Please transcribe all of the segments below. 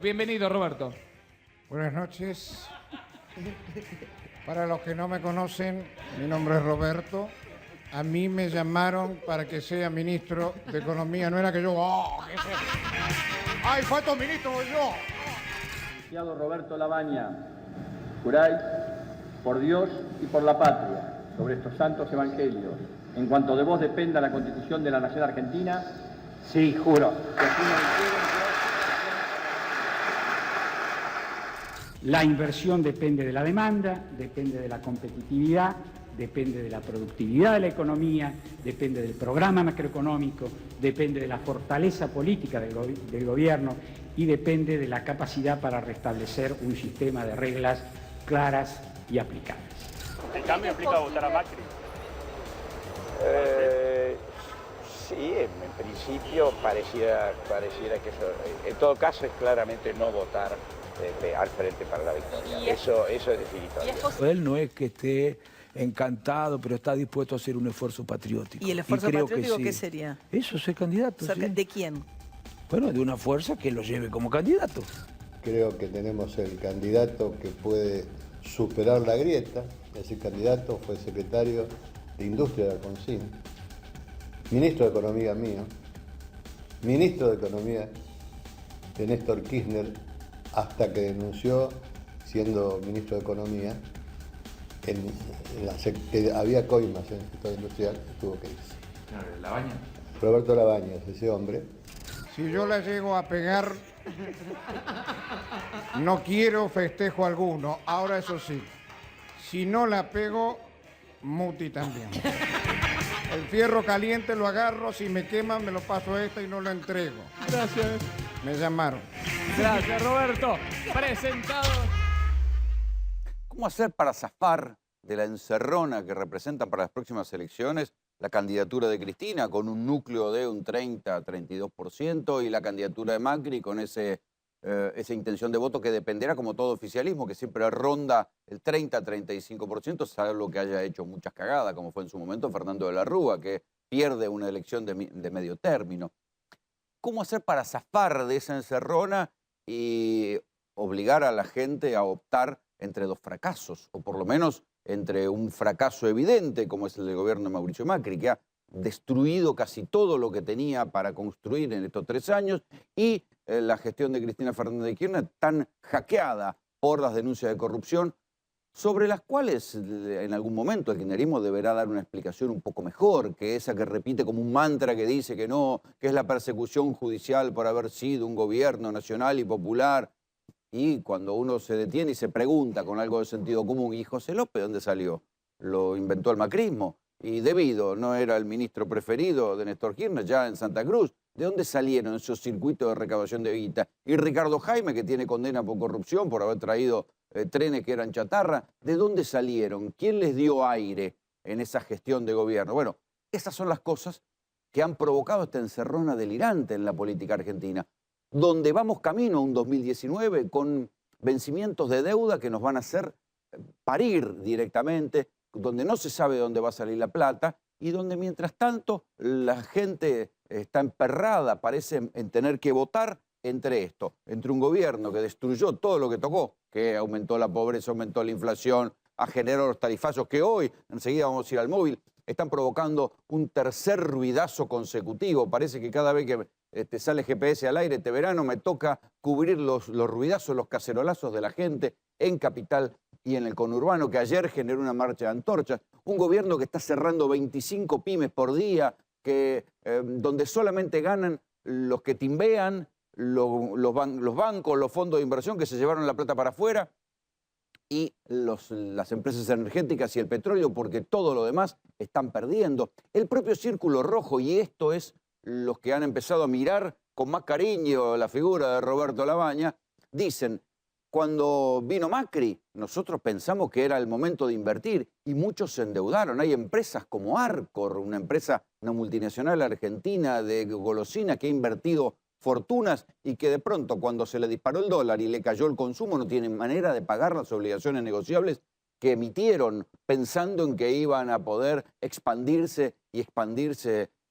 Bienvenido, Roberto. Buenas noches. Para los que no me conocen, mi nombre es Roberto. A mí me llamaron para que sea ministro de Economía. No era que yo... ¡Ay, fue tu ministro yo! Licenciado Roberto Labaña, juráis por Dios y por la patria sobre estos santos evangelios, en cuanto de vos dependa la Constitución de la Nación Argentina. Sí, juro. La inversión depende de la demanda, depende de la competitividad, depende de la productividad de la economía, depende del programa macroeconómico, depende de la fortaleza política del gobierno y depende de la capacidad para restablecer un sistema de reglas claras y aplicables. ¿El cambio implica votar a Macri? Sí, en principio pareciera que eso, en todo caso es claramente no votar al Frente para la Victoria. Eso es definitorio. Él no es que esté encantado, pero está dispuesto a hacer un esfuerzo patriótico. ¿Y el esfuerzo patriótico sí. qué sería? Eso, ser candidato. ¿Sí? ¿De quién? Bueno, de una fuerza que lo lleve como candidato. Creo que tenemos el candidato que puede superar la grieta. Ese candidato fue secretario de Industria de Alfonsín, ministro de Economía mío, ministro de Economía de Néstor Kirchner, hasta que denunció, siendo ministro de Economía, que había coimas en el sector industrial, tuvo que irse. ¿Labaña? Roberto Labañas, ese hombre. Si yo la llego a pegar, no quiero festejo alguno. Ahora, eso sí, si no la pego, muti también. El fierro caliente lo agarro, si me queman me lo paso a esta y no lo entrego. Gracias. Me llamaron. Gracias, Roberto. Presentado. ¿Cómo hacer para zafar de la encerrona que representa para las próximas elecciones la candidatura de Cristina con un núcleo de un 30-32% y la candidatura de Macri con esa intención de voto que dependerá, como todo oficialismo, que siempre ronda el 30-35%, salvo que haya hecho muchas cagadas, como fue en su momento Fernando de la Rúa, que pierde una elección de medio término? ¿Cómo hacer para zafar de esa encerrona y obligar a la gente a optar entre dos fracasos, o por lo menos entre un fracaso evidente, como es el del gobierno de Mauricio Macri, que ha destruido casi todo lo que tenía para construir en estos 3 años, y la gestión de Cristina Fernández de Kirchner tan hackeada por las denuncias de corrupción, sobre las cuales en algún momento el kirchnerismo deberá dar una explicación un poco mejor que esa que repite como un mantra que dice que no, que es la persecución judicial por haber sido un gobierno nacional y popular. Y cuando uno se detiene y se pregunta con algo de sentido común, ¿y José López dónde salió? Lo inventó el macrismo. Y Debido no era el ministro preferido de Néstor Kirchner, ya en Santa Cruz. ¿De dónde salieron esos circuitos de recaudación de guita? Y Ricardo Jaime, que tiene condena por corrupción, por haber traído trenes que eran chatarra, ¿de dónde salieron? ¿Quién les dio aire en esa gestión de gobierno? Bueno, esas son las cosas que han provocado esta encerrona delirante en la política argentina, donde vamos camino a un 2019 con vencimientos de deuda que nos van a hacer parir directamente, donde no se sabe dónde va a salir la plata y donde mientras tanto la gente está emperrada, parece en tener que votar entre esto, entre un gobierno que destruyó todo lo que tocó, que aumentó la pobreza, aumentó la inflación, ha generado los tarifazos que hoy, enseguida vamos a ir al móvil, están provocando un tercer ruidazo consecutivo. Parece que cada vez que sale GPS al aire este verano me toca cubrir los ruidazos, los cacerolazos de la gente en Capital y en el conurbano, que ayer generó una marcha de antorchas. Un gobierno que está cerrando 25 pymes por día, donde solamente ganan los que timbean, los bancos, los fondos de inversión que se llevaron la plata para afuera, y las empresas energéticas y el petróleo, porque todo lo demás están perdiendo. El propio Círculo Rojo, y esto es los que han empezado a mirar con más cariño la figura de Roberto Labaña, dicen: cuando vino Macri, nosotros pensamos que era el momento de invertir y muchos se endeudaron. Hay empresas como Arcor, una multinacional argentina de golosina que ha invertido fortunas y que de pronto cuando se le disparó el dólar y le cayó el consumo no tienen manera de pagar las obligaciones negociables que emitieron pensando en que iban a poder expandirse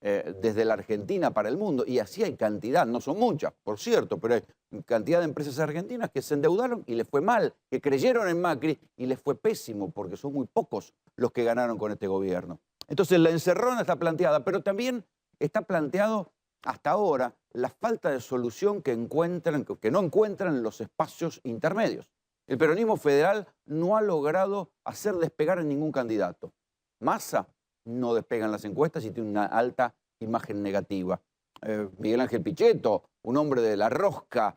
desde la Argentina para el mundo. Y así hay cantidad, no son muchas, por cierto, pero hay cantidad de empresas argentinas que se endeudaron y les fue mal, que creyeron en Macri y les fue pésimo, porque son muy pocos los que ganaron con este gobierno. Entonces la encerrona está planteada, pero también está planteado hasta ahora la falta de solución que no encuentran los espacios intermedios. El peronismo federal no ha logrado hacer despegar a ningún candidato. Massa no despega en las encuestas y tiene una alta imagen negativa. Miguel Ángel Pichetto, un hombre de la rosca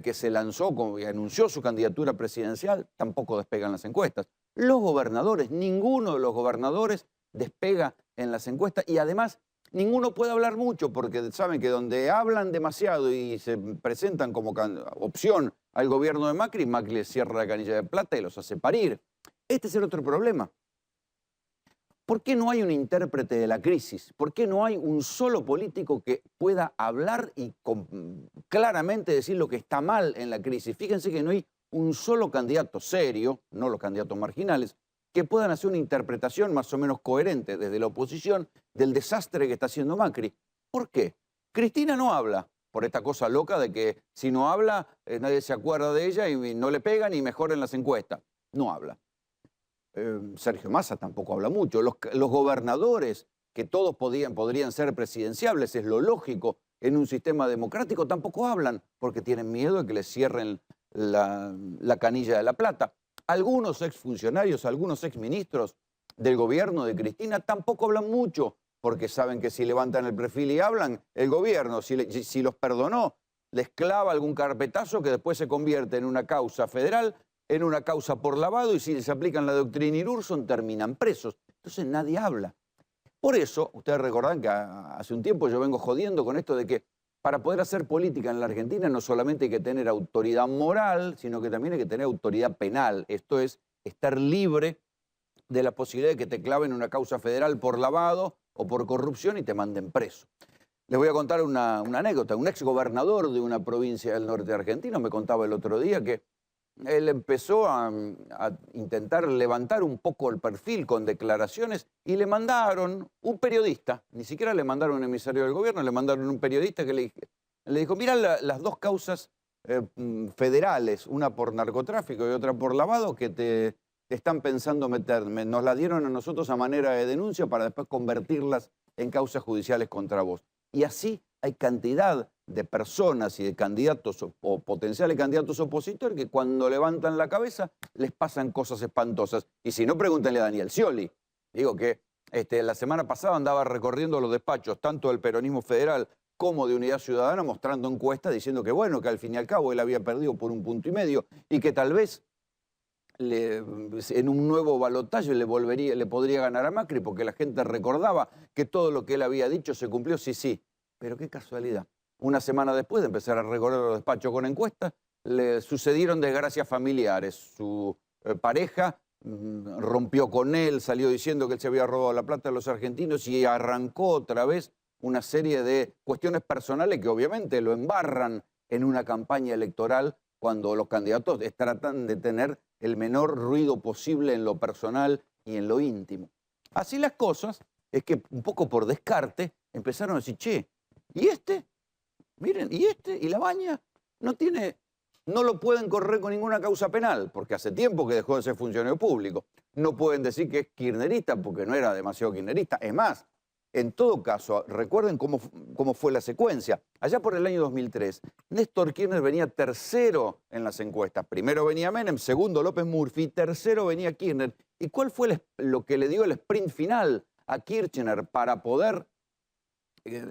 que se lanzó y anunció su candidatura presidencial, tampoco despega en las encuestas. Los gobernadores, ninguno de los gobernadores despega en las encuestas y además ninguno puede hablar mucho porque saben que donde hablan demasiado y se presentan como opción al gobierno de Macri, Macri les cierra la canilla de plata y los hace parir. Este es el otro problema. ¿Por qué no hay un intérprete de la crisis? ¿Por qué no hay un solo político que pueda hablar y claramente decir lo que está mal en la crisis? Fíjense que no hay un solo candidato serio, no los candidatos marginales, que puedan hacer una interpretación más o menos coherente desde la oposición del desastre que está haciendo Macri. ¿Por qué? Cristina no habla por esta cosa loca de que si no habla nadie se acuerda de ella y no le pegan y mejoran las encuestas. No habla. Sergio Massa tampoco habla mucho. Los gobernadores, que todos podrían ser presidenciables, es lo lógico en un sistema democrático, tampoco hablan porque tienen miedo de que les cierren la canilla de la plata. Algunos exfuncionarios, algunos exministros del gobierno de Cristina tampoco hablan mucho porque saben que si levantan el perfil y hablan, el gobierno, si los perdonó, les clava algún carpetazo que después se convierte en una causa federal, en una causa por lavado, y si les aplican la doctrina Irurzon terminan presos. Entonces nadie habla. Por eso, ustedes recordarán que hace un tiempo yo vengo jodiendo con esto de que para poder hacer política en la Argentina no solamente hay que tener autoridad moral, sino que también hay que tener autoridad penal. Esto es, estar libre de la posibilidad de que te claven una causa federal por lavado o por corrupción y te manden preso. Les voy a contar una anécdota. Un exgobernador de una provincia del norte argentino me contaba el otro día que él empezó a intentar levantar un poco el perfil con declaraciones y le mandaron un periodista, ni siquiera le mandaron un emisario del gobierno, le mandaron un periodista que le dijo, mira las dos causas federales, una por narcotráfico y otra por lavado, que te están pensando meterme. Nos la dieron a nosotros a manera de denuncia para después convertirlas en causas judiciales contra vos. Y así hay cantidad de personas y de candidatos o potenciales candidatos opositores que cuando levantan la cabeza les pasan cosas espantosas. Y si no, pregúntenle a Daniel Scioli. Digo que la semana pasada andaba recorriendo los despachos, tanto del peronismo federal como de Unidad Ciudadana, mostrando encuestas diciendo que bueno, que al fin y al cabo él había perdido por 1,5 puntos y que tal vez en un nuevo balotaje le podría ganar a Macri porque la gente recordaba que todo lo que él había dicho se cumplió, sí. Pero qué casualidad. Una semana después de empezar a recorrer los despachos con encuestas, le sucedieron desgracias familiares. Su pareja rompió con él, salió diciendo que él se había robado la plata de los argentinos y arrancó otra vez una serie de cuestiones personales que obviamente lo embarran en una campaña electoral cuando los candidatos tratan de tener el menor ruido posible en lo personal y en lo íntimo. Así las cosas, es que un poco por descarte empezaron a decir, che, ¿y este? Miren, ¿y este? ¿Y Labaña? No lo pueden correr con ninguna causa penal, porque hace tiempo que dejó de ser funcionario público. No pueden decir que es kirchnerista, porque no era demasiado kirchnerista. Es más, en todo caso, recuerden cómo fue la secuencia. Allá por el año 2003, Néstor Kirchner venía tercero en las encuestas. Primero venía Menem, segundo López Murphy, tercero venía Kirchner. ¿Y cuál fue lo que le dio el sprint final a Kirchner para poder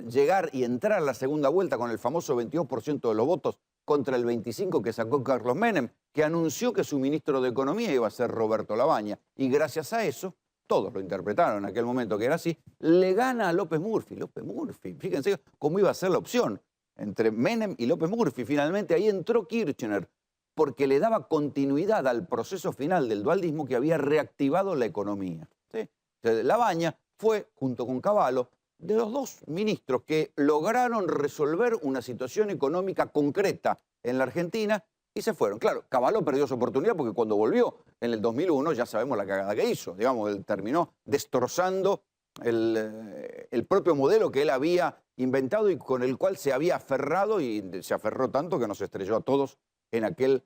llegar y entrar a la segunda vuelta con el famoso 22% de los votos contra el 25% que sacó Carlos Menem, que anunció que su ministro de Economía iba a ser Roberto Labaña? Y gracias a eso, todos lo interpretaron en aquel momento que era así, le gana a López Murphy. López Murphy, fíjense cómo iba a ser la opción entre Menem y López Murphy. Finalmente ahí entró Kirchner, porque le daba continuidad al proceso final del dualdismo que había reactivado la economía. ¿Sí? Entonces, Labaña fue, junto con Cavallo, de los dos ministros que lograron resolver una situación económica concreta en la Argentina y se fueron. Claro, Cavallo perdió su oportunidad porque cuando volvió en el 2001 ya sabemos la cagada que hizo. Digamos, él terminó destrozando el propio modelo que él había inventado y con el cual se había aferrado, y se aferró tanto que nos estrelló a todos en aquel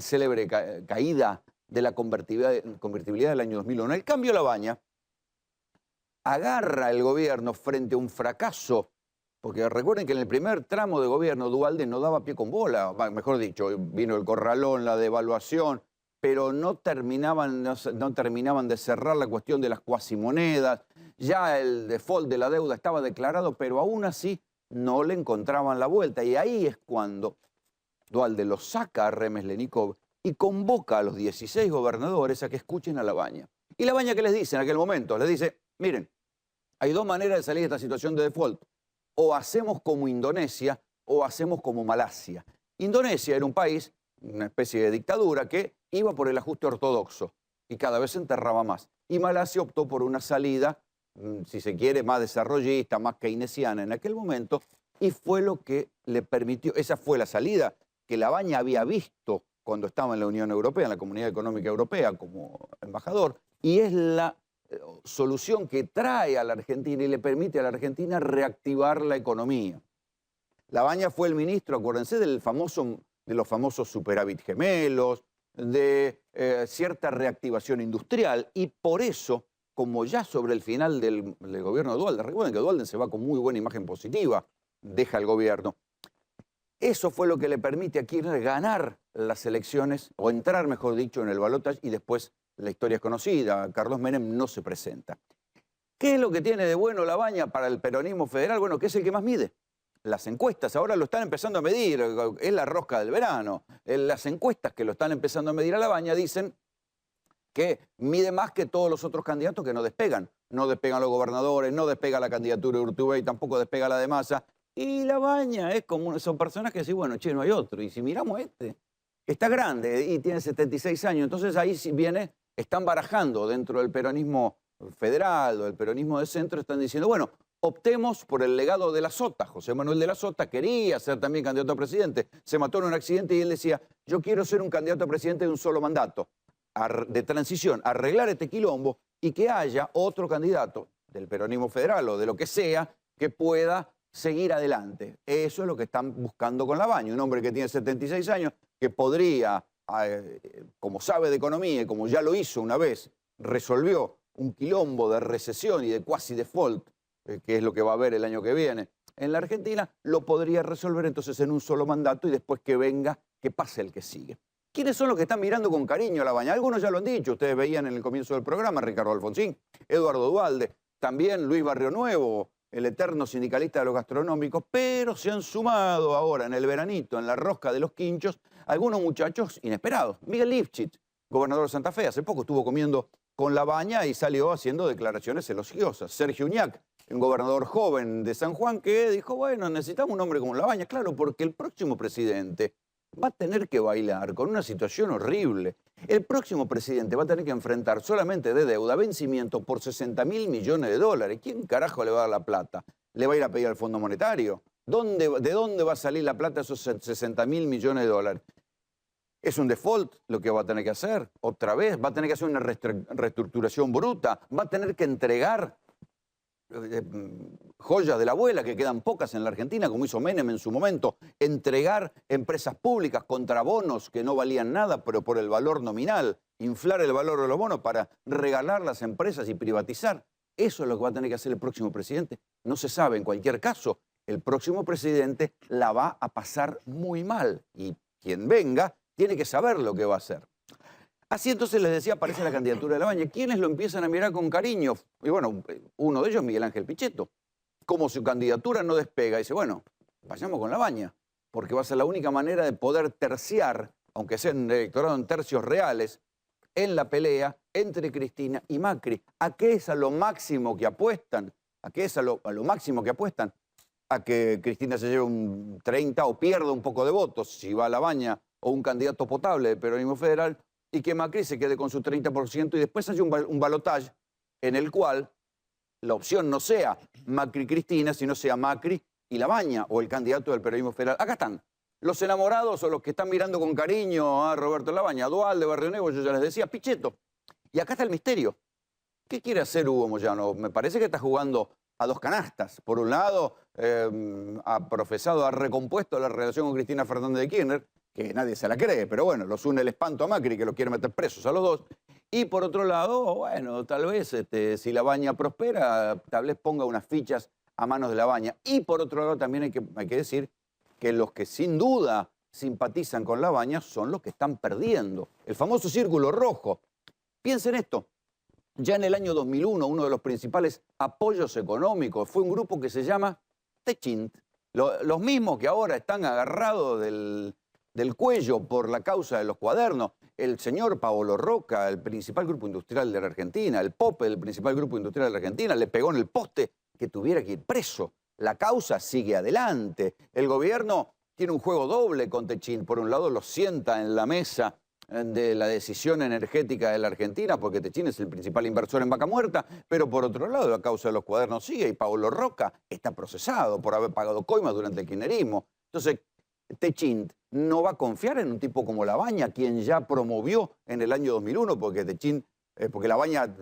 célebre caída de la convertibilidad del año 2001. El cambio Labaña agarra el gobierno frente a un fracaso, porque recuerden que en el primer tramo de gobierno Duhalde no daba pie con bola, mejor dicho, vino el corralón, la devaluación, pero no terminaban de cerrar la cuestión de las cuasimonedas, ya el default de la deuda estaba declarado, pero aún así no le encontraban la vuelta. Y ahí es cuando Duhalde lo saca a Remeslenikov y convoca a los 16 gobernadores a que escuchen a Labaña. ¿Y Labaña qué les dice en aquel momento? Les dice, miren, hay dos maneras de salir de esta situación de default. O hacemos como Indonesia o hacemos como Malasia. Indonesia era un país, una especie de dictadura, que iba por el ajuste ortodoxo y cada vez se enterraba más. Y Malasia optó por una salida, si se quiere, más desarrollista, más keynesiana en aquel momento, y fue lo que le permitió, esa fue la salida que Labaña había visto cuando estaba en la Unión Europea, en la Comunidad Económica Europea como embajador, y es la solución que trae a la Argentina y le permite a la Argentina reactivar la economía. Labaña fue el ministro, acuérdense, de los famosos superávit gemelos, de cierta reactivación industrial, y por eso, como ya sobre el final del gobierno de Duhalde, recuerden que Duhalde se va con muy buena imagen positiva, deja el gobierno, eso fue lo que le permite a Kirchner ganar las elecciones, o entrar, mejor dicho, en el balotaje, y después la historia es conocida, Carlos Menem no se presenta. ¿Qué es lo que tiene de bueno Labaña para el peronismo federal? Bueno, que es el que más mide. Las encuestas ahora lo están empezando a medir, es la rosca del verano. Las encuestas que lo están empezando a medir a Labaña dicen que mide más que todos los otros candidatos que no despegan. No despegan los gobernadores, no despega la candidatura de Urtubey, tampoco despega la de Massa. Y Labaña es como, son personas que dicen, bueno, che, no hay otro. Y si miramos está grande y tiene 76 años. Entonces ahí viene, están barajando dentro del peronismo federal o del peronismo de centro, están diciendo, bueno, optemos por el legado de la Sota. José Manuel de la Sota quería ser también candidato a presidente. Se mató en un accidente y él decía, yo quiero ser un candidato a presidente de un solo mandato, de transición, arreglar este quilombo y que haya otro candidato del peronismo federal o de lo que sea que pueda seguir adelante. Eso es lo que están buscando con Labaña, un hombre que tiene 76 años, que podría, como sabe de economía y como ya lo hizo una vez, resolvió un quilombo de recesión y de quasi default, que es lo que va a haber el año que viene en la Argentina, lo podría resolver entonces en un solo mandato y después que venga, que pase el que sigue. ¿Quiénes son los que están mirando con cariño a Labaña? Algunos ya lo han dicho, ustedes veían en el comienzo del programa, Ricardo Alfonsín, Eduardo Duhalde, también Luis Barrio Nuevo, el eterno sindicalista de los gastronómicos, pero se han sumado ahora en el veranito, en la rosca de los quinchos, algunos muchachos inesperados. Miguel Lifchitz, gobernador de Santa Fe, hace poco estuvo comiendo con Labaña y salió haciendo declaraciones elogiosas. Sergio Uñac, un gobernador joven de San Juan, que dijo, bueno, necesitamos un hombre como Labaña. Claro, porque el próximo presidente va a tener que bailar con una situación horrible. El próximo presidente va a tener que enfrentar solamente de deuda vencimiento por 60.000 millones de dólares. ¿Quién carajo le va a dar la plata? ¿Le va a ir a pedir al Fondo Monetario? ¿De dónde va a salir la plata de esos 60.000 millones de dólares? Es un default lo que va a tener que hacer. Otra vez, va a tener que hacer una reestructuración bruta. Va a tener que entregar joyas de la abuela, que quedan pocas en la Argentina, como hizo Menem en su momento, entregar empresas públicas contra bonos que no valían nada, pero por el valor nominal, inflar el valor de los bonos para regalar las empresas y privatizar. Eso es lo que va a tener que hacer el próximo presidente. No se sabe, en cualquier caso, el próximo presidente la va a pasar muy mal y quien venga tiene que saber lo que va a hacer. Así entonces les decía, aparece la candidatura de Labaña. ¿Quiénes lo empiezan a mirar con cariño? Y bueno, uno de ellos, Miguel Ángel Pichetto. Como su candidatura no despega, dice, bueno, vayamos con Labaña, porque va a ser la única manera de poder terciar, aunque sea en el electorado en tercios reales, en la pelea entre Cristina y Macri. ¿A qué es a lo máximo que apuestan? ¿A qué es a lo máximo que apuestan? A que Cristina se lleve un 30 o pierda un poco de votos, si va a Labaña o un candidato potable del peronismo federal, y que Macri se quede con su 30% y después haya un balotaje en el cual la opción no sea Macri-Cristina, sino sea Macri y Labaña o el candidato del peronismo federal. Acá están los enamorados o los que están mirando con cariño a Roberto Labaña, Duhalde, Barrio Nuevo, yo ya les decía, Pichetto. Y acá está el misterio. ¿Qué quiere hacer Hugo Moyano? Me parece que está jugando a dos canastas. Por un lado, ha recompuesto la relación con Cristina Fernández de Kirchner, que nadie se la cree, pero bueno, los une el espanto a Macri, que lo quiere meter presos a los dos. Y por otro lado, bueno, tal vez si la Baña prospera, tal vez ponga unas fichas a manos de la Baña. Y por otro lado también hay que decir que los que sin duda simpatizan con la Baña son los que están perdiendo. El famoso círculo rojo. Piensen esto. Ya en el año 2001, uno de los principales apoyos económicos fue un grupo que se llama Techint. Los mismos que ahora están agarrados del cuello por la causa de los cuadernos. El señor Paolo Roca, el principal grupo industrial de la Argentina, el Pope, el principal grupo industrial de la Argentina, le pegó en el poste que tuviera que ir preso. La causa sigue adelante. El gobierno tiene un juego doble con Techint. Por un lado, lo sienta en la mesa de la decisión energética de la Argentina, porque Techint es el principal inversor en Vaca Muerta, pero por otro lado, la causa de los cuadernos sigue y Paolo Roca está procesado por haber pagado coimas durante el kirchnerismo. Entonces, Techint no va a confiar en un tipo como La Baña, quien ya promovió en el año 2001, porque La Baña,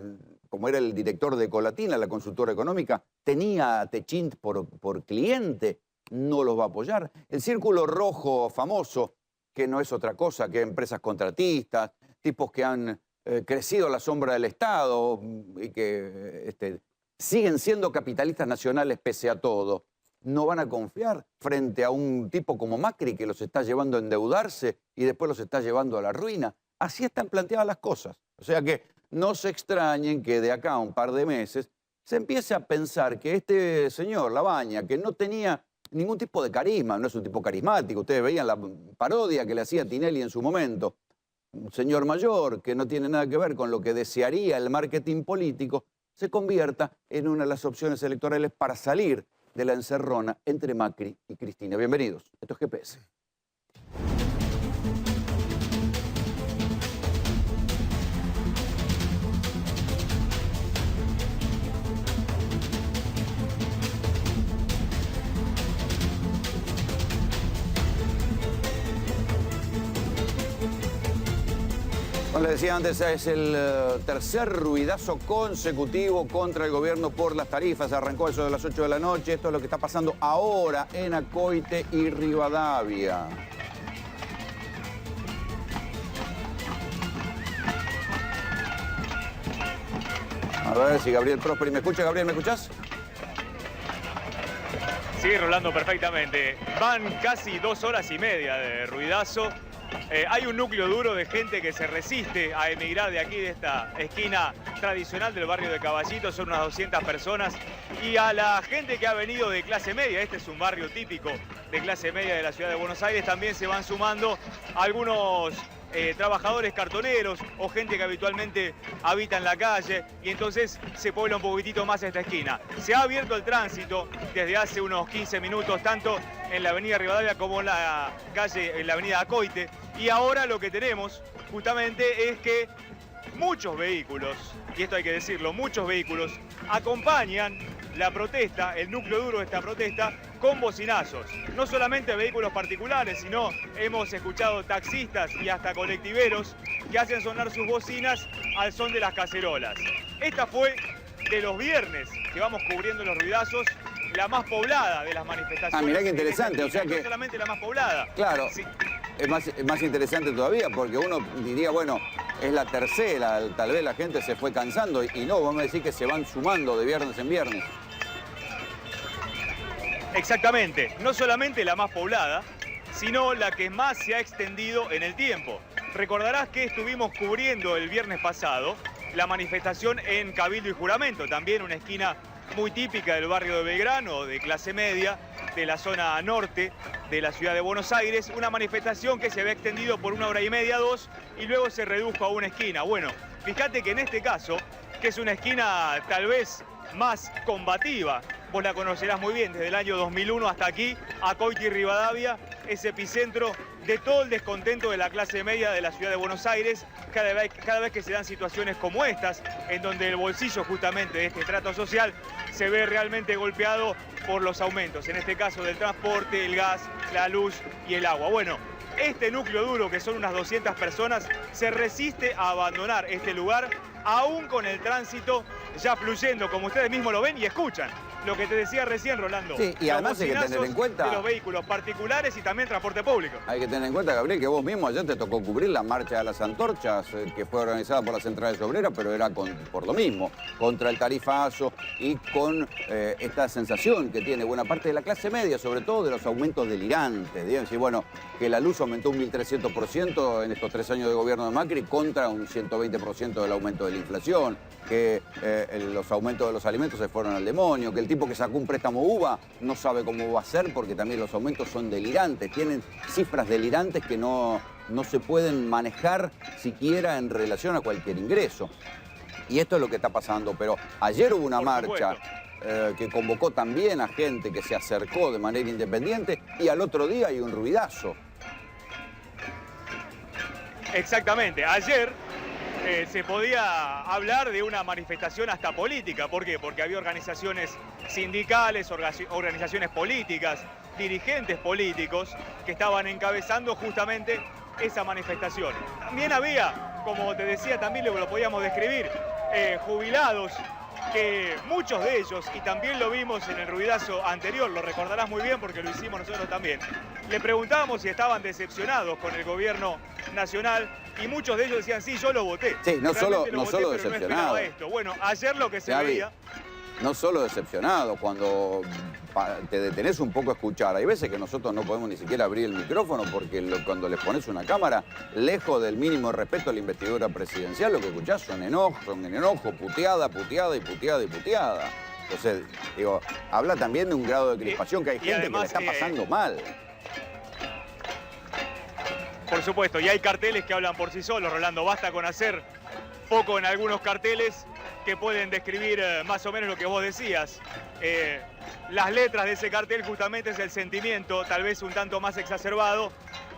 como era el director de Ecolatina, la consultora económica, tenía a Techint por cliente, no los va a apoyar. El círculo rojo famoso, que no es otra cosa que empresas contratistas, tipos que han crecido a la sombra del Estado y que siguen siendo capitalistas nacionales pese a todo, no van a confiar frente a un tipo como Macri que los está llevando a endeudarse y después los está llevando a la ruina. Así están planteadas las cosas. O sea que no se extrañen que de acá a un par de meses se empiece a pensar que este señor, La Baña, que no tenía ningún tipo de carisma, no es un tipo carismático. Ustedes veían la parodia que le hacía Tinelli en su momento. Un señor mayor que no tiene nada que ver con lo que desearía el marketing político, se convierta en una de las opciones electorales para salir de la encerrona entre Macri y Cristina. Bienvenidos. Esto es GPS. Como les decía antes, es el tercer ruidazo consecutivo contra el gobierno por las tarifas. Arrancó eso de las 8 de la noche. Esto es lo que está pasando ahora en Acoite y Rivadavia. A ver si Gabriel Prosperi me escucha. Gabriel, ¿me escuchás? Sigue rolando perfectamente. Van casi 2 horas y media de ruidazo. Hay un núcleo duro de gente que se resiste a emigrar de aquí, de esta esquina tradicional del barrio de Caballito. Son unas 200 personas. Y a la gente que ha venido de clase media, este es un barrio típico de clase media de la ciudad de Buenos Aires, también se van sumando algunos trabajadores cartoneros o gente que habitualmente habita en la calle, y entonces se puebla un poquitito más esta esquina. Se ha abierto el tránsito desde hace unos 15 minutos, tanto en la avenida Rivadavia como en la avenida Acoite, y ahora lo que tenemos justamente es que muchos vehículos, y esto hay que decirlo, muchos vehículos acompañan la protesta, el núcleo duro de esta protesta, con bocinazos. No solamente vehículos particulares, sino hemos escuchado taxistas y hasta colectiveros que hacen sonar sus bocinas al son de las cacerolas. Esta fue de los viernes que vamos cubriendo los ruidazos, la más poblada de las manifestaciones. Ah, mirá qué interesante, o sea que... No solamente la más poblada. Claro, sí. Es más interesante todavía, porque uno diría, bueno, es la tercera, tal vez la gente se fue cansando, y no, vamos a decir que se van sumando de viernes en viernes. Exactamente, no solamente la más poblada, sino la que más se ha extendido en el tiempo. Recordarás que estuvimos cubriendo el viernes pasado la manifestación en Cabildo y Juramento, también una esquina muy típica del barrio de Belgrano, de clase media, de la zona norte de la ciudad de Buenos Aires, una manifestación que se había extendido por 1 hora y media, 2, y luego se redujo a una esquina. Bueno, fíjate que en este caso, que es una esquina tal vez más combativa, vos la conocerás muy bien, desde el año 2001 hasta aquí, Acoite y Rivadavia es epicentro de todo el descontento de la clase media de la ciudad de Buenos Aires, cada vez que se dan situaciones como estas, en donde el bolsillo justamente de este estrato social se ve realmente golpeado por los aumentos, en este caso del transporte, el gas, la luz y el agua. Bueno, este núcleo duro, que son unas 200 personas, se resiste a abandonar este lugar, aún con el tránsito ya fluyendo, como ustedes mismos lo ven y escuchan. Lo que te decía recién, Rolando. Sí, y además hay que tener en cuenta de los vehículos particulares y también transporte público. Hay que tener en cuenta, Gabriel, que vos mismo ayer te tocó cubrir la marcha de las antorchas, que fue organizada por las centrales obreras, pero era por lo mismo, contra el tarifazo y con esta sensación que tiene buena parte de la clase media, sobre todo de los aumentos delirantes. Digamos, y bueno, que la luz aumentó un 1.300% en estos 3 años de gobierno de Macri contra un 120% del aumento de la inflación, que los aumentos de los alimentos se fueron al demonio, que el tipo que sacó un préstamo UVA no sabe cómo va a ser porque también los aumentos son delirantes, tienen cifras delirantes que no se pueden manejar siquiera en relación a cualquier ingreso. Y esto es lo que está pasando, pero ayer hubo una marcha que convocó también a gente que se acercó de manera independiente y al otro día hay un ruidazo. Exactamente, ayer se podía hablar de una manifestación hasta política. ¿Por qué? Porque había organizaciones sindicales, organizaciones políticas, dirigentes políticos que estaban encabezando justamente esa manifestación. También había, como te decía, también lo podíamos describir, jubilados, que muchos de ellos, y también lo vimos en el ruidazo anterior, lo recordarás muy bien porque lo hicimos nosotros también, le preguntábamos si estaban decepcionados con el gobierno nacional y muchos de ellos decían, sí, yo lo voté. Sí, no solo pero decepcionado. No esto. Bueno, ayer lo que se veía... No solo decepcionado, cuando te detenés un poco a escuchar, hay veces que nosotros no podemos ni siquiera abrir el micrófono porque cuando les pones una cámara, lejos del mínimo respeto a la investidura presidencial, lo que escuchás son enojo, puteada, puteada y puteada y puteada. Entonces, digo, habla también de un grado de crispación que hay gente además, que le está pasando mal. Por supuesto, y hay carteles que hablan por sí solos, Rolando, basta con hacer foco en algunos carteles que pueden describir más o menos lo que vos decías. Las letras de ese cartel justamente es el sentimiento, tal vez un tanto más exacerbado,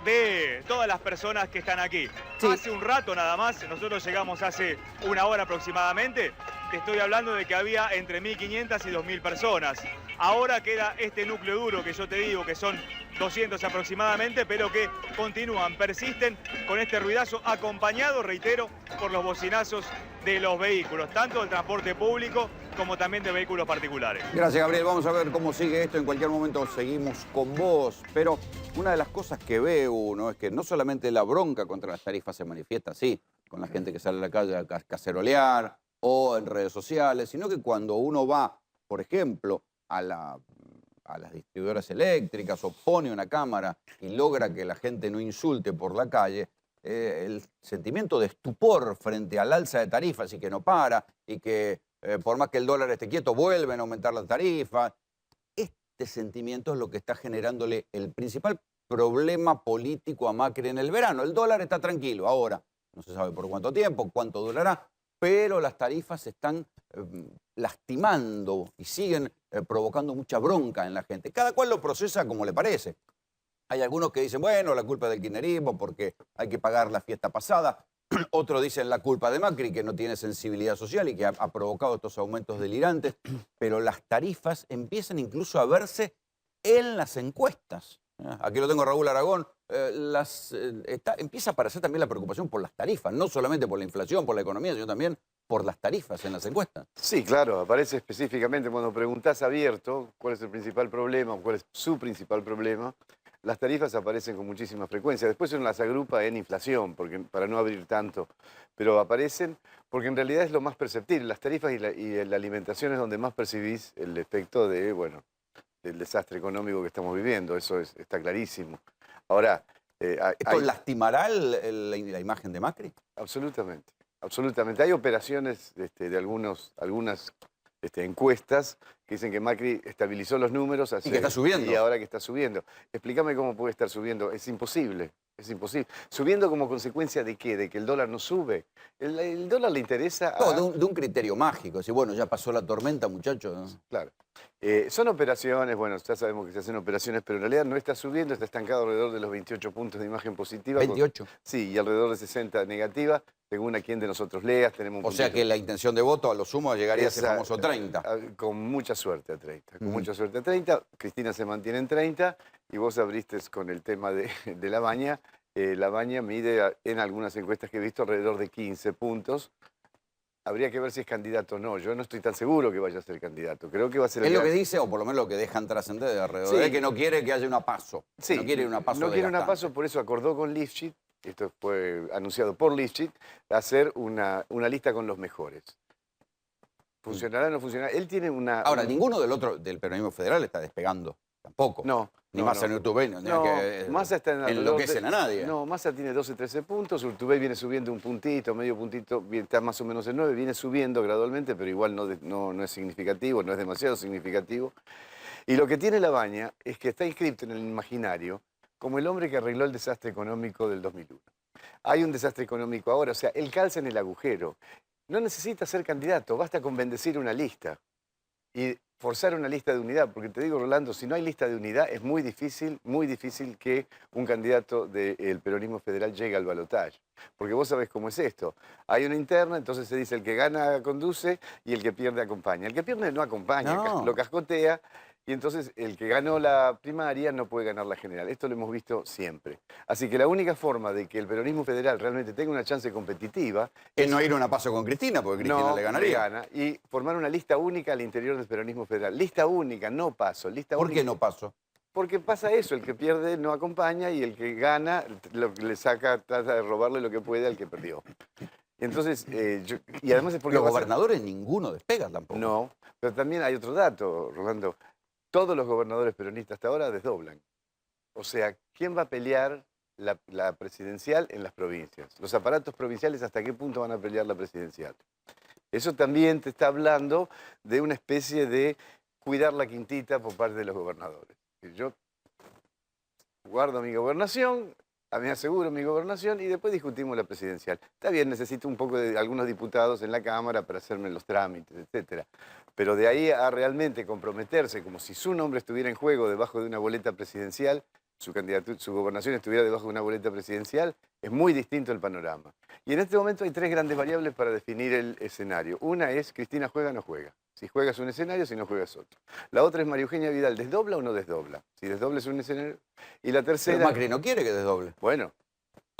de todas las personas que están aquí. Sí. Hace un rato nada más, nosotros llegamos hace 1 hora aproximadamente, te estoy hablando de que había entre 1.500 y 2.000 personas. Ahora queda este núcleo duro que yo te digo que son 200 aproximadamente, pero que continúan, persisten con este ruidazo acompañado, reitero, por los bocinazos de los vehículos, tanto del transporte público como también de vehículos particulares. Gracias, Gabriel. Vamos a ver cómo sigue esto. En cualquier momento seguimos con vos. Pero una de las cosas que ve uno es que no solamente la bronca contra las tarifas se manifiesta así, con la gente que sale a la calle a cacerolear o en redes sociales, sino que cuando uno va, por ejemplo, a las distribuidoras eléctricas o pone una cámara y logra que la gente no insulte por la calle, el sentimiento de estupor frente al alza de tarifas y que no para, y que por más que el dólar esté quieto, vuelven a aumentar las tarifas. Este sentimiento es lo que está generándole el principal problema político a Macri en el verano. El dólar está tranquilo ahora, no se sabe por cuánto tiempo, cuánto durará, pero las tarifas están lastimando y siguen provocando mucha bronca en la gente. Cada cual lo procesa como le parece. Hay algunos que dicen, bueno, la culpa es del kirchnerismo porque hay que pagar la fiesta pasada. Otros dicen la culpa de Macri, que no tiene sensibilidad social y que ha provocado estos aumentos delirantes. Pero las tarifas empiezan incluso a verse en las encuestas. Aquí lo tengo a Raúl Aragón. Empieza a aparecer también la preocupación por las tarifas, no solamente por la inflación, por la economía, sino también por las tarifas en las encuestas. Sí, claro, aparece específicamente cuando preguntás abierto cuál es el principal problema, cuál es su principal problema. Las tarifas aparecen con muchísima frecuencia. Después uno las agrupa en inflación, para no abrir tanto. Pero aparecen porque en realidad es lo más perceptible. Las tarifas y la alimentación es donde más percibís el efecto del desastre económico que estamos viviendo. Eso está clarísimo. Ahora, ¿esto lastimará la imagen de Macri? Absolutamente, absolutamente. Hay operaciones de algunas encuestas que dicen que Macri estabilizó los números. Y que está subiendo. Y ahora que está subiendo. Explícame cómo puede estar subiendo. Es imposible. Es imposible. ¿Subiendo como consecuencia de qué? ¿De que el dólar no sube? ¿El dólar le interesa a... No, de un criterio mágico. Decir, bueno, ya pasó la tormenta, muchachos. Claro. Son operaciones, bueno, ya sabemos que se hacen operaciones, pero en realidad no está subiendo, está estancado alrededor de los 28 puntos de imagen positiva. 28. Sí, y alrededor de 60 negativa, según a quien de nosotros leas. Tenemos o sea que la intención de voto a lo sumo llegaría a ese famoso 30. Con mucha suerte a 30. Con mucha suerte a 30. Cristina se mantiene en 30 y vos abriste con el tema de la Baña. La Baña mide en algunas encuestas que he visto alrededor de 15 puntos. habría que ver si es candidato o no. Yo no estoy tan seguro que vaya a ser candidato. Creo que va a ser... Es lo que dice, o por lo menos lo que dejan trascender de alrededor, Sí. es que no quiere que haya una PASO. Sí, No quiere una PASO no quiere una desgastante. PASO, por eso acordó con Lifshitz, esto fue anunciado por Lifshitz, hacer una lista con los mejores. ¿Funcionará o no funcionará? Él tiene una... Ahora, ninguno del peronismo federal está despegando, tampoco. No. Ni no, Massa no. ni Urtubey, No, Massa está en enloquecen a nadie. No, Massa tiene 12, 13 puntos, Urtubey viene subiendo un puntito, medio puntito, está más o menos en 9, viene subiendo gradualmente, pero igual no es significativo, no es demasiado significativo. Y lo que tiene Labaña es que está inscrito en el imaginario como el hombre que arregló el desastre económico del 2001. Hay un desastre económico ahora, o sea, él calza en el agujero. No necesita ser candidato, basta con bendecir una lista y forzar una lista de unidad, porque te digo, Rolando, si no hay lista de unidad es muy difícil que un candidato del peronismo federal llegue al balotaje. Porque vos sabés cómo es esto. Hay una interna, entonces se dice el que gana conduce y el que pierde acompaña. El que pierde no acompaña, No. lo cascotea. Y entonces el que ganó la primaria no puede ganar la general. Esto lo hemos visto siempre. Así que la única forma de que el peronismo federal realmente tenga una chance competitiva Es no ir a una PASO con Cristina, porque Cristina no le ganaría. gana, y formar una lista única al interior del peronismo federal. Lista única, no paso. Lista ¿Por única. qué no PASO? Porque pasa eso, el que pierde no acompaña y el que gana le saca, trata de robarle lo que puede al que perdió. Y entonces, y además es porque... Los pasa- gobernadores ninguno despega tampoco. No, pero también hay otro dato, Rolando. Todos los gobernadores peronistas hasta ahora desdoblan. O sea, ¿quién va a pelear la presidencial en las provincias? Los aparatos provinciales, ¿hasta qué punto van a pelear la presidencial? Eso también te está hablando de una especie de cuidar la quintita por parte de los gobernadores. Yo guardo mi gobernación, me aseguro mi gobernación y después discutimos la presidencial. Está bien, necesito un poco de algunos diputados en la Cámara para hacerme los trámites, etcétera. Pero de ahí a realmente comprometerse como si su nombre estuviera en juego debajo de una boleta presidencial, su gobernación estuviera debajo de una boleta presidencial, es muy distinto el panorama. Y en este momento hay tres grandes variables para definir el escenario. Una es, Cristina juega o no juega. Si juegas un escenario, si no juegas otro. La otra es, María Eugenia Vidal, ¿desdobla o no desdobla? Si desdobla es un escenario. Y la Pero tercera... Macri no quiere que desdoble. Bueno,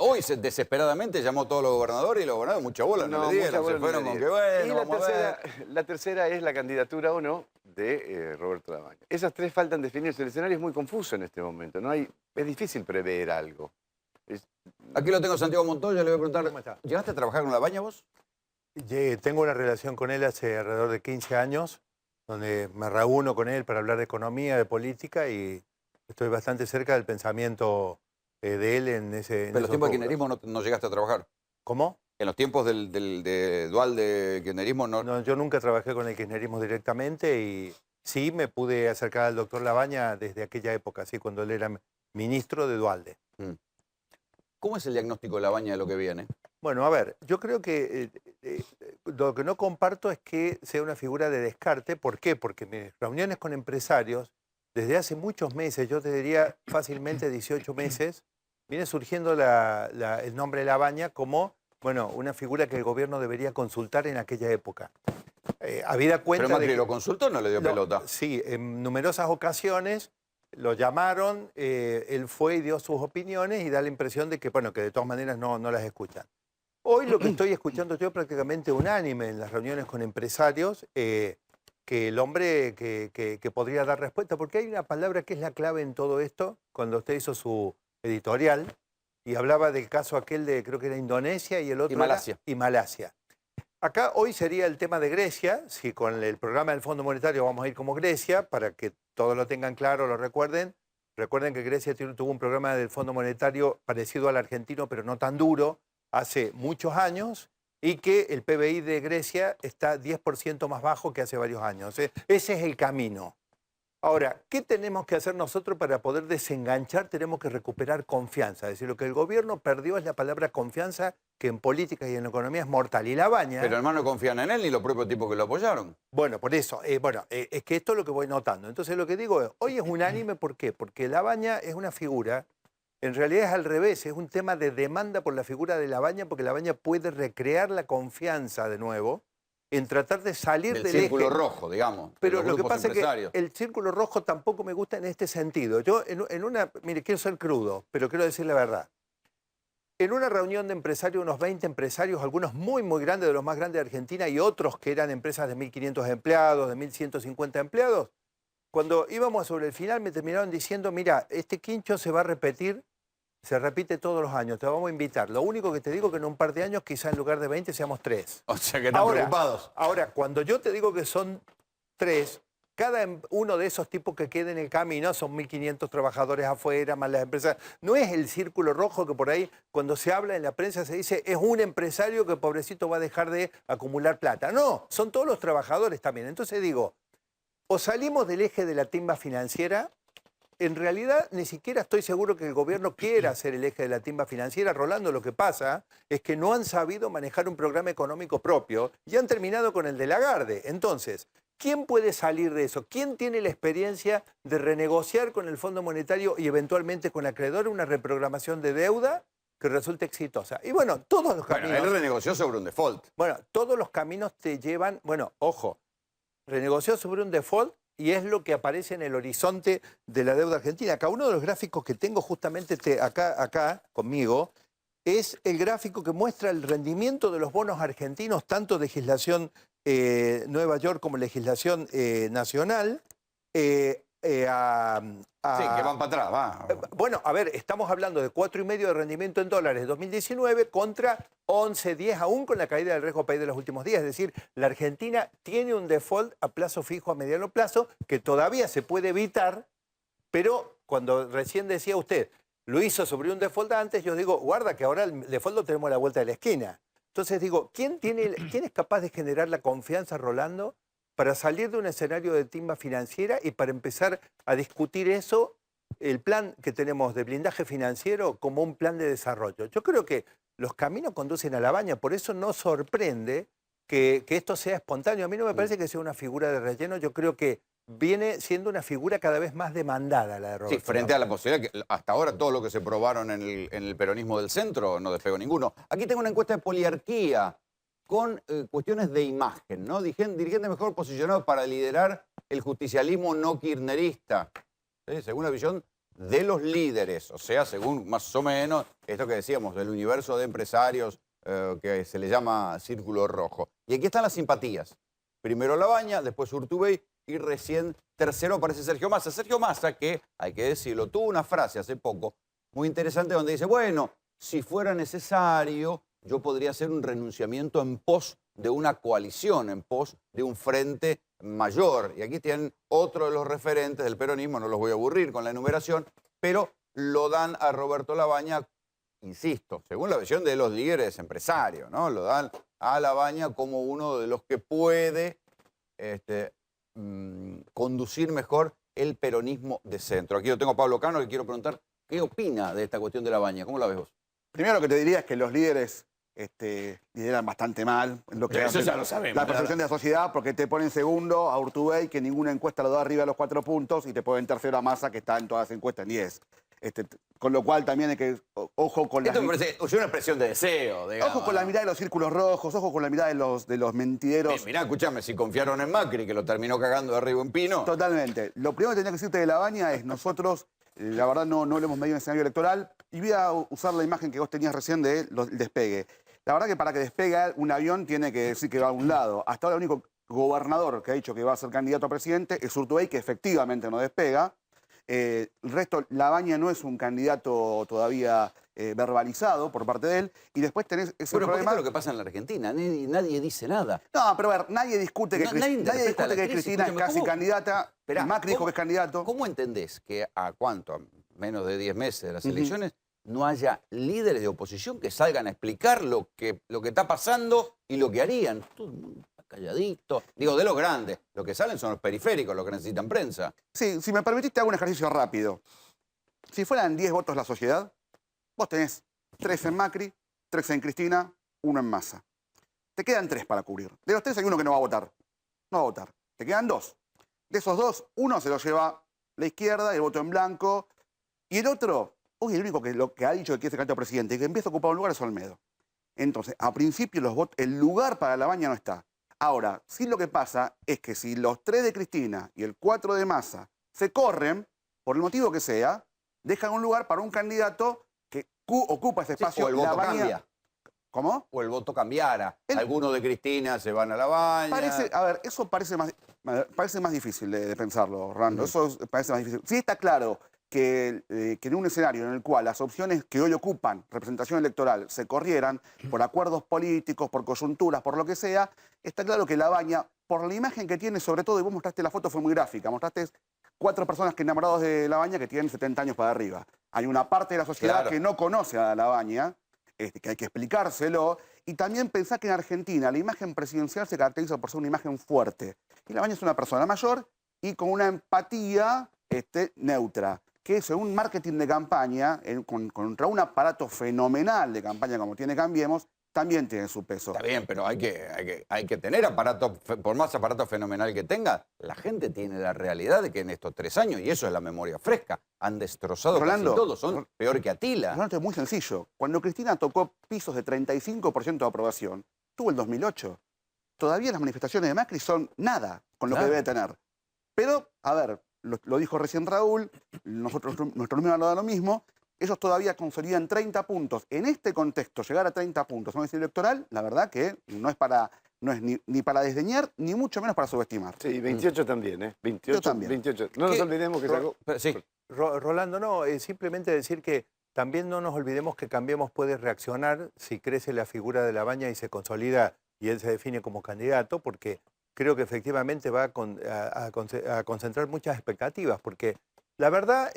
Hoy desesperadamente llamó a todos los gobernadores y los gobernadores mucha bola no, le dieron. mucha bola Se fueron no le con que dieron. bueno, Y vamos a ver. la tercera es la candidatura o no de Roberto Labaña. Esas tres faltan definirse. El escenario es muy confuso en este momento. Es difícil prever algo. Aquí lo tengo Santiago Montoya, le voy a preguntar. ¿Cómo está? ¿Llegaste a trabajar con Labaña vos? Tengo una relación con él hace alrededor de 15 años, donde me reúno con él para hablar de economía, de política, y estoy bastante cerca del pensamiento de él en ese... En los tiempos del kirchnerismo no llegaste a trabajar. ¿Cómo? En los tiempos de dual de kirchnerismo no. No, yo nunca trabajé con el kirchnerismo directamente y sí me pude acercar al doctor Labaña desde aquella época, sí, cuando él era ministro de Dualde. ¿Cómo es el diagnóstico de Labaña de lo que viene? Bueno, a ver, yo creo que lo que no comparto es que sea una figura de descarte. ¿Por qué? Porque mis reuniones con empresarios, desde hace muchos meses, yo te diría fácilmente 18 meses, viene surgiendo el nombre de Labaña como, bueno, una figura que el gobierno debería consultar en aquella época. Habida cuenta Pero Macri de que- lo consultó, no le dio pelota. Sí, en numerosas ocasiones lo llamaron, él fue y dio sus opiniones y da la impresión de que, bueno, que de todas maneras no las escuchan. Hoy lo que estoy escuchando yo prácticamente unánime en las reuniones con empresarios, que el hombre que podría dar respuesta, porque hay una palabra que es la clave en todo esto, cuando usted hizo su editorial, y hablaba del caso aquel de, creo que era Indonesia, y el otro Y Malasia. era Malasia. Acá hoy sería el tema de Grecia, si con el programa del Fondo Monetario vamos a ir como Grecia, para que todos lo tengan claro, lo recuerden. Recuerden que Grecia tuvo un programa del Fondo Monetario parecido al argentino, pero no tan duro, hace muchos años, y que el PBI de Grecia está 10% más bajo que hace varios años. Ese es el camino. Ahora, ¿qué tenemos que hacer nosotros para poder desenganchar? Tenemos que recuperar confianza. Es decir, lo que el gobierno perdió es la palabra confianza, que en política y en economía es mortal. Y Labaña... Pero hermano no confían en él ni los propios tipos que lo apoyaron. Bueno, por eso, es que esto es lo que voy notando. Entonces lo que digo es, hoy es unánime, ¿por qué? Porque Labaña es una figura, en realidad es al revés, es un tema de demanda por la figura de Labaña, porque Labaña puede recrear la confianza de nuevo, en tratar de salir Del del círculo eje. rojo, digamos. Pero de los lo que grupos pasa es que empresarios. el círculo rojo tampoco me gusta en este sentido. Yo, mire, quiero ser crudo, pero quiero decir la verdad. en una reunión de empresarios, unos 20 empresarios, algunos muy, muy grandes, de los más grandes de Argentina, y otros que eran empresas de 1.500 empleados, de 1.150 empleados, cuando íbamos sobre el final me terminaron diciendo, mira, este quincho se va a repetir, se repite todos los años, te vamos a invitar. Lo único que te digo es que en un par de años, quizá en lugar de 20, seamos 3. O sea que están preocupados. Ahora, cuando yo te digo que son 3, cada uno de esos tipos que queda en el camino, son 1.500 trabajadores afuera, más las empresas. No es el círculo rojo que por ahí, cuando se habla en la prensa, se dice, es un empresario que pobrecito va a dejar de acumular plata. No, son todos los trabajadores también. Entonces digo, o salimos del eje de la timba financiera. En realidad, ni siquiera estoy seguro que el gobierno quiera ser el eje de la timba financiera. Rolando, lo que pasa es que no han sabido manejar un programa económico propio y han terminado con el de Lagarde. Entonces, ¿quién puede salir de eso? ¿Quién tiene la experiencia de renegociar con el Fondo Monetario y eventualmente con acreedor una reprogramación de deuda que resulte exitosa? Y bueno, todos los caminos... Bueno, él renegoció sobre un default. Bueno, todos los caminos te llevan... Bueno, ojo, renegoció sobre un default y es lo que aparece en el horizonte de la deuda argentina. Acá uno de los gráficos que tengo justamente acá conmigo es el gráfico que muestra el rendimiento de los bonos argentinos, tanto de legislación Nueva York como legislación nacional. Sí, que van para atrás, va. Bueno, a ver, estamos hablando de 4,5 de rendimiento en dólares 2019 contra 11, 10 aún con la caída del riesgo país de los últimos días. Es decir, la Argentina tiene un default a plazo fijo a mediano plazo que todavía se puede evitar, pero cuando recién decía usted, lo hizo sobre un default antes, yo digo, guarda que ahora el default lo tenemos a la vuelta de la esquina. Entonces digo, ¿quién es capaz de generar la confianza, Rolando, para salir de un escenario de timba financiera y para empezar a discutir eso, el plan que tenemos de blindaje financiero como un plan de desarrollo? Yo creo que los caminos conducen a la baña, por eso no sorprende que esto sea espontáneo. A mí no me parece que sea una figura de relleno, yo creo que viene siendo una figura cada vez más demandada la de Roberto. Sí, frente a la posibilidad que hasta ahora todo lo que se probaron en el peronismo del centro no despegó ninguno. Aquí tengo una encuesta de Poliarquía con cuestiones de imagen, ¿no? Dirigente mejor posicionado para liderar el justicialismo no kirchnerista, ¿sí? Según la visión de los líderes, o sea, según más o menos esto que decíamos, del universo de empresarios que se le llama Círculo Rojo. Y aquí están las simpatías. Primero Labaña, después Urtubey y recién tercero aparece Sergio Massa. Sergio Massa, que, hay que decirlo, tuvo una frase hace poco muy interesante donde dice, bueno, si fuera necesario, yo podría hacer un renunciamiento en pos de una coalición, en pos de un frente mayor. Y aquí tienen otro de los referentes del peronismo, no los voy a aburrir con la enumeración, pero lo dan a Roberto Labaña, insisto, según la visión de los líderes empresarios, ¿no? Lo dan a Labaña como uno de los que puede conducir mejor el peronismo de centro. Aquí yo tengo a Pablo Cano, que quiero preguntar, ¿qué opina de esta cuestión de Labaña? ¿Cómo la ves vos? Primero lo que te diría es que los líderes lideran bastante mal en lo que Eso hace ya lo sabemos. la construcción de la sociedad, porque te ponen segundo a Urtubey, que ninguna encuesta lo da arriba de los 4 puntos, y te ponen tercero a Massa, que está en todas las encuestas en 10. Con lo cual también hay que, ojo con Esto me parece una expresión de deseo, digamos. Ojo con la mirada de los círculos rojos, ojo con la mirada de los mentideros. Mirá, escúchame, si confiaron en Macri, que lo terminó cagando de arriba en Pino. Totalmente. Lo primero que tenía que decirte de Labaña es, nosotros, la verdad, no lo hemos medido en escenario electoral, y voy a usar la imagen que vos tenías recién del despegue. La verdad que para que despegue un avión tiene que decir que va a un lado. Hasta ahora el único gobernador que ha dicho que va a ser candidato a presidente es Urtubey, que efectivamente no despega. El resto, Labaña no es un candidato todavía verbalizado por parte de él. Y después tenés ese problema... Pero es lo que pasa en la Argentina, nadie dice nada. No, pero a ver, nadie discute que, Cristina es casi candidata. Esperá, Macri dijo que es candidato. ¿Cómo entendés que a menos de 10 meses de las elecciones, no haya líderes de oposición que salgan a explicar lo que está pasando y lo que harían? Todo el mundo está calladito. Digo, de los grandes. Los que salen son los periféricos, los que necesitan prensa. Sí, si me permitiste, hago un ejercicio rápido. Si fueran 10 votos la sociedad, vos tenés 3 en Macri, 3 en Cristina, 1 en Massa. Te quedan 3 para cubrir. De los 3 hay uno que no va a votar. No va a votar. Te quedan 2. De esos 2, uno se lo lleva la izquierda, el voto en blanco, y el otro... Hoy el único que ha dicho que quiere ser candidato a presidente y que empieza a ocupar un lugar es Olmedo. Entonces, a principio el lugar para Labaña no está. Ahora, sí lo que pasa es que si los 3 de Cristina y el 4 de Massa se corren, por el motivo que sea, dejan un lugar para un candidato que ocupa ese espacio. o el voto Labaña- cambia. ¿Cómo? O el voto cambiara. Algunos de Cristina se van a Labaña. A ver, eso parece más difícil de pensarlo, Orlando. Eso parece más difícil. Sí está claro que en un escenario en el cual las opciones que hoy ocupan representación electoral se corrieran por acuerdos políticos, por coyunturas, por lo que sea, está claro que Labaña, por la imagen que tiene, sobre todo, y vos mostraste la foto, fue muy gráfica, mostraste 4 personas que enamorados de Labaña que tienen 70 años para arriba. Hay una parte de la sociedad Claro. que no conoce a Labaña, que hay que explicárselo, y también pensar que en Argentina la imagen presidencial se caracteriza por ser una imagen fuerte. Y Labaña es una persona mayor y con una empatía neutra, que según marketing de campaña, contra un aparato fenomenal de campaña como tiene Cambiemos, también tiene su peso. Está bien, pero hay que tener aparato, por más aparato fenomenal que tenga, la gente tiene la realidad de que en estos 3 años, y eso es la memoria fresca, han destrozado Rolando, casi todo, son peor que Atila. Rolando, es muy sencillo. Cuando Cristina tocó pisos de 35% de aprobación, tuvo el 2008. Todavía las manifestaciones de Macri son nada con lo Claro. que debe tener. Pero, a ver, lo dijo recién Raúl, nuestro número ha dado lo mismo, ellos todavía consolidan 30 puntos. En este contexto, llegar a 30 puntos en una elección electoral, la verdad que no es ni para desdeñar, ni mucho menos para subestimar. Sí, 28 también, ¿eh? 28, Yo también. 28. No nos olvidemos que sacó... Sí. Rolando, no, simplemente decir que también no nos olvidemos que Cambiemos puede reaccionar si crece la figura de Labaña y se consolida y él se define como candidato, porque creo que efectivamente va a concentrar muchas expectativas, porque la verdad,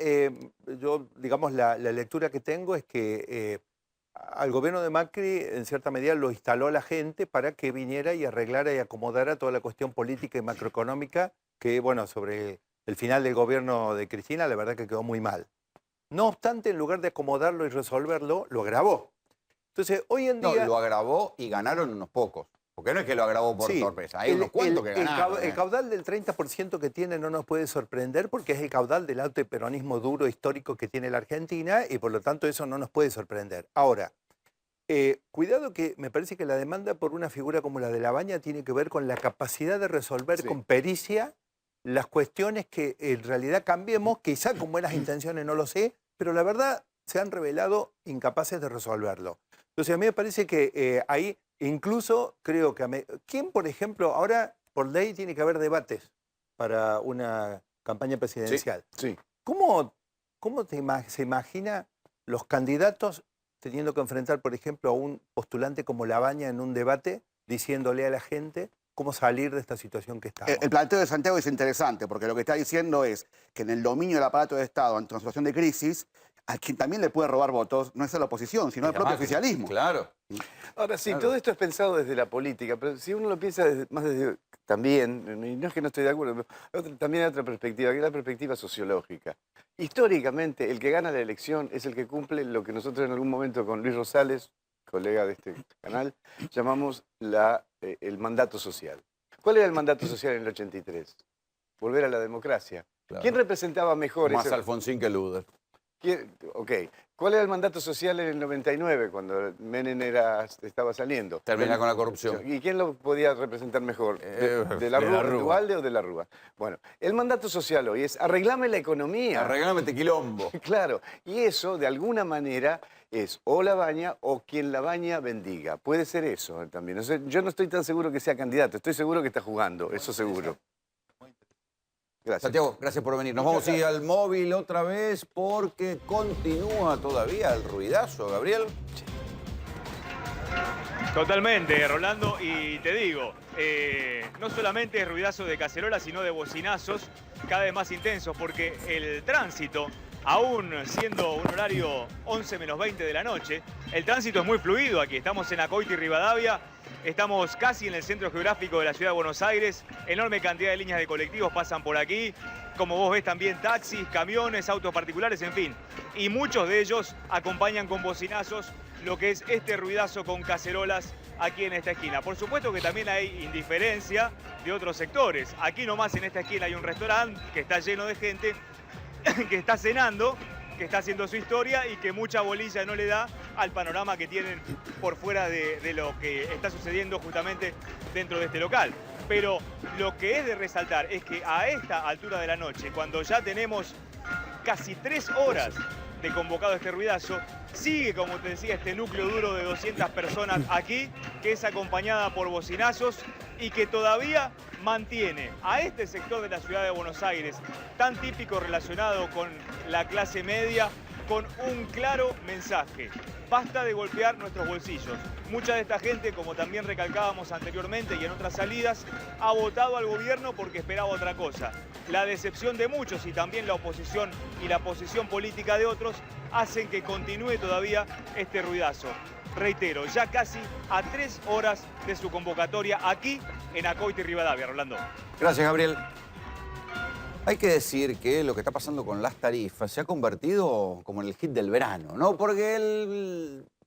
yo, digamos, la lectura que tengo es que al gobierno de Macri, en cierta medida, lo instaló la gente para que viniera y arreglara y acomodara toda la cuestión política y macroeconómica que, bueno, sobre el final del gobierno de Cristina, la verdad que quedó muy mal. No obstante, en lugar de acomodarlo y resolverlo, lo agravó. Entonces, hoy en día... No, lo agravó y ganaron unos pocos. Porque no es que lo agravó por Sí, torpeza, hay unos cuantos que ganaron. El caudal del 30% que tiene no nos puede sorprender porque es el caudal del alto peronismo duro histórico que tiene la Argentina y por lo tanto eso no nos puede sorprender. Ahora, cuidado que me parece que la demanda por una figura como la de Labaña tiene que ver con la capacidad de resolver con pericia las cuestiones que en realidad Cambiemos, quizá con buenas intenciones no lo sé, pero la verdad se han revelado incapaces de resolverlo. Entonces a mí me parece que ahí... Incluso creo que... ¿Quién, por ejemplo, ahora por ley tiene que haber debates para una campaña presidencial? Sí. ¿Cómo se imagina los candidatos teniendo que enfrentar, por ejemplo, a un postulante como Labaña en un debate, diciéndole a la gente cómo salir de esta situación que estamos? El planteo de Santiago es interesante, porque lo que está diciendo es que en el dominio del aparato de Estado, ante una situación de crisis, a quien también le puede robar votos no es a la oposición, sino al propio oficialismo. Claro. Ahora sí, Claro. todo esto es pensado desde la política, pero si uno lo piensa más desde también, y no es que no estoy de acuerdo, pero también hay otra perspectiva, que es la perspectiva sociológica. Históricamente, el que gana la elección es el que cumple lo que nosotros en algún momento con Luis Rosales, colega de este canal, llamamos el mandato social. ¿Cuál era el mandato social en el 83? Volver a la democracia. Claro. ¿Quién representaba mejor Más ese... Alfonsín que Luder. Ok. ¿Cuál era el mandato social en el 99, cuando Menem estaba saliendo? Terminar con la corrupción. ¿Y quién lo podía representar mejor? ¿De la Rúa, Duhalde o de la Rúa? Bueno, el mandato social hoy es arreglame la economía. Arreglame este quilombo. Claro, y eso de alguna manera es o Labaña o quien Labaña bendiga. Puede ser eso también. O sea, yo no estoy tan seguro que sea candidato, estoy seguro que está jugando, eso seguro. Gracias. Santiago, gracias por venir. Nos vamos a ir al móvil otra vez porque continúa todavía el ruidazo, Gabriel. Totalmente, Rolando, y te digo, no solamente es ruidazo de cacerola, sino de bocinazos cada vez más intensos, porque el tránsito, aún siendo un horario 11 menos 20 de la noche, el tránsito es muy fluido aquí. Estamos en Acoito y Rivadavia, estamos casi en el centro geográfico de la ciudad de Buenos Aires, enorme cantidad de líneas de colectivos pasan por aquí, como vos ves también taxis, camiones, autos particulares, en fin. Y muchos de ellos acompañan con bocinazos lo que es este ruidazo con cacerolas aquí en esta esquina. Por supuesto que también hay indiferencia de otros sectores. Aquí nomás en esta esquina hay un restaurante que está lleno de gente que está cenando, que está haciendo su historia y que mucha bolilla no le da al panorama que tienen por fuera de lo que está sucediendo justamente dentro de este local. Pero lo que es de resaltar es que a esta altura de la noche, cuando ya tenemos casi 3 horas de convocado a este ruidazo. Sigue, como te decía, este núcleo duro de 200 personas aquí, que es acompañada por bocinazos y que todavía mantiene a este sector de la ciudad de Buenos Aires, tan típico relacionado con la clase media, con un claro mensaje: basta de golpear nuestros bolsillos. Mucha de esta gente, como también recalcábamos anteriormente y en otras salidas, ha votado al gobierno porque esperaba otra cosa. La decepción de muchos y también la oposición y la posición política de otros hacen que continúe todavía este ruidazo. Reitero, ya casi a 3 horas de su convocatoria aquí en Acoite y Rivadavia, Rolando. Gracias, Gabriel. Hay que decir que lo que está pasando con las tarifas se ha convertido como en el hit del verano, ¿no? Porque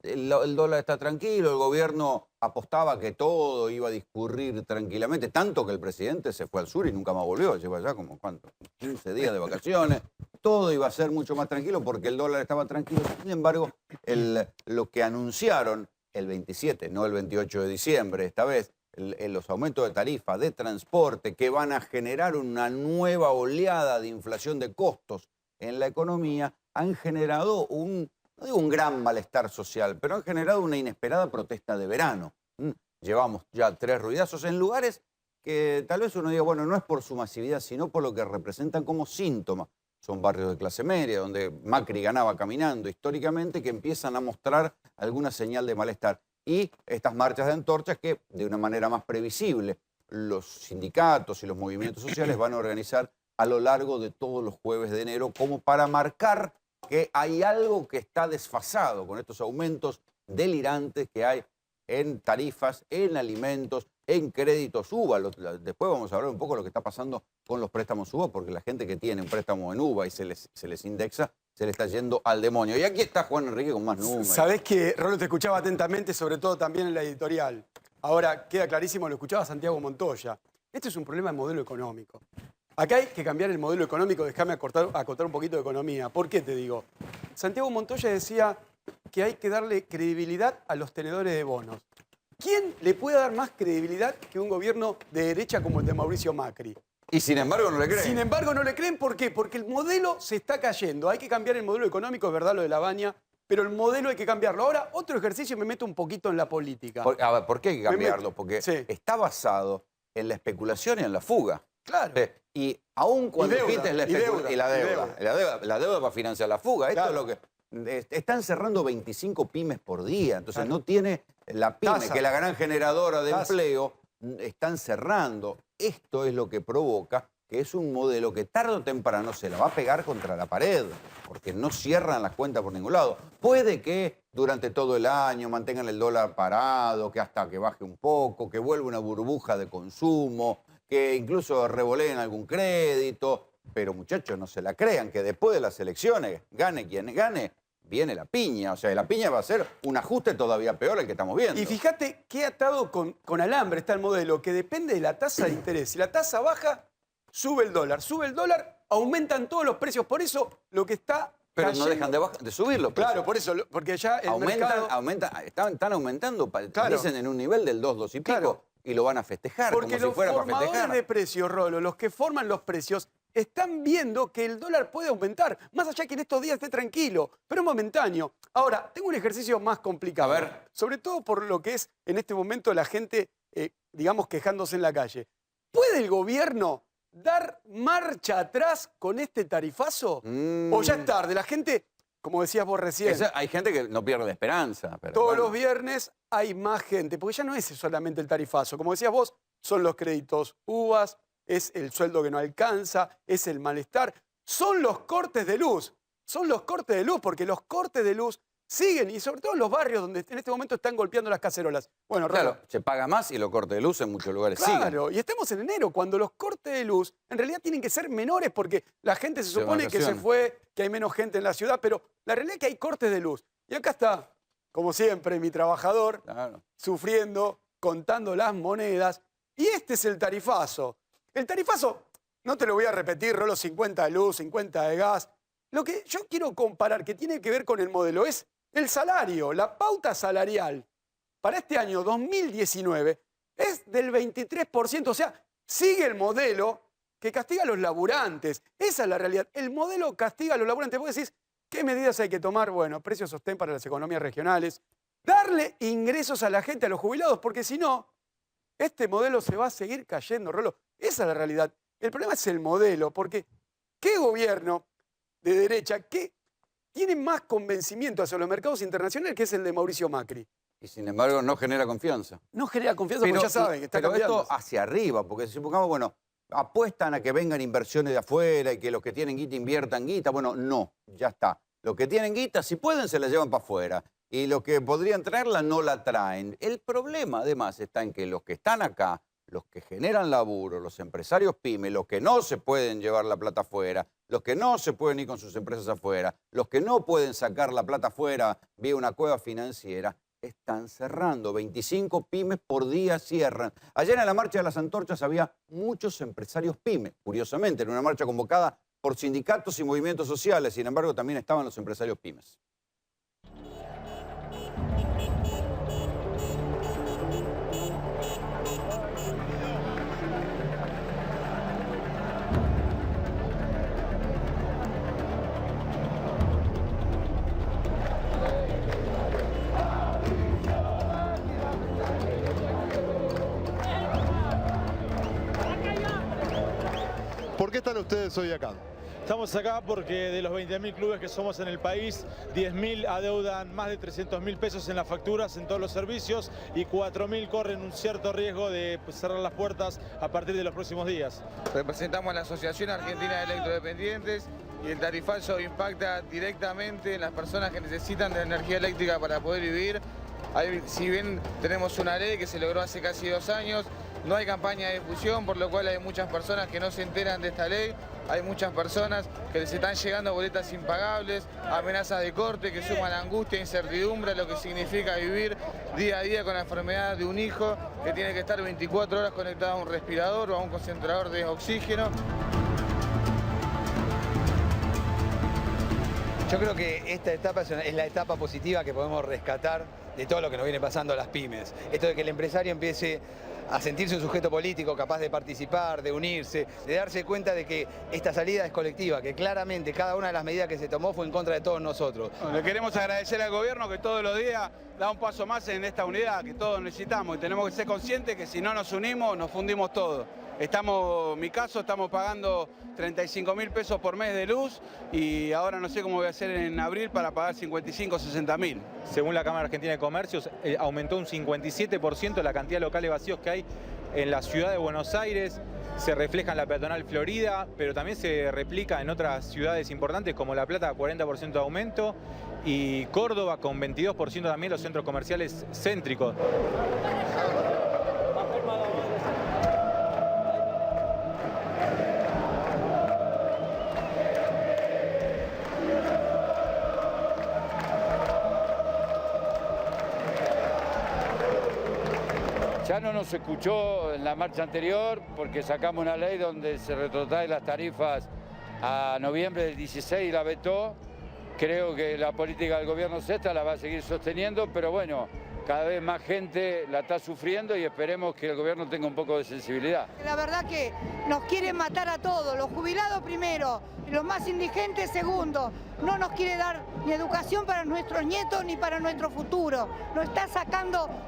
el dólar está tranquilo, el gobierno apostaba que todo iba a discurrir tranquilamente, tanto que el presidente se fue al sur y nunca más volvió, lleva ya como, ¿cuánto? 15 días de vacaciones. Todo iba a ser mucho más tranquilo porque el dólar estaba tranquilo. Sin embargo, lo que anunciaron el 27, no el 28 de diciembre, esta vez, los aumentos de tarifa de transporte que van a generar una nueva oleada de inflación de costos en la economía, han generado no digo un gran malestar social, pero han generado una inesperada protesta de verano. Llevamos ya 3 ruidazos en lugares que tal vez uno diga, bueno, no es por su masividad, sino por lo que representan como síntoma. Son barrios de clase media, donde Macri ganaba caminando históricamente, que empiezan a mostrar alguna señal de malestar. Y estas marchas de antorchas que, de una manera más previsible, los sindicatos y los movimientos sociales van a organizar a lo largo de todos los jueves de enero, como para marcar que hay algo que está desfasado con estos aumentos delirantes que hay en tarifas, en alimentos, en créditos UVA. Después vamos a hablar un poco de lo que está pasando con los préstamos UVA, porque la gente que tiene un préstamo en UVA y se les indexa, se le está yendo al demonio. Y aquí está Juan Enrique con más números. Sabés que, Rolo, te escuchaba atentamente, sobre todo también en la editorial. Ahora, queda clarísimo, lo escuchaba Santiago Montoya. Este es un problema de modelo económico. Acá hay que cambiar el modelo económico. Déjame acotar un poquito de economía. ¿Por qué te digo? Santiago Montoya decía que hay que darle credibilidad a los tenedores de bonos. ¿Quién le puede dar más credibilidad que un gobierno de derecha como el de Mauricio Macri? Y sin embargo no le creen. Sin embargo no le creen, ¿por qué? Porque el modelo se está cayendo. Hay que cambiar el modelo económico, es verdad lo de la Baña, pero el modelo hay que cambiarlo. Ahora, otro ejercicio, me meto un poquito en la política. A ver, ¿por qué hay que cambiarlo? Porque está basado en la especulación y en la fuga. Claro. Y aun cuando existe la deuda. La deuda para financiar la fuga. Esto es lo que... Están cerrando 25 pymes por día, entonces no tiene la pyme, que es la gran generadora de empleo, están cerrando. Esto es lo que provoca que es un modelo que tarde o temprano se la va a pegar contra la pared, porque no cierran las cuentas por ningún lado. Puede que durante todo el año mantengan el dólar parado, que hasta que baje un poco, que vuelva una burbuja de consumo, que incluso revoleen algún crédito, pero muchachos, no se la crean, que después de las elecciones, gane quien gane, viene la piña. O sea, la piña va a ser un ajuste todavía peor al que estamos viendo. Y fíjate qué atado con alambre está el modelo, que depende de la tasa de interés. Si la tasa baja, sube el dólar. Sube el dólar, aumentan todos los precios. Por eso lo que está pero cayendo... no dejan de subir los precios. Claro, por eso, porque ya el mercado... Están aumentando, dicen en un nivel del 2 y pico, claro, y lo van a festejar, porque como si fuera para festejar. Los formadores de precios, Rolo, los que forman los precios, están viendo que el dólar puede aumentar, más allá que en estos días esté tranquilo, pero es momentáneo. Ahora, tengo un ejercicio más complicado. A ver. Sobre todo por lo que es en este momento la gente, digamos, quejándose en la calle. ¿Puede el gobierno dar marcha atrás con este tarifazo? ¿O ya es tarde? La gente, como decías vos recién... Hay gente que no pierde la esperanza. Pero todos los viernes hay más gente, porque ya no es solamente el tarifazo. Como decías vos, son los créditos UVAs, es el sueldo que no alcanza, es el malestar, son los cortes de luz. Son los cortes de luz, porque los cortes de luz siguen, y sobre todo en los barrios donde en este momento están golpeando las cacerolas. Bueno, claro, se paga más y los cortes de luz en muchos lugares siguen. Claro, y estamos en enero, cuando los cortes de luz en realidad tienen que ser menores, porque la gente se supone que se fue, que hay menos gente en la ciudad, pero la realidad es que hay cortes de luz. Y acá está, como siempre, mi trabajador, sufriendo, contando las monedas, y este es el tarifazo. El tarifazo, no te lo voy a repetir, Rolo, 50 de luz, 50 de gas. Lo que yo quiero comparar, que tiene que ver con el modelo, es el salario, la pauta salarial para este año 2019 es del 23%. O sea, sigue el modelo que castiga a los laburantes. Esa es la realidad. El modelo castiga a los laburantes. Vos decís, ¿Qué medidas hay que tomar? Bueno, precios sostén para las economías regionales, darle ingresos a la gente, a los jubilados, porque si no, este modelo se va a seguir cayendo, Rolo. Esa es la realidad. El problema es el modelo, porque ¿qué gobierno de derecha que tiene más convencimiento hacia los mercados internacionales que es el de Mauricio Macri? Y sin embargo no genera confianza. No genera confianza porque ya saben que está cambiando. Pero esto hacia arriba, porque si supongamos, bueno, apuestan a que vengan inversiones de afuera y que los que tienen guita inviertan guita. Bueno, no, ya está. Los que tienen guita, si pueden, se la llevan para afuera. Y los que podrían traerla, no la traen. El problema, además, está en que los que están acá, los que generan laburo, los empresarios pymes, los que no se pueden llevar la plata afuera, los que no se pueden ir con sus empresas afuera, los que no pueden sacar la plata afuera vía una cueva financiera, están cerrando. 25 pymes por día cierran. Ayer en la Marcha de las Antorchas había muchos empresarios pymes, curiosamente, en una marcha convocada por sindicatos y movimientos sociales. Sin embargo, también estaban los empresarios pymes. ¿Por qué están ustedes hoy acá? Estamos acá porque de los 20.000 clubes que somos en el país, 10.000 adeudan más de 300.000 pesos en las facturas, en todos los servicios, y 4.000 corren un cierto riesgo de cerrar las puertas a partir de los próximos días. Representamos a la Asociación Argentina de Electrodependientes y el tarifazo impacta directamente en las personas que necesitan de energía eléctrica para poder vivir. Si bien tenemos una ley que se logró hace casi 2 años, no hay campaña de difusión, por lo cual hay muchas personas que no se enteran de esta ley. Hay muchas personas que les están llegando boletas impagables, amenazas de corte que suman angustia e incertidumbre a lo que significa vivir día a día con la enfermedad de un hijo que tiene que estar 24 horas conectado a un respirador o a un concentrador de oxígeno. Yo creo que esta etapa es la etapa positiva que podemos rescatar de todo lo que nos viene pasando a las pymes. Esto de que el empresario empiece a sentirse un sujeto político capaz de participar, de unirse, de darse cuenta de que esta salida es colectiva, que claramente cada una de las medidas que se tomó fue en contra de todos nosotros. Le queremos agradecer al gobierno que todos los días da un paso más en esta unidad que todos necesitamos y tenemos que ser conscientes que si no nos unimos nos fundimos todos. En mi caso, estamos pagando 35.000 pesos por mes de luz y ahora no sé cómo voy a hacer en abril para pagar 55 o 60.000. Según la Cámara Argentina de Comercios, aumentó un 57% la cantidad de locales vacíos que hay en la ciudad de Buenos Aires. Se refleja en la peatonal Florida, pero también se replica en otras ciudades importantes como La Plata, 40% de aumento, y Córdoba con 22% también los centros comerciales céntricos. Ya no nos escuchó en la marcha anterior porque sacamos una ley donde se retrotrae las tarifas a noviembre del 16 y la vetó. Creo que la política del gobierno esta la va a seguir sosteniendo, pero bueno, cada vez más gente la está sufriendo y esperemos que el gobierno tenga un poco de sensibilidad. La verdad que nos quieren matar a todos, los jubilados primero, los más indigentes segundo. No nos quiere dar ni educación para nuestros nietos ni para nuestro futuro.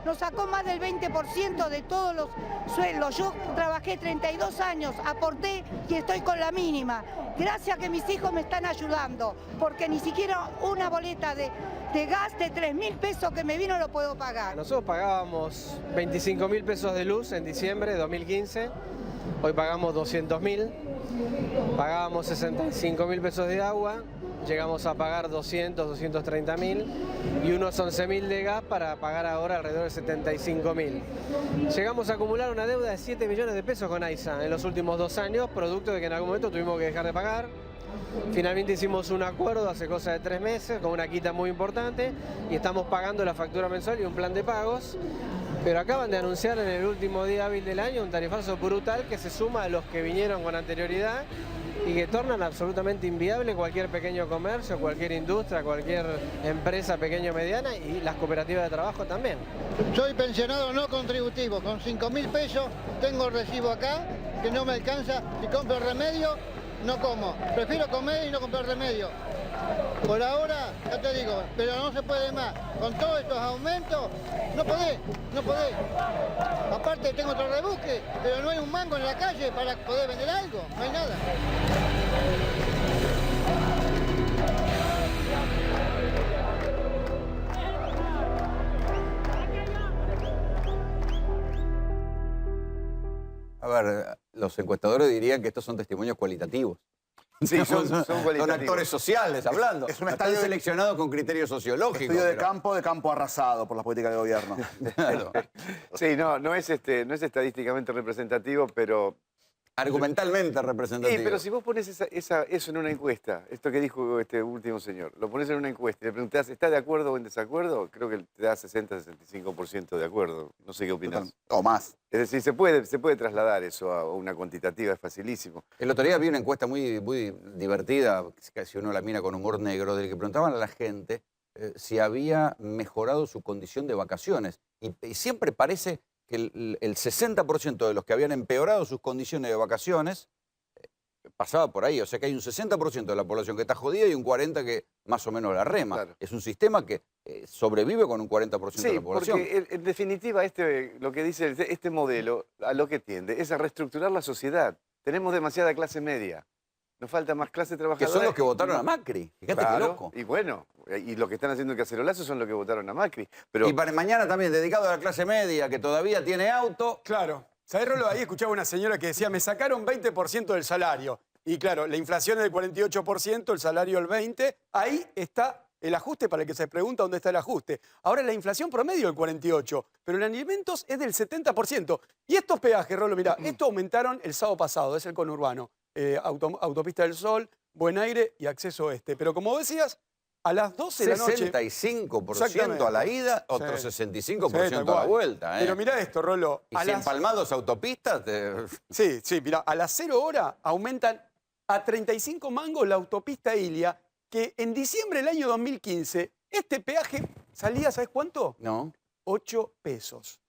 Nos sacó más del 20% de todos los sueldos. Yo trabajé 32 años, aporté y estoy con la mínima. Gracias a que mis hijos me están ayudando, porque ni siquiera una boleta de gas de 3.000 pesos que me vino lo puedo pagar. Nosotros pagábamos 25.000 pesos de luz en diciembre de 2015, hoy pagamos 200.000, pagábamos 65.000 pesos de agua, llegamos a pagar 230.000 y unos 11.000 de gas para pagar ahora alrededor de 75.000. Llegamos a acumular una deuda de 7 millones de pesos con AISA en los últimos 2 años, producto de que en algún momento tuvimos que dejar de pagar. Finalmente hicimos un acuerdo hace cosa de 3 meses con una quita muy importante y estamos pagando la factura mensual y un plan de pagos. Pero acaban de anunciar en el último día hábil del año un tarifazo brutal que se suma a los que vinieron con anterioridad y que tornan absolutamente inviable cualquier pequeño comercio, cualquier industria, cualquier empresa pequeña o mediana y las cooperativas de trabajo también. Soy pensionado no contributivo, con 5.000 pesos tengo el recibo acá que no me alcanza, si compro remedio no como, prefiero comer y no comprar remedio. Por ahora, ya te digo, pero no se puede más. Con todos estos aumentos, no podés. Aparte tengo otro rebusque, pero no hay un mango en la calle para poder vender algo, no hay nada. A ver, los encuestadores dirían que estos son testimonios cualitativos. Sí, son cualitativos. Son actores sociales hablando. Es un Están estadio seleccionados con criterios sociológicos. Estudio de campo arrasado por la política de gobierno. Claro. Sí, no es estadísticamente representativo, pero... Argumentalmente representativo. Sí, pero si vos pones eso en una encuesta, esto que dijo este último señor, lo pones en una encuesta y le preguntás, ¿está de acuerdo o en desacuerdo? Creo que te da 60-65% de acuerdo. No sé qué opinás. O más. Es decir, se puede trasladar eso a una cuantitativa, es facilísimo. El otro día vi una encuesta muy divertida, si uno la mira con humor negro, del que preguntaban a la gente si había mejorado su condición de vacaciones. Y siempre parece que el 60% de los que habían empeorado sus condiciones de vacaciones pasaba por ahí. O sea que hay un 60% de la población que está jodida y un 40% que más o menos la rema. Claro. Es un sistema que sobrevive con un 40% de la población. Porque en definitiva lo que dice este modelo a lo que tiende es a reestructurar la sociedad. Tenemos demasiada clase media. Nos falta más clase trabajadora. Que son los que votaron a Macri. Fíjate qué loco. Y bueno, y lo que están haciendo el cacerolazo son los que votaron a Macri. Pero... Y para mañana también, dedicado a la clase media, que todavía tiene auto. Claro. ¿Sabés, Rolo? Ahí escuchaba una señora que decía, me sacaron 20% del salario. Y claro, la inflación es del 48%, el salario el 20%. Ahí está el ajuste para el que se pregunta dónde está el ajuste. Ahora la inflación promedio es el 48%, pero en alimentos es del 70%. Y estos peajes, Rolo, mirá, estos aumentaron el sábado pasado, es el conurbano. Autopista del Sol, Buen Aire y Acceso Oeste. Pero como decías, a las 12 de la noche... 65% a la ida, otro 65% a la vuelta. Pero mirá esto, Rolo. ¿Y si empalmados autopistas? Sí, mirá, a las 0 horas aumentan a 35 mangos la autopista Ilia, que en diciembre del año 2015, este peaje salía, ¿sabes cuánto? No. 8 pesos.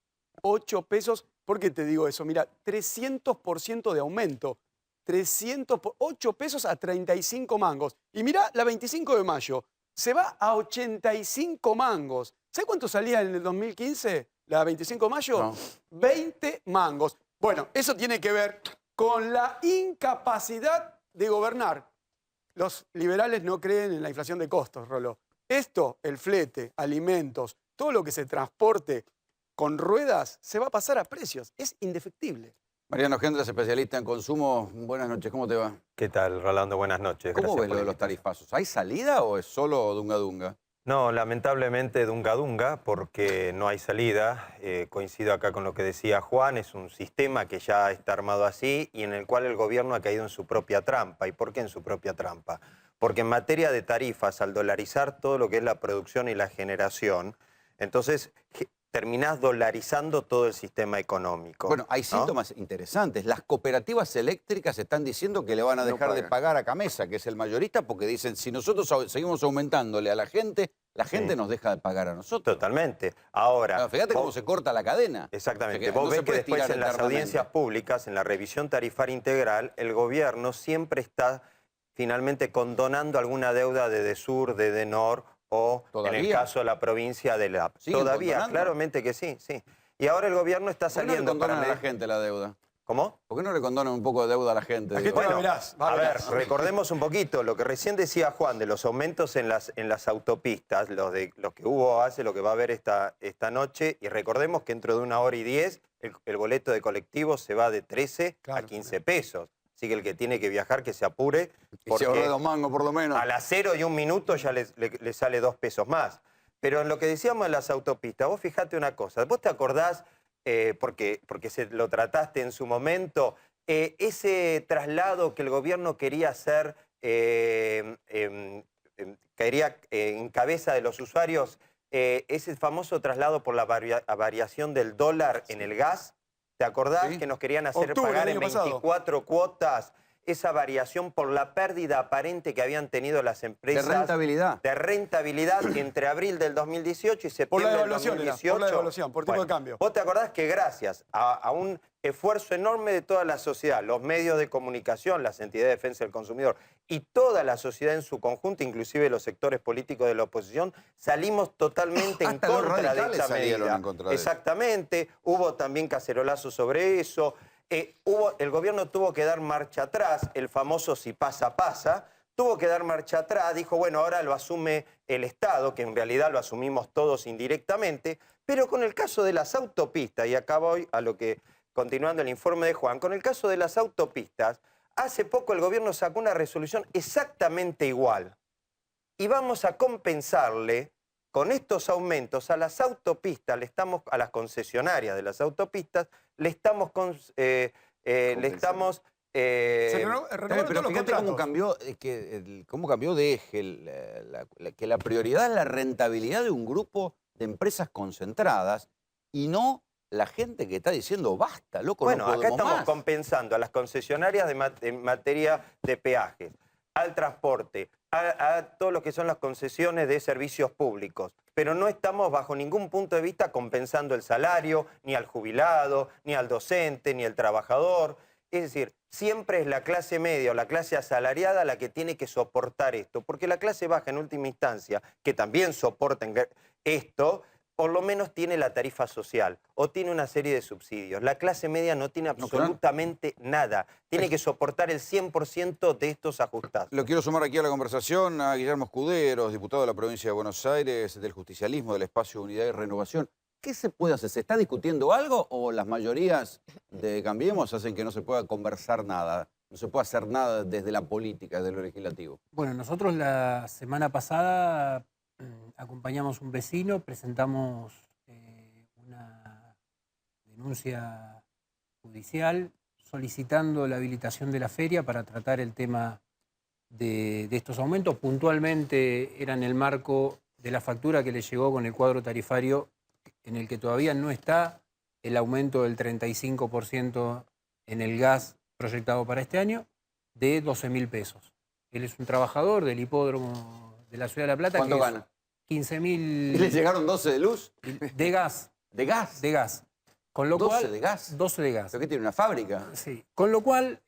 8 pesos. ¿Por qué te digo eso? Mirá, 300% de aumento. 8 pesos a 35 mangos. Y mirá, la 25 de mayo se va a 85 mangos. ¿Sabes cuánto salía en el 2015? La 25 de mayo. No. 20 mangos. Bueno, eso tiene que ver con la incapacidad de gobernar. Los liberales no creen en la inflación de costos, Rolo. Esto, el flete, alimentos, todo lo que se transporte con ruedas, se va a pasar a precios. Es indefectible. Mariano Gendras, especialista en consumo. Buenas noches, ¿cómo te va? ¿Qué tal, Rolando? Buenas noches. ¿Cómo Gracias ves por lo de la los tarifazos? ¿Hay salida o es solo dunga-dunga? No, lamentablemente dunga-dunga, porque no hay salida. Coincido acá con lo que decía Juan, es un sistema que ya está armado así y en el cual el gobierno ha caído en su propia trampa. ¿Y por qué en su propia trampa? Porque en materia de tarifas, al dolarizar todo lo que es la producción y la generación, entonces terminás dolarizando todo el sistema económico. Bueno, hay ¿no? síntomas interesantes. Las cooperativas eléctricas están diciendo que le van a dejar de pagar a Camesa, que es el mayorista, porque dicen, si nosotros seguimos aumentándole a la gente nos deja de pagar a nosotros. Totalmente. Ahora... Fíjate cómo se corta la cadena. Exactamente. O sea, Vos no ves se que puede después estirar en las eternamente. audiencias públicas, en la revisión tarifaria integral, el gobierno siempre está finalmente condonando alguna deuda de DESUR, de DENOR o ¿Todavía? en el caso de la provincia de la... ¿Siguen Todavía, condonando? claramente que sí, sí. Y ahora el gobierno está ¿Por qué no le saliendo condonan para... a la gente la deuda? ¿Cómo? ¿Por qué no le condonan un poco de deuda a la gente? Digo? Bueno, a ver, recordemos un poquito lo que recién decía Juan de los aumentos en las autopistas, los que hubo hace, lo que va a haber esta noche, y recordemos que dentro de 1 hora y 10 el boleto de colectivo se va de 13 a 15 pesos. Así que el que tiene que viajar que se apure. Y se ahorre 2 mangos por lo menos. A las 0 y 1 minuto ya le sale 2 pesos más. Pero en lo que decíamos de las autopistas, vos fijate una cosa, vos te acordás, porque lo trataste en su momento, ese traslado que el gobierno quería hacer, caería en cabeza de los usuarios, ese famoso traslado por la variación del dólar en el gas. ¿Te acordás que nos querían hacer pagar en 24 cuotas esa variación por la pérdida aparente que habían tenido las empresas. De rentabilidad. De rentabilidad entre abril del 2018 y septiembre del 2018. Por la devaluación, por tipo de cambio. Vos te acordás que gracias a un esfuerzo enorme de toda la sociedad, los medios de comunicación, las entidades de defensa del consumidor y toda la sociedad en su conjunto, inclusive los sectores políticos de la oposición, salimos totalmente en contra de esta medida. Exactamente, hubo también cacerolazos sobre eso. El gobierno tuvo que dar marcha atrás, el famoso si pasa, pasa, tuvo que dar marcha atrás, dijo, bueno, ahora lo asume el Estado, que en realidad lo asumimos todos indirectamente, pero con el caso de las autopistas, y acá voy a lo que, continuando el informe de Juan, con el caso de las autopistas, hace poco el gobierno sacó una resolución exactamente igual, y vamos a compensarle con estos aumentos a las autopistas, a las concesionarias de las autopistas, le estamos... pero fíjate cómo cambió de eje, que la prioridad es la rentabilidad de un grupo de empresas concentradas y no la gente que está diciendo basta, loco, bueno, no acá estamos más. compensando a las concesionarias en materia de peajes, al transporte, a todo lo que son las concesiones de servicios públicos. Pero no estamos bajo ningún punto de vista compensando el salario, ni al jubilado, ni al docente, ni al trabajador. Es decir, siempre es la clase media o la clase asalariada la que tiene que soportar esto. Porque la clase baja, en última instancia, que también soporta esto, por lo menos tiene la tarifa social o tiene una serie de subsidios. La clase media no tiene absolutamente nada. Tiene que soportar el 100% de estos ajustados. Lo quiero sumar aquí a la conversación a Guillermo Escuderos, diputado de la provincia de Buenos Aires, del justicialismo, del espacio Unidad y Renovación. ¿Qué se puede hacer? ¿Se está discutiendo algo o las mayorías de Cambiemos hacen que no se pueda conversar nada? No se puede hacer nada desde la política, desde lo legislativo. Bueno, nosotros la semana pasada acompañamos a un vecino, presentamos una denuncia judicial solicitando la habilitación de la feria para tratar el tema de estos aumentos. Puntualmente era en el marco de la factura que le llegó con el cuadro tarifario en el que todavía no está el aumento del 35% en el gas proyectado para este año de 12.000 pesos. Él es un trabajador del hipódromo de la Ciudad de La Plata. ¿Cuánto gana? 15.000... ¿Y le llegaron 12 de luz? De gas. ¿De gas? De gas. Con lo 12 cual, de gas. 12 de gas. ¿Pero qué tiene, una fábrica? Sí. Con lo cual,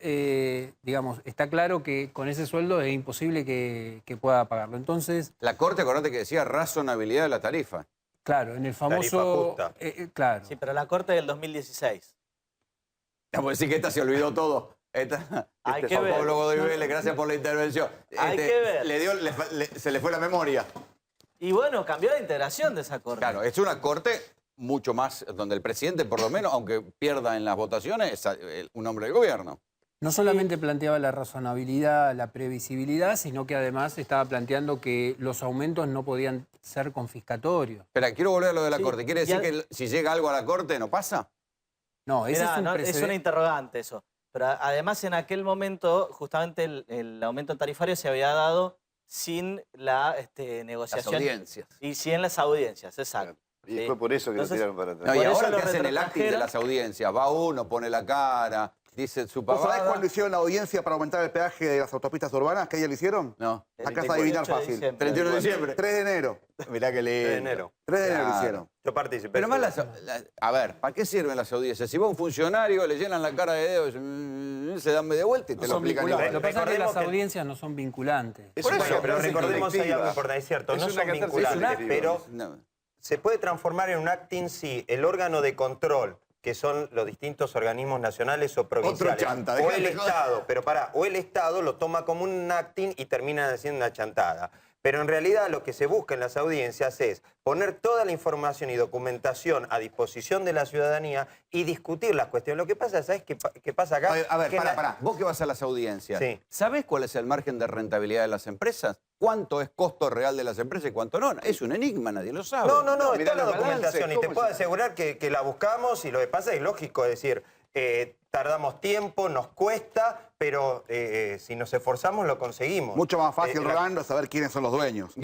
digamos, está claro que con ese sueldo es imposible que pueda pagarlo. Entonces... La Corte, acordate que decía razonabilidad de la tarifa. Claro, en el famoso... claro. Sí, pero la Corte del 2016. Vamos a decir que esta se olvidó todo. Hay que ver. Pablo Godoy Vélez, gracias por la intervención. Hay que ver. Se le fue la memoria. Y bueno, cambió la integración de esa Corte. Claro, es una Corte mucho más, donde el presidente, por lo menos, aunque pierda en las votaciones, es un hombre del gobierno. No solamente planteaba la razonabilidad, la previsibilidad, sino que además estaba planteando que los aumentos no podían ser confiscatorios. Espera, quiero volver a lo de la Corte. ¿Quiere decir que si llega algo a la Corte no pasa? No, ese es una interrogante eso. Pero además en aquel momento, justamente el aumento tarifario se había dado sin la negociación. Las audiencias. Y sin las audiencias, exacto. Y fue por eso que lo tiraron para atrás. No, y ahora que hacen el acting de las audiencias, va uno, pone la cara, dice su ¿Vos pavada. sabés cuándo hicieron la audiencia para aumentar el peaje de las autopistas urbanas? ¿Qué día lo hicieron? No. Acá está adivinar fácil. 31 de diciembre. 3 de enero. Mirá qué lindo. 3 de enero. 3 de enero lo Claro. hicieron. Yo participé. Pero más a ver, ¿para qué sirven las audiencias? Si va un funcionario, le llenan la cara de dedos, se dan media vuelta y te lo explican igual. Lo que pasa es que las audiencias no son vinculantes. Bueno, pero recordemos hay algo importante, es cierto, no son vinculantes, pero se puede transformar en un acting si el órgano de control, que son los distintos organismos nacionales o provinciales, chanta, o el dejate joder. Estado, pero o el Estado lo toma como un acting y termina haciendo una chantada. Pero en realidad lo que se busca en las audiencias es poner toda la información y documentación a disposición de la ciudadanía y discutir las cuestiones. Lo que pasa, ¿sabes qué pasa acá? A ver, Que pará. Vos que vas a las audiencias, Sí. ¿sabés cuál es el margen de rentabilidad de las empresas? ¿Cuánto es costo real de las empresas y cuánto no? Es un enigma, nadie lo sabe. No, Mirá está la los documentación balances, y te ¿cómo puedo se- asegurar que la buscamos y lo que pasa es lógico, es decir, tardamos tiempo, nos cuesta, pero si nos esforzamos lo conseguimos. Mucho más fácil, Rolando, saber quiénes son los dueños.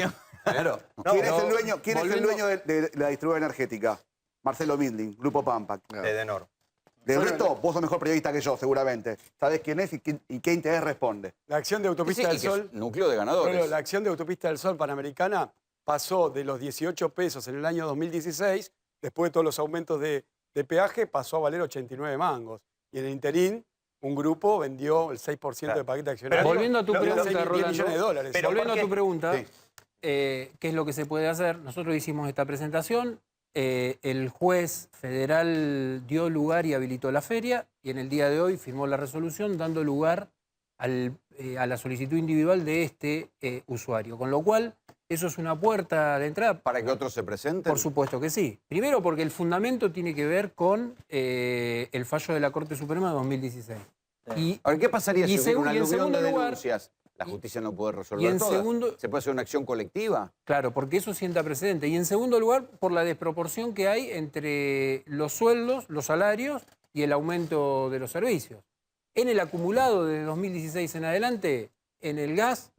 Claro. ¿Quién es el dueño de la distribuidora energética? Marcelo Mindling, Grupo Pampa. Edenor. Del resto, vos sos mejor periodista que yo, seguramente. Sabés quién es y qué interés responde. La acción de Autopista del Sol... núcleo de ganadores. Bueno, la acción de Autopista del Sol Panamericana pasó de los 18 pesos en el año 2016, después de todos los aumentos de peaje, pasó a valer 89 mangos. Y en el interín, un grupo vendió el 6% de paquete accionario. Volviendo a tu pregunta, 10 Rolando, millones de dólares. pero volviendo a tu pregunta, Sí. ¿qué es lo que se puede hacer? Nosotros hicimos esta presentación, el juez federal dio lugar y habilitó la feria, y en el día de hoy firmó la resolución dando lugar a la solicitud individual de este usuario. Con lo cual, eso es una puerta de entrada. ¿Para que otros se presenten? Por supuesto que sí. Primero porque el fundamento tiene que ver con el fallo de la Corte Suprema de 2016. Y, Ahora, ¿qué pasaría si hubiera una en aluvión segundo de lugar, denuncias? La justicia no puede y resolver en todas. segundo- ¿Se puede hacer una acción colectiva? Claro, porque eso sienta precedente. Y en segundo lugar, por la desproporción que hay entre los sueldos, los salarios y el aumento de los servicios. En el acumulado de 2016 en adelante, en el gas,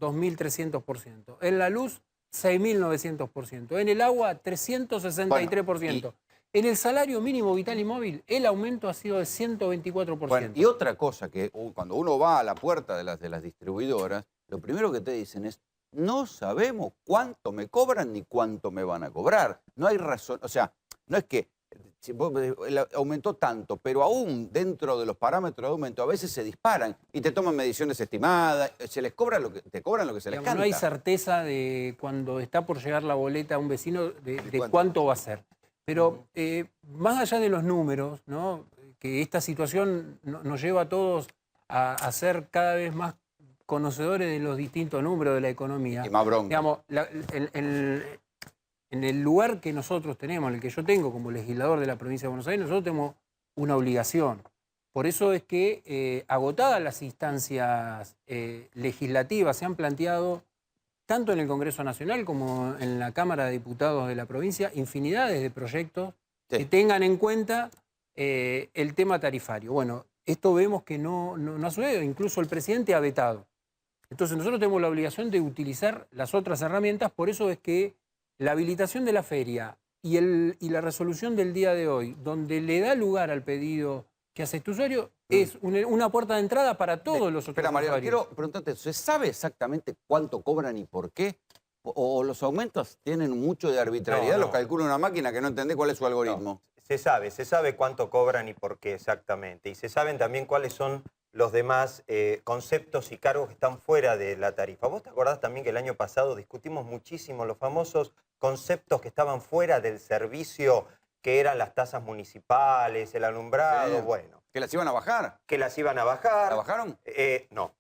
2.300%. En la luz, 6.900%. En el agua, 363%. En el salario mínimo vital y móvil, el aumento ha sido de 124%. Bueno, y otra cosa, que cuando uno va a la puerta de las distribuidoras, lo primero que te dicen es, no sabemos cuánto me cobran ni cuánto me van a cobrar. No hay razón, o sea, no es que aumentó tanto, pero aún dentro de los parámetros de aumento a veces se disparan y te toman mediciones estimadas, se les cobra te cobran lo que se les Digamos, canta. no hay certeza de cuando está por llegar la boleta a un vecino de cuánto va a ser. Pero más allá de los números, ¿no? Que esta situación nos lleva a todos a ser cada vez más conocedores de los distintos números de la economía. Y más bronca. Digamos, en el lugar que nosotros tenemos, en el que yo tengo como legislador de la provincia de Buenos Aires, nosotros tenemos una obligación. Por eso es que, agotadas las instancias legislativas, se han planteado, tanto en el Congreso Nacional como en la Cámara de Diputados de la provincia, infinidades de proyectos que tengan en cuenta el tema tarifario. Bueno, esto vemos que no ha sucedido, incluso el presidente ha vetado. Entonces nosotros tenemos la obligación de utilizar las otras herramientas, por eso es que la habilitación de la feria y la resolución del día de hoy, donde le da lugar al pedido que hace este usuario, es una puerta de entrada para todos los otros Espera, María, usuarios. quiero preguntarte, ¿se sabe exactamente cuánto cobran y por qué? ¿O los aumentos tienen mucho de arbitrariedad? No, no. ¿Los calcula una máquina que no entendés cuál es su algoritmo? Se sabe cuánto cobran y por qué exactamente. Y se saben también cuáles son los demás conceptos y cargos que están fuera de la tarifa. ¿Vos te acordás también que el año pasado discutimos muchísimo los famosos conceptos que estaban fuera del servicio, que eran las tasas municipales, el alumbrado, Sí. bueno. ¿Que las iban a bajar? Que las iban a bajar. ¿La bajaron? No.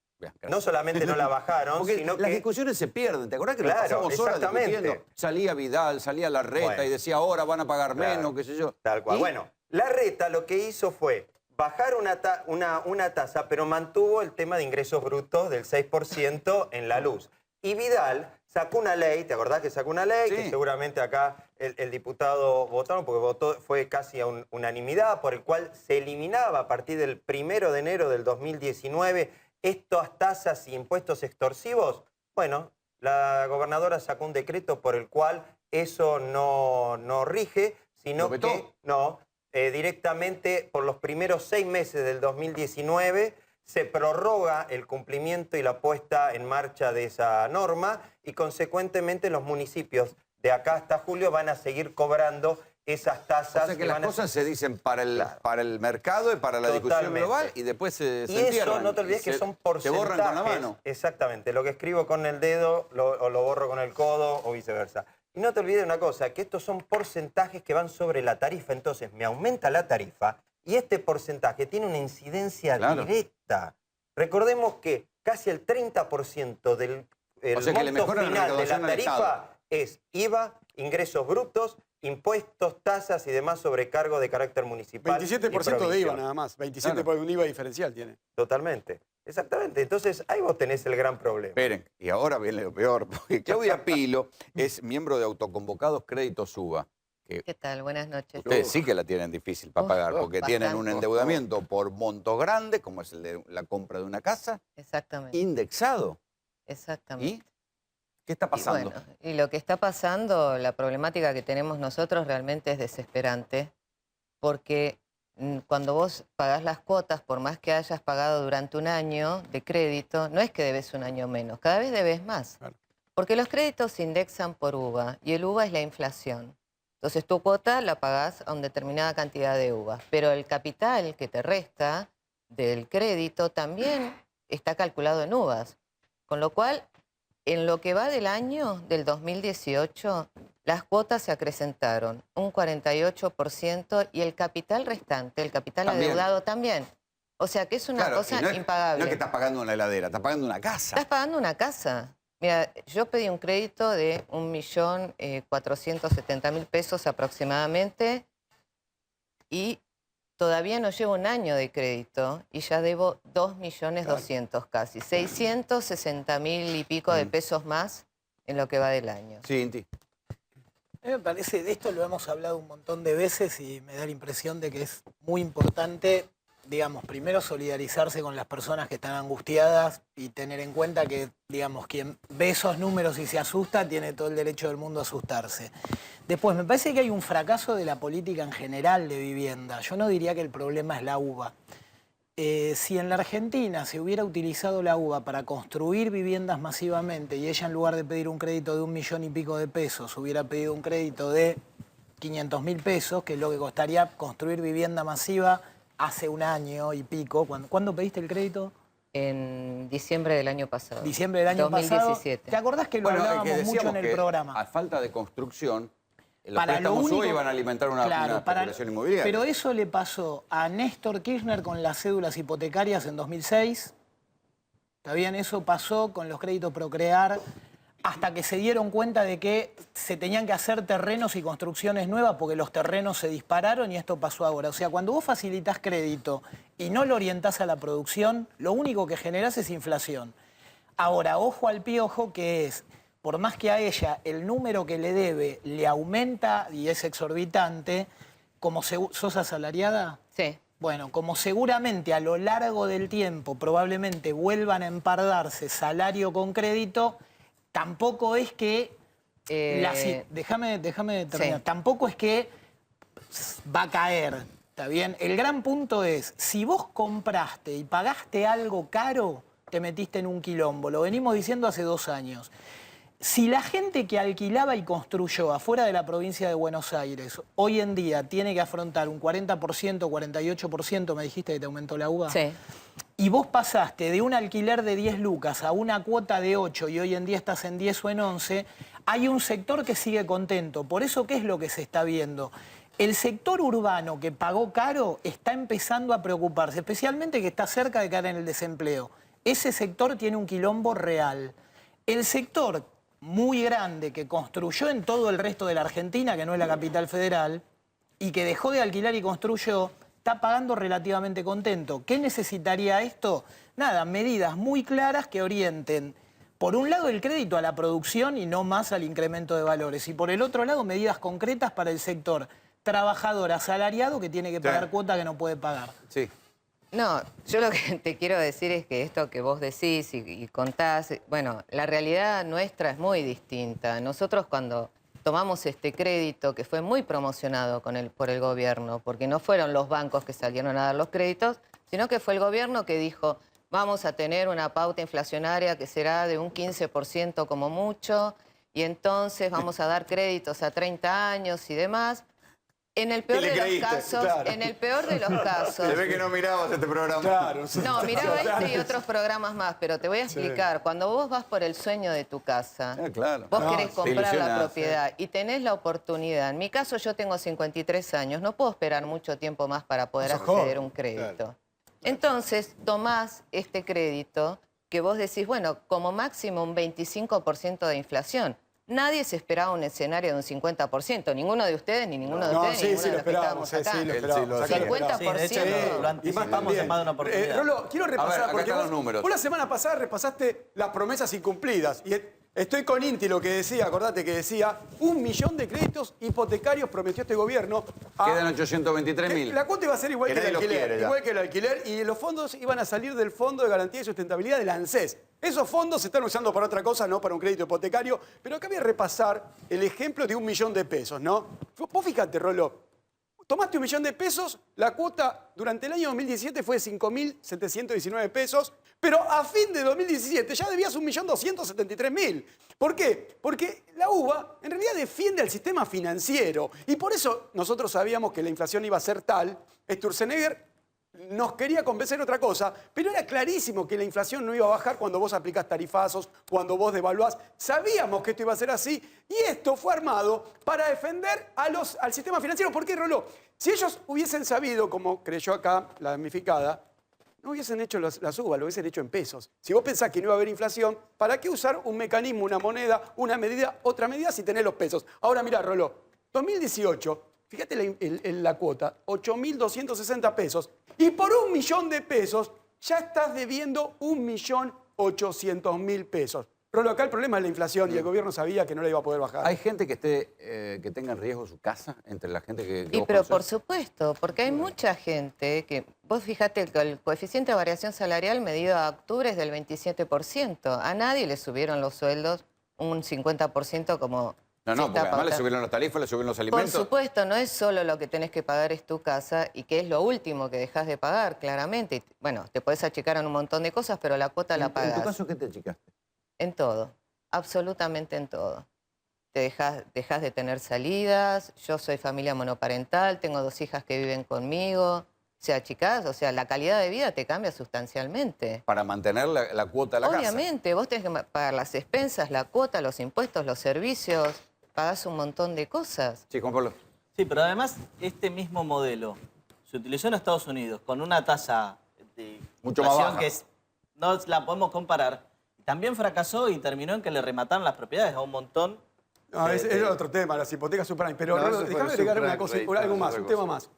No solamente no la bajaron, Porque sino las que... discusiones se pierden. ¿Te acordás que Claro, nos pasamos horas exactamente. discutiendo? Salía Vidal, salía Larreta Bueno. y decía, ahora van a pagar Claro. menos, qué sé yo. Tal cual. ¿Y? Bueno, Larreta lo que hizo fue bajar una tasa, pero mantuvo el tema de ingresos brutos del 6% en la luz. Y Vidal sacó una ley, ¿te acordás que sacó una ley? Sí. Que seguramente acá el diputado votaron, porque fue casi a unanimidad, por el cual se eliminaba a partir del 1 de enero del 2019 estas tasas y impuestos extorsivos. Bueno, la gobernadora sacó un decreto por el cual eso no rige, sino que directamente por los primeros 6 meses del 2019 se prorroga el cumplimiento y la puesta en marcha de esa norma y consecuentemente los municipios de acá hasta julio van a seguir cobrando esas tasas. O sea que las van a- cosas se dicen para el mercado y para la discusión Totalmente. global y después se Y eso, entierran. no te olvides Y que se- son Se porcentajes. borran con la mano. Exactamente. Lo que escribo con el dedo o lo borro con el codo o viceversa. Y no te olvides una cosa, que estos son porcentajes que van sobre la tarifa. Entonces, me aumenta la tarifa y este porcentaje tiene una incidencia directa. Recordemos que casi el 30% del O sea que le monto mejoran la final de la recaudación al Estado. tarifa es IVA, ingresos brutos, impuestos, tasas y demás sobrecargo de carácter municipal. 27% y de IVA provisión. nada más. 27% por un IVA diferencial tiene. Totalmente. Exactamente. Entonces, ahí vos tenés el gran problema. Esperen, y ahora viene lo peor, porque Claudia Pilo es miembro de Autoconvocados Créditos Suba. Que ¿Qué tal? Buenas noches. ustedes sí que la tienen difícil para pagar, porque tienen un bastante. endeudamiento por montos grandes, como es el de la compra de una casa, Exactamente. indexado. Exactamente. ¿Y qué está pasando? Y bueno, y lo que está pasando, la problemática que tenemos nosotros realmente es desesperante, porque cuando vos pagás las cuotas, por más que hayas pagado durante un año de crédito, no es que debes un año menos, cada vez debes más. Porque los créditos se indexan por UVA y el UVA es la inflación. Entonces tu cuota la pagás a una determinada cantidad de UVA, pero el capital que te resta del crédito también está calculado en UVAs. Con lo cual, en lo que va del año del 2018, las cuotas se acrecentaron un 48% y el capital restante, el capital También. adeudado también. O sea que es una Claro, cosa y no es, impagable. No es que estás pagando una heladera, estás pagando una casa. Estás pagando una casa. Mira, yo pedí un crédito de 1.470.000 pesos aproximadamente y todavía no llevo un año de crédito y ya debo 2.200.000 casi. 660.000 y pico de pesos más en lo que va del año. Sí, Inti. A mí me parece, de esto lo hemos hablado un montón de veces y me da la impresión de que es muy importante, digamos, primero solidarizarse con las personas que están angustiadas y tener en cuenta que, digamos, quien ve esos números y se asusta tiene todo el derecho del mundo a asustarse. Después, me parece que hay un fracaso de la política en general de vivienda. Yo no diría que el problema es la UVA. Si en la Argentina se hubiera utilizado la UVA para construir viviendas masivamente y ella en lugar de pedir un crédito de 1 millón y pico de pesos hubiera pedido un crédito de 500.000 pesos, que es lo que costaría construir vivienda masiva hace un año y pico. ¿Cuándo pediste el crédito? En diciembre del año pasado. Diciembre del año 2017. pasado. ¿Te acordás que lo hablábamos mucho en el programa? A falta de construcción, los Para lo préstamos único- hoy van a alimentar una especulación inmobiliaria. Pero eso le pasó a Néstor Kirchner con las cédulas hipotecarias en 2006. ¿Está bien? Eso pasó con los créditos Procrear hasta que se dieron cuenta de que se tenían que hacer terrenos y construcciones nuevas porque los terrenos se dispararon y esto pasó ahora. O sea, cuando vos facilitas crédito y no lo orientás a la producción, lo único que generás es inflación. Ahora, ojo al piojo, que es, por más que a ella el número que le debe le aumenta y es exorbitante, como ¿sos asalariada? Sí. Bueno, como seguramente a lo largo del tiempo probablemente vuelvan a empardarse salario con crédito, tampoco es que... Déjame terminar. Sí. Tampoco es que va a caer, ¿está bien? El gran punto es, si vos compraste y pagaste algo caro, te metiste en un quilombo. Lo venimos diciendo hace 2 años. Si la gente que alquilaba y construyó afuera de la provincia de Buenos Aires hoy en día tiene que afrontar un 40%, 48%, me dijiste que te aumentó la UVA. Sí. Y vos pasaste de un alquiler de 10 lucas a una cuota de 8 y hoy en día estás en 10 o en 11, hay un sector que sigue contento. Por eso, ¿qué es lo que se está viendo? El sector urbano que pagó caro está empezando a preocuparse, especialmente que está cerca de caer en el desempleo. Ese sector tiene un quilombo real. El sector muy grande que construyó en todo el resto de la Argentina, que no es la capital federal, y que dejó de alquilar y construyó, está pagando relativamente contento. ¿Qué necesitaría esto? Nada, medidas muy claras que orienten, por un lado, el crédito a la producción y no más al incremento de valores, y por el otro lado, medidas concretas para el sector trabajador asalariado que tiene que pagar cuota que no puede pagar. Sí. No, yo lo que te quiero decir es que esto que vos decís y contás, bueno, la realidad nuestra es muy distinta. Nosotros cuando tomamos este crédito, que fue muy promocionado por el gobierno, porque no fueron los bancos que salieron a dar los créditos, sino que fue el gobierno que dijo, vamos a tener una pauta inflacionaria que será de un 15% como mucho, y entonces vamos a dar créditos a 30 años y demás. En el peor de los casos, claro. en el peor de los casos. Se ve que no mirabas este programa. Claro, sí. No, miraba este y otros programas más, pero te voy a Sí. explicar. Cuando vos vas por el sueño de tu casa, claro. vos No, querés te comprar la ilusionás, propiedad y tenés la oportunidad. En mi caso, yo tengo 53 años, no puedo esperar mucho tiempo más para poder Sos acceder a joven, un crédito. Entonces, tomás este crédito que vos decís, bueno, como máximo un 25% de inflación. Nadie se esperaba un escenario de un 50%, ninguno de ustedes, ni ninguno de ustedes, ni ninguno de los que estábamos acá. 50%. Lo anticipamos en más de una oportunidad. Rolo, quiero repasar, acá porque están vos, los números. vos la semana pasada repasaste las promesas incumplidas. Y estoy con Inti, lo que decía, acordate que decía, 1 millón de créditos hipotecarios prometió este gobierno. Quedan 823.000. La cuota iba a ser igual que el nadie los alquiler. quiere ya. Igual que el alquiler, y los fondos iban a salir del Fondo de Garantía y Sustentabilidad del ANSES. Esos fondos se están usando para otra cosa, no para un crédito hipotecario. Pero acá voy a repasar el ejemplo de 1 millón de pesos, ¿no? Vos fíjate, Rolo, tomaste 1 millón de pesos, la cuota durante el año 2017 fue de 5.719 pesos, pero a fin de 2017 ya debías 1.273.000. ¿Por qué? Porque la UBA en realidad defiende al sistema financiero y por eso nosotros sabíamos que la inflación iba a ser tal. Sturzenegger nos quería convencer otra cosa, pero era clarísimo que la inflación no iba a bajar cuando vos aplicás tarifazos, cuando vos devaluás. Sabíamos que esto iba a ser así y esto fue armado para defender al sistema financiero. ¿Por qué, Roló? Si ellos hubiesen sabido, como creyó acá la damnificada, no hubiesen hecho las UBA, lo hubiesen hecho en pesos. Si vos pensás que no iba a haber inflación, ¿para qué usar un mecanismo, una moneda, una medida, otra medida si tenés los pesos? Ahora mirá, Roló, 2018, fíjate la cuota, 8.260 pesos. Y por 1 millón de pesos ya estás debiendo 1.800.000 pesos. Roló, acá el problema es la inflación y el gobierno sabía que no la iba a poder bajar. ¿Hay gente que que tenga en riesgo su casa entre la gente que Y vos pero conocés? por supuesto, porque hay mucha gente que... Vos fijate que el coeficiente de variación salarial medido a octubre es del 27%. A nadie le subieron los sueldos un 50% como... No, porque además le subieron las tarifas, le subieron los alimentos. Por supuesto, no es solo lo que tenés que pagar es tu casa y que es lo último que dejás de pagar, claramente. Bueno, te podés achicar en un montón de cosas, pero la cuota la pagás. ¿En tu caso qué te achicaste? En todo, absolutamente en todo. Te dejás de tener salidas, yo soy familia monoparental, tengo 2 hijas que viven conmigo. O sea, chicas, o sea, la calidad de vida te cambia sustancialmente. Para mantener la cuota de la casa. Obviamente, vos tenés que pagar las expensas, la cuota, los impuestos, los servicios, pagás un montón de cosas. Sí, Juan Pablo. Sí, pero además este mismo modelo se utilizó en Estados Unidos con una tasa de mucho más inflación baja. que no la podemos comparar. También fracasó y terminó en que le remataron las propiedades a un montón. No, es otro tema, las hipotecas subprime. Pero No, Roló, eso fue déjame el agregar una subprime cosa, rate, algo no, más, otra un tema cosa. más.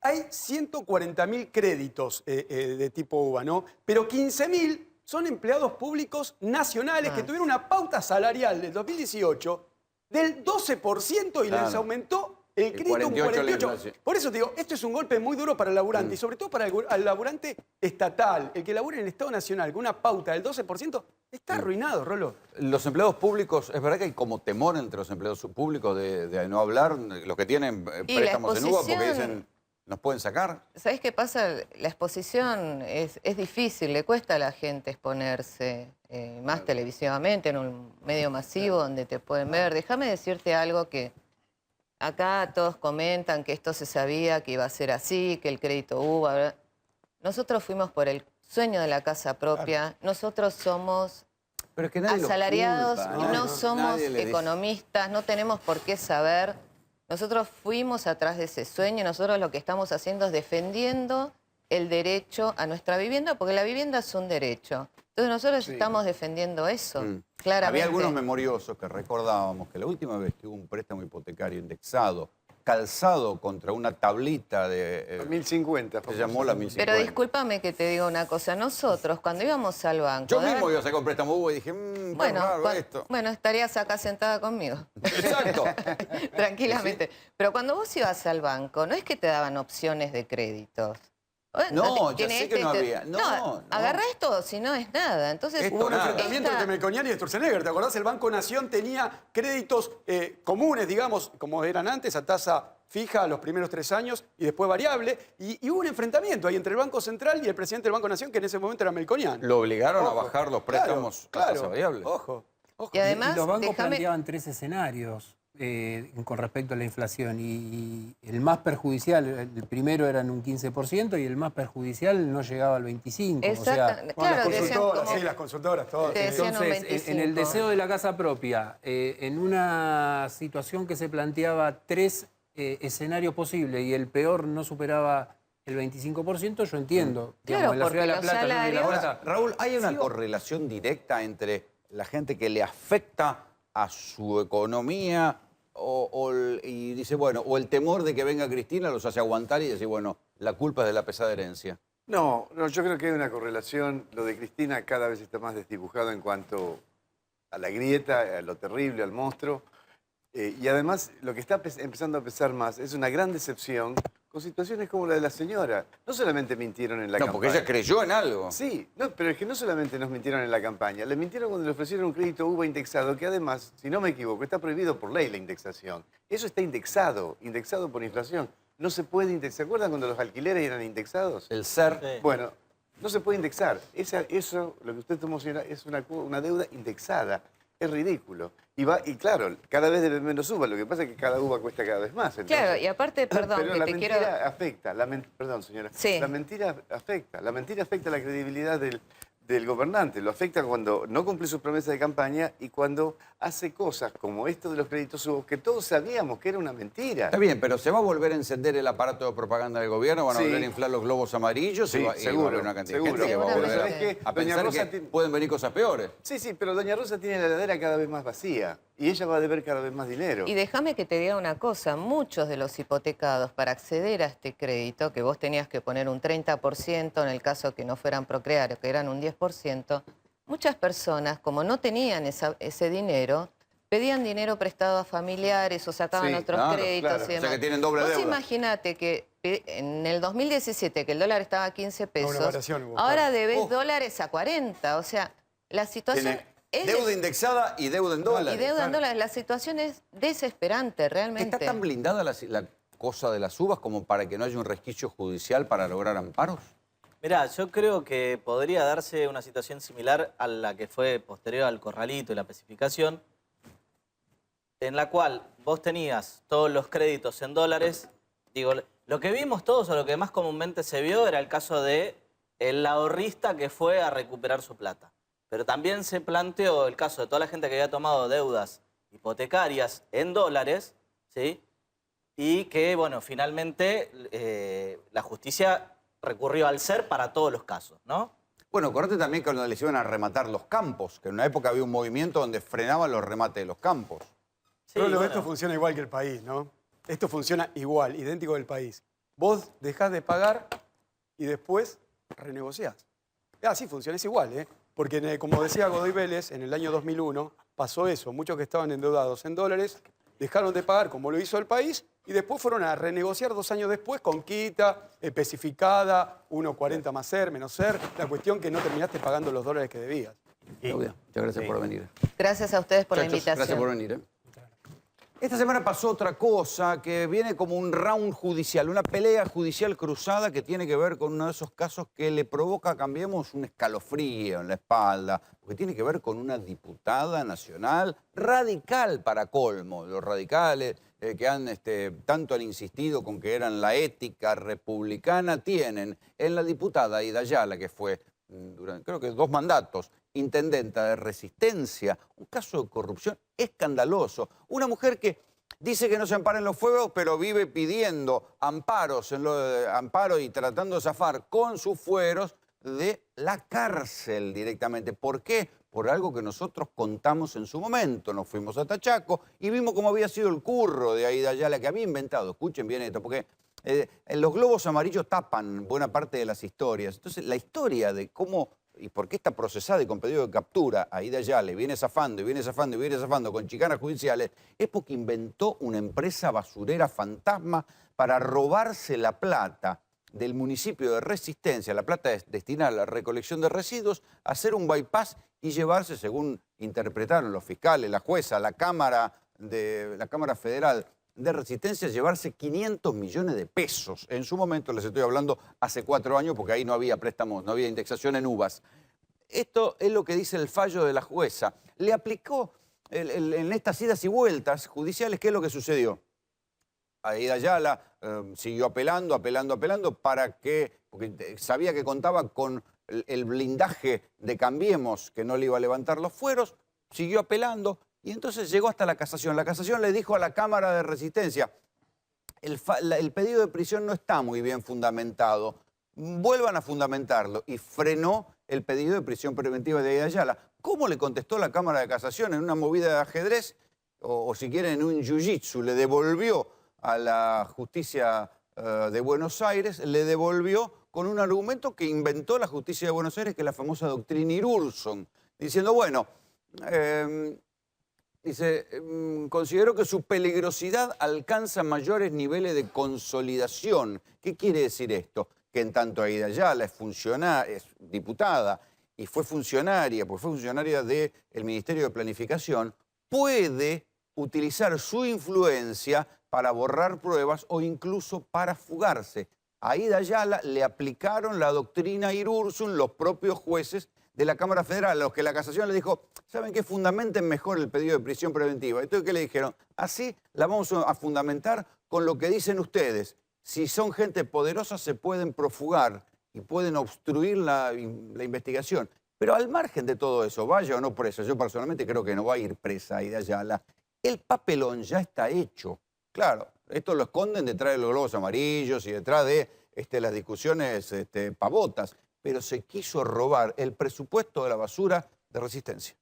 Hay 140.000 créditos de tipo UBA, ¿no? Pero 15.000 son empleados públicos nacionales que tuvieron una pauta salarial del 2018 del 12% y Claro. les aumentó el crédito un 48 la 48%. inflación. Por eso te digo, esto es un golpe muy duro para el laburante y sobre todo para el laburante estatal. El que labura en el Estado Nacional con una pauta del 12% está arruinado, Roló. Los empleados públicos, es verdad que hay como temor entre los empleados públicos de no hablar, los que tienen Y la préstamos en UBA porque exposición- dicen, ¿nos pueden sacar? ¿Sabés qué pasa? La exposición es difícil, le cuesta a la gente exponerse, más televisivamente, en un medio masivo donde te pueden ver. Déjame decirte algo que acá todos comentan que esto se sabía, que iba a ser así, que el crédito UBA... ¿verdad? Nosotros fuimos por el sueño de la casa propia, nosotros somos Pero es que nadie lo asalariados, culpa, y no somos nadie le dice. economistas, no tenemos por qué saber. Nosotros fuimos atrás de ese sueño y nosotros lo que estamos haciendo es defendiendo el derecho a nuestra vivienda, porque la vivienda es un derecho. Entonces nosotros estamos defendiendo eso, claramente. Había algunos memoriosos que recordábamos que la última vez que hubo un préstamo hipotecario indexado, calzado contra una tablita de... 1050. Se llamó la 1050. Pero discúlpame que te diga una cosa. Nosotros, cuando íbamos al banco... Yo a dar- mismo iba a sacar un préstamo UBA y dije, Bueno, raro esto. bueno, estarías acá sentada conmigo. Exacto. Tranquilamente. Pero cuando vos ibas al banco, no es que te daban opciones de créditos. No, ya tiene sé que no y había. No. agarrá esto, si no es nada. Entonces, Hubo un enfrentamiento entre Melconian y Sturzenegger. ¿Te acordás? El Banco Nación tenía créditos comunes, digamos, como eran antes, a tasa fija los primeros 3 años y después variable. Y hubo un enfrentamiento ahí entre el Banco Central y el presidente del Banco Nación, que en ese momento era Melconian. Lo obligaron Ojo, a bajar los préstamos a tasa variable. Ojo. Y además, los bancos déjame- planteaban 3 escenarios con respecto a la inflación y el más perjudicial, el primero eran un 15% y el más perjudicial no llegaba al 25%. Exacto, claro, las decían consultoras, como- sí, las consultoras, todas. Te decían un Entonces, en el 25. deseo de la casa propia, en una situación que se planteaba 3 escenarios posibles y el peor no superaba el 25%, yo entiendo. Claro, Digamos, en la ciudad de La porque Plata, los yo viví en La salarios- Plata. Raúl, ¿hay una correlación directa entre la gente que le afecta a su economía y dice, bueno, o el temor de que venga Cristina los hace aguantar y decir, bueno, la culpa es de la pesada herencia? No, yo creo que hay una correlación. Lo de Cristina cada vez está más desdibujado en cuanto a la grieta, a lo terrible, al monstruo. Y además, lo que está empezando a pesar más es una gran decepción con situaciones como la de la señora. No solamente mintieron en la campaña. No, porque ella creyó en algo. Sí, no, pero es que no solamente nos mintieron en la campaña, le mintieron cuando le ofrecieron un crédito UBA indexado, que además, si no me equivoco, está prohibido por ley la indexación. Eso está indexado por inflación. no se puede indexar. ¿Se acuerdan cuando los alquileres eran indexados? El SER. Sí. Bueno, no se puede indexar. Eso, lo que usted menciona, es una deuda indexada. Es ridículo. Y claro, cada vez debe menos uva. Lo que pasa es que cada uva cuesta cada vez más. Entonces. Claro, y aparte, perdón, Pero que la te mentira quiero... afecta. Perdón, señora. Sí. La mentira afecta. La mentira afecta la credibilidad del gobernante. Lo afecta cuando no cumple sus promesas de campaña y cuando hace cosas como esto de los créditos UVA, que todos sabíamos que era una mentira. Está bien, pero ¿se va a volver a encender el aparato de propaganda del gobierno? ¿Van a Sí. volver a inflar los globos amarillos? Sí, y va a seguro, haber una cantidad seguro. de gente que va a Pero volver ¿sabés qué? a Doña pensar Rosa que pueden venir cosas peores. Sí, pero doña Rosa tiene la heladera cada vez más vacía y ella va a deber cada vez más dinero. Y déjame que te diga una cosa, muchos de los hipotecados para acceder a este crédito, que vos tenías que poner un 30% en el caso que no fueran Procrear, que eran un 10%, muchas personas, como no tenían ese dinero, pedían dinero prestado a familiares o sacaban Sí, otros claro, créditos claro. y demás. O sea que tienen doble Vos deuda. imaginate que en el 2017, que el dólar estaba a 15 pesos, variación hubo, ahora claro. debes dólares a 40. O sea, la situación Tiene es... deuda indexada y deuda en dólares. Y deuda en dólares. La situación es desesperante, realmente. ¿Está tan blindada la cosa de las uvas como para que no haya un resquicio judicial para lograr amparos? Mirá, yo creo que podría darse una situación similar a la que fue posterior al corralito y la especificación, en la cual vos tenías todos los créditos en dólares. Digo, lo que vimos todos o lo que más comúnmente se vio era el caso de el ahorrista que fue a recuperar su plata. Pero también se planteó el caso de toda la gente que había tomado deudas hipotecarias en dólares, ¿sí? Y que, bueno, finalmente la justicia recurrió al SER para todos los casos, ¿no? Bueno, acordate también que cuando les iban a rematar los campos, que en una época había un movimiento donde frenaban los remates de los campos. Pero bueno. esto funciona igual que el país, ¿no? Esto funciona igual, idéntico del país. Vos dejás de pagar y después renegociás. Así funciona, es igual, ¿eh? Porque como decía Godoy Vélez, en el año 2001 pasó eso. Muchos que estaban endeudados en dólares dejaron de pagar como lo hizo el país y después fueron a renegociar 2 años después con quita, especificada, 1,40 más ser, menos ser. La cuestión que no terminaste pagando los dólares que debías. Claudia, muchas gracias por venir. Gracias a ustedes por la Muchachos, invitación. gracias por venir. Esta semana pasó otra cosa que viene como un round judicial, una pelea judicial cruzada que tiene que ver con uno de esos casos que le provoca, cambiemos, un escalofrío en la espalda, porque tiene que ver con una diputada nacional radical para colmo. Los radicales que tanto han insistido con que eran la ética republicana, tienen en la diputada Aida Ayala, que fue durante creo que 2 mandatos, intendenta de Resistencia, un caso de corrupción escandaloso. Una mujer que dice que no se ampara en los fuegos, pero vive pidiendo amparos amparo y tratando de zafar con sus fueros de la cárcel directamente. ¿Por qué? Por algo que nosotros contamos en su momento. Nos fuimos a Tachaco y vimos cómo había sido el curro de Aida Ayala, que había inventado. Escuchen bien esto, porque los globos amarillos tapan buena parte de las historias. Entonces, la historia de cómo y por qué está procesada y con pedido de captura Aida Ayala viene zafando y viene zafando y viene zafando con chicanas judiciales, es porque inventó una empresa basurera fantasma para robarse la plata del municipio de Resistencia, la plata es destinada a la recolección de residuos, hacer un bypass y llevarse, según interpretaron los fiscales, la jueza, la Cámara Federal de Resistencia, llevarse 500 millones de pesos. En su momento, les estoy hablando hace 4 años, porque ahí no había préstamos, no había indexación en uvas. Esto es lo que dice el fallo de la jueza. Le aplicó en estas idas y vueltas judiciales, ¿qué es lo que sucedió? Aida Ayala siguió apelando, porque sabía que contaba con el blindaje de Cambiemos, que no le iba a levantar los fueros, siguió apelando y entonces llegó hasta la casación. La casación le dijo a la Cámara de Resistencia, el pedido de prisión no está muy bien fundamentado, vuelvan a fundamentarlo, y frenó el pedido de prisión preventiva de Aida Ayala. ¿Cómo le contestó la Cámara de Casación? En una movida de ajedrez, o si quieren en un jiu-jitsu, le devolvió a la justicia de Buenos Aires, le devolvió con un argumento que inventó la justicia de Buenos Aires, que es la famosa doctrina Irurson, diciendo, bueno, considero que su peligrosidad alcanza mayores niveles de consolidación. ¿Qué quiere decir esto? Que en tanto Aida Ayala es diputada y fue funcionaria, pues fue funcionaria del Ministerio de Planificación, puede utilizar su influencia para borrar pruebas o incluso para fugarse. A Aída Ayala le aplicaron la doctrina Irurzun los propios jueces de la Cámara Federal, a los que la casación le dijo, ¿saben qué? Fundamenten mejor el pedido de prisión preventiva. Entonces, ¿qué le dijeron? Así la vamos a fundamentar con lo que dicen ustedes. Si son gente poderosa se pueden profugar y pueden obstruir la investigación. Pero al margen de todo eso, vaya o no presa, yo personalmente creo que no va a ir presa Aída Ayala, el papelón ya está hecho. Claro, esto lo esconden detrás de los globos amarillos y detrás de las discusiones pavotas, pero se quiso robar el presupuesto de la basura de Resistencia.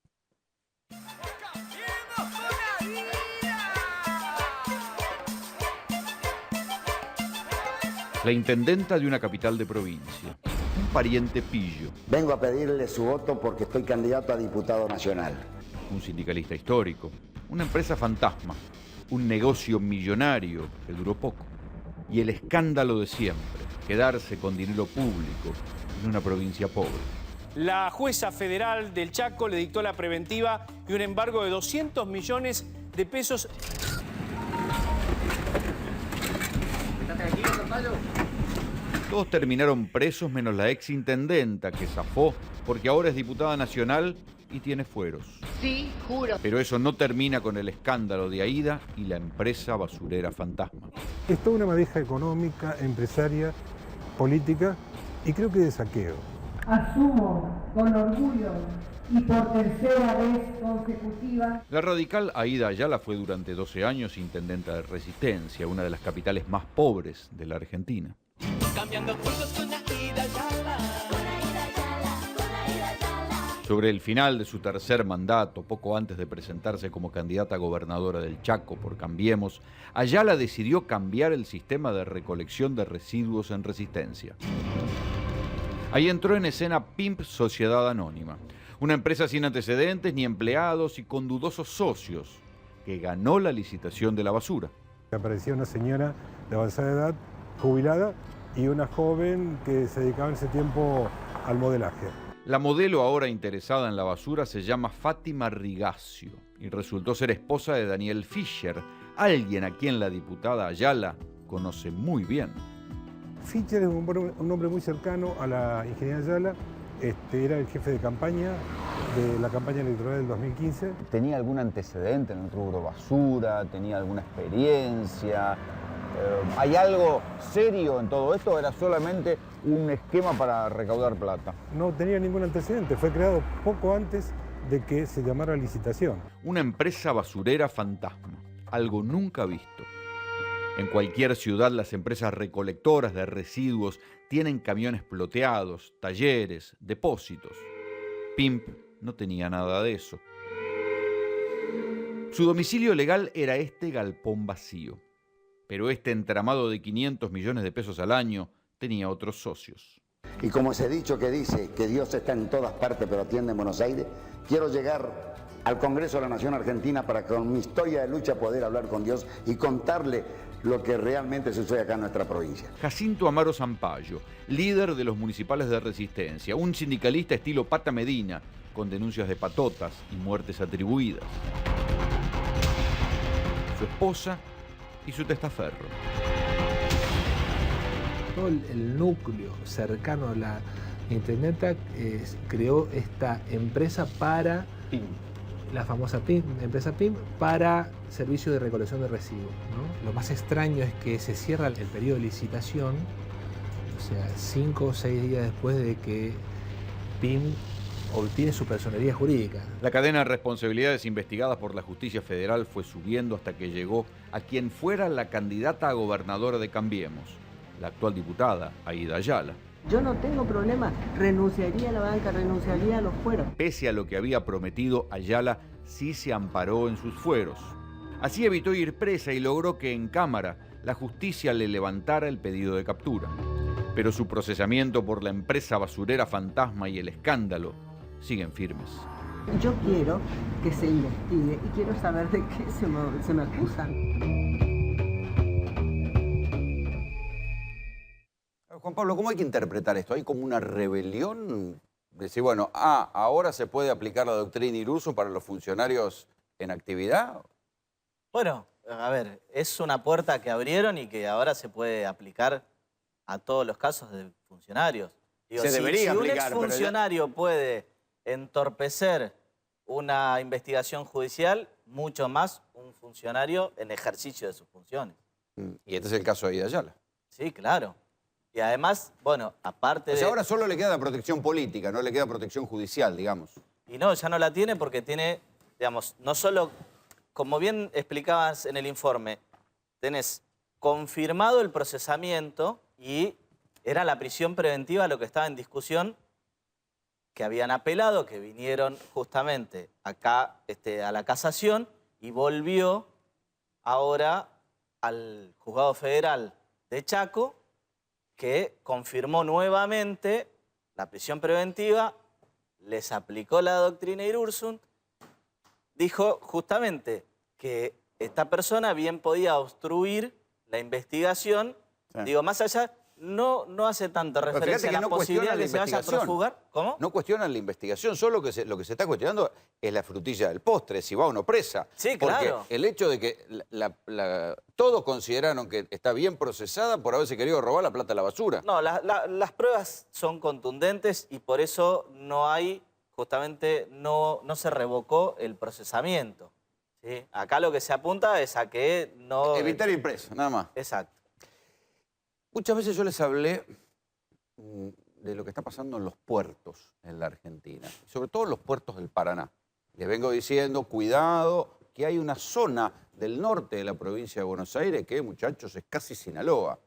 La intendenta de una capital de provincia, un pariente pillo. Vengo a pedirle su voto porque estoy candidato a diputado nacional. Un sindicalista histórico, una empresa fantasma, un negocio millonario que duró poco. Y el escándalo de siempre, quedarse con dinero público en una provincia pobre. La jueza federal del Chaco le dictó la preventiva y un embargo de 200 millones de pesos. Todos terminaron presos menos la exintendenta que zafó porque ahora es diputada nacional y tiene fueros. Sí, juro. Pero eso no termina con el escándalo de Aída y la empresa basurera fantasma. Es toda una madeja económica, empresaria, política y creo que de saqueo. Asumo con orgullo y por tercera vez consecutiva. La radical Aída Ayala fue durante 12 años intendenta de Resistencia, una de las capitales más pobres de la Argentina. Cambiando cursos con Aída Ayala. Sobre el final de su tercer mandato, poco antes de presentarse como candidata a gobernadora del Chaco por Cambiemos, Ayala decidió cambiar el sistema de recolección de residuos en Resistencia. Ahí entró en escena PIMP Sociedad Anónima, una empresa sin antecedentes ni empleados y con dudosos socios, que ganó la licitación de la basura. Aparecía una señora de avanzada edad, jubilada, y una joven que se dedicaba en ese tiempo al modelaje. La modelo ahora interesada en la basura se llama Fátima Rigacio y resultó ser esposa de Daniel Fischer, alguien a quien la diputada Ayala conoce muy bien. Fischer es un hombre muy cercano a la ingeniera Ayala, era el jefe de campaña de la campaña electoral del 2015. ¿Tenía algún antecedente en el rubro basura? ¿Tenía alguna experiencia? ¿Hay algo serio en todo esto o era solamente un esquema para recaudar plata? No tenía ningún antecedente, fue creado poco antes de que se llamara licitación. Una empresa basurera fantasma, algo nunca visto. En cualquier ciudad las empresas recolectoras de residuos tienen camiones ploteados, talleres, depósitos. PIMP no tenía nada de eso. Su domicilio legal era este galpón vacío. Pero este entramado de 500 millones de pesos al año tenía otros socios. Y como ese dicho que dice que Dios está en todas partes pero atiende en Buenos Aires, quiero llegar al Congreso de la Nación Argentina para con mi historia de lucha poder hablar con Dios y contarle lo que realmente sucede acá en nuestra provincia. Jacinto Amaro Zampayo, líder de los municipales de Resistencia, un sindicalista estilo Pata Medina, con denuncias de patotas y muertes atribuidas. Su esposa y su testaferro. Todo el núcleo cercano a la intendenta creó esta empresa para PIM. La famosa PIM, empresa PIM, para servicio de recolección de residuos, ¿no? Lo más extraño es que se cierra el periodo de licitación, o sea, 5 o 6 días después de que PIM obtiene su personería jurídica. La cadena de responsabilidades investigadas por la Justicia Federal fue subiendo hasta que llegó a quien fuera la candidata a gobernadora de Cambiemos, la actual diputada Aída Ayala. Yo no tengo problema, renunciaría a la banca, renunciaría a los fueros. Pese a lo que había prometido, Ayala sí se amparó en sus fueros. Así evitó ir presa y logró que en Cámara la justicia le levantara el pedido de captura. Pero su procesamiento por la empresa basurera fantasma y el escándalo siguen firmes. Yo quiero que se investigue y quiero saber de qué se me acusan. Juan Pablo, ¿cómo hay que interpretar esto? ¿Hay como una rebelión? Decir, bueno, ahora se puede aplicar la doctrina Irurzun para los funcionarios en actividad. Bueno, a ver, es una puerta que abrieron y que ahora se puede aplicar a todos los casos de funcionarios. Digo, Se debería si aplicar, un exfuncionario puede entorpecer una investigación judicial, mucho más un funcionario en ejercicio de sus funciones. Y este es el caso de Aida Ayala. Sí, claro. Y además, bueno, aparte de... ahora solo le queda la protección política, no le queda protección judicial, digamos. Y no, ya no la tiene porque tiene, digamos, no solo, como bien explicabas en el informe, tenés confirmado el procesamiento y era la prisión preventiva lo que estaba en discusión, que habían apelado, que vinieron justamente acá a la casación y volvió ahora al Juzgado Federal de Chaco, que confirmó nuevamente la prisión preventiva, les aplicó la doctrina Irurzun, dijo justamente que esta persona bien podía obstruir la investigación, digo, más allá, no hace tanta referencia a la posibilidad de que se vaya a profugar. ¿Cómo? No cuestionan la investigación, solo lo que se está cuestionando es la frutilla del postre, si va o no presa. Sí, porque claro. el hecho de que todos consideraron que está bien procesada por haberse querido robar la plata a la basura. No, las pruebas son contundentes y por eso no hay, justamente, no se revocó el procesamiento. ¿Sí? Acá lo que se apunta es a que no... Evitar ir preso, nada más. Exacto. Muchas veces yo les hablé de lo que está pasando en los puertos en la Argentina, sobre todo en los puertos del Paraná. Les vengo diciendo, cuidado, que hay una zona del norte de la provincia de Buenos Aires que, muchachos, es casi Sinaloa.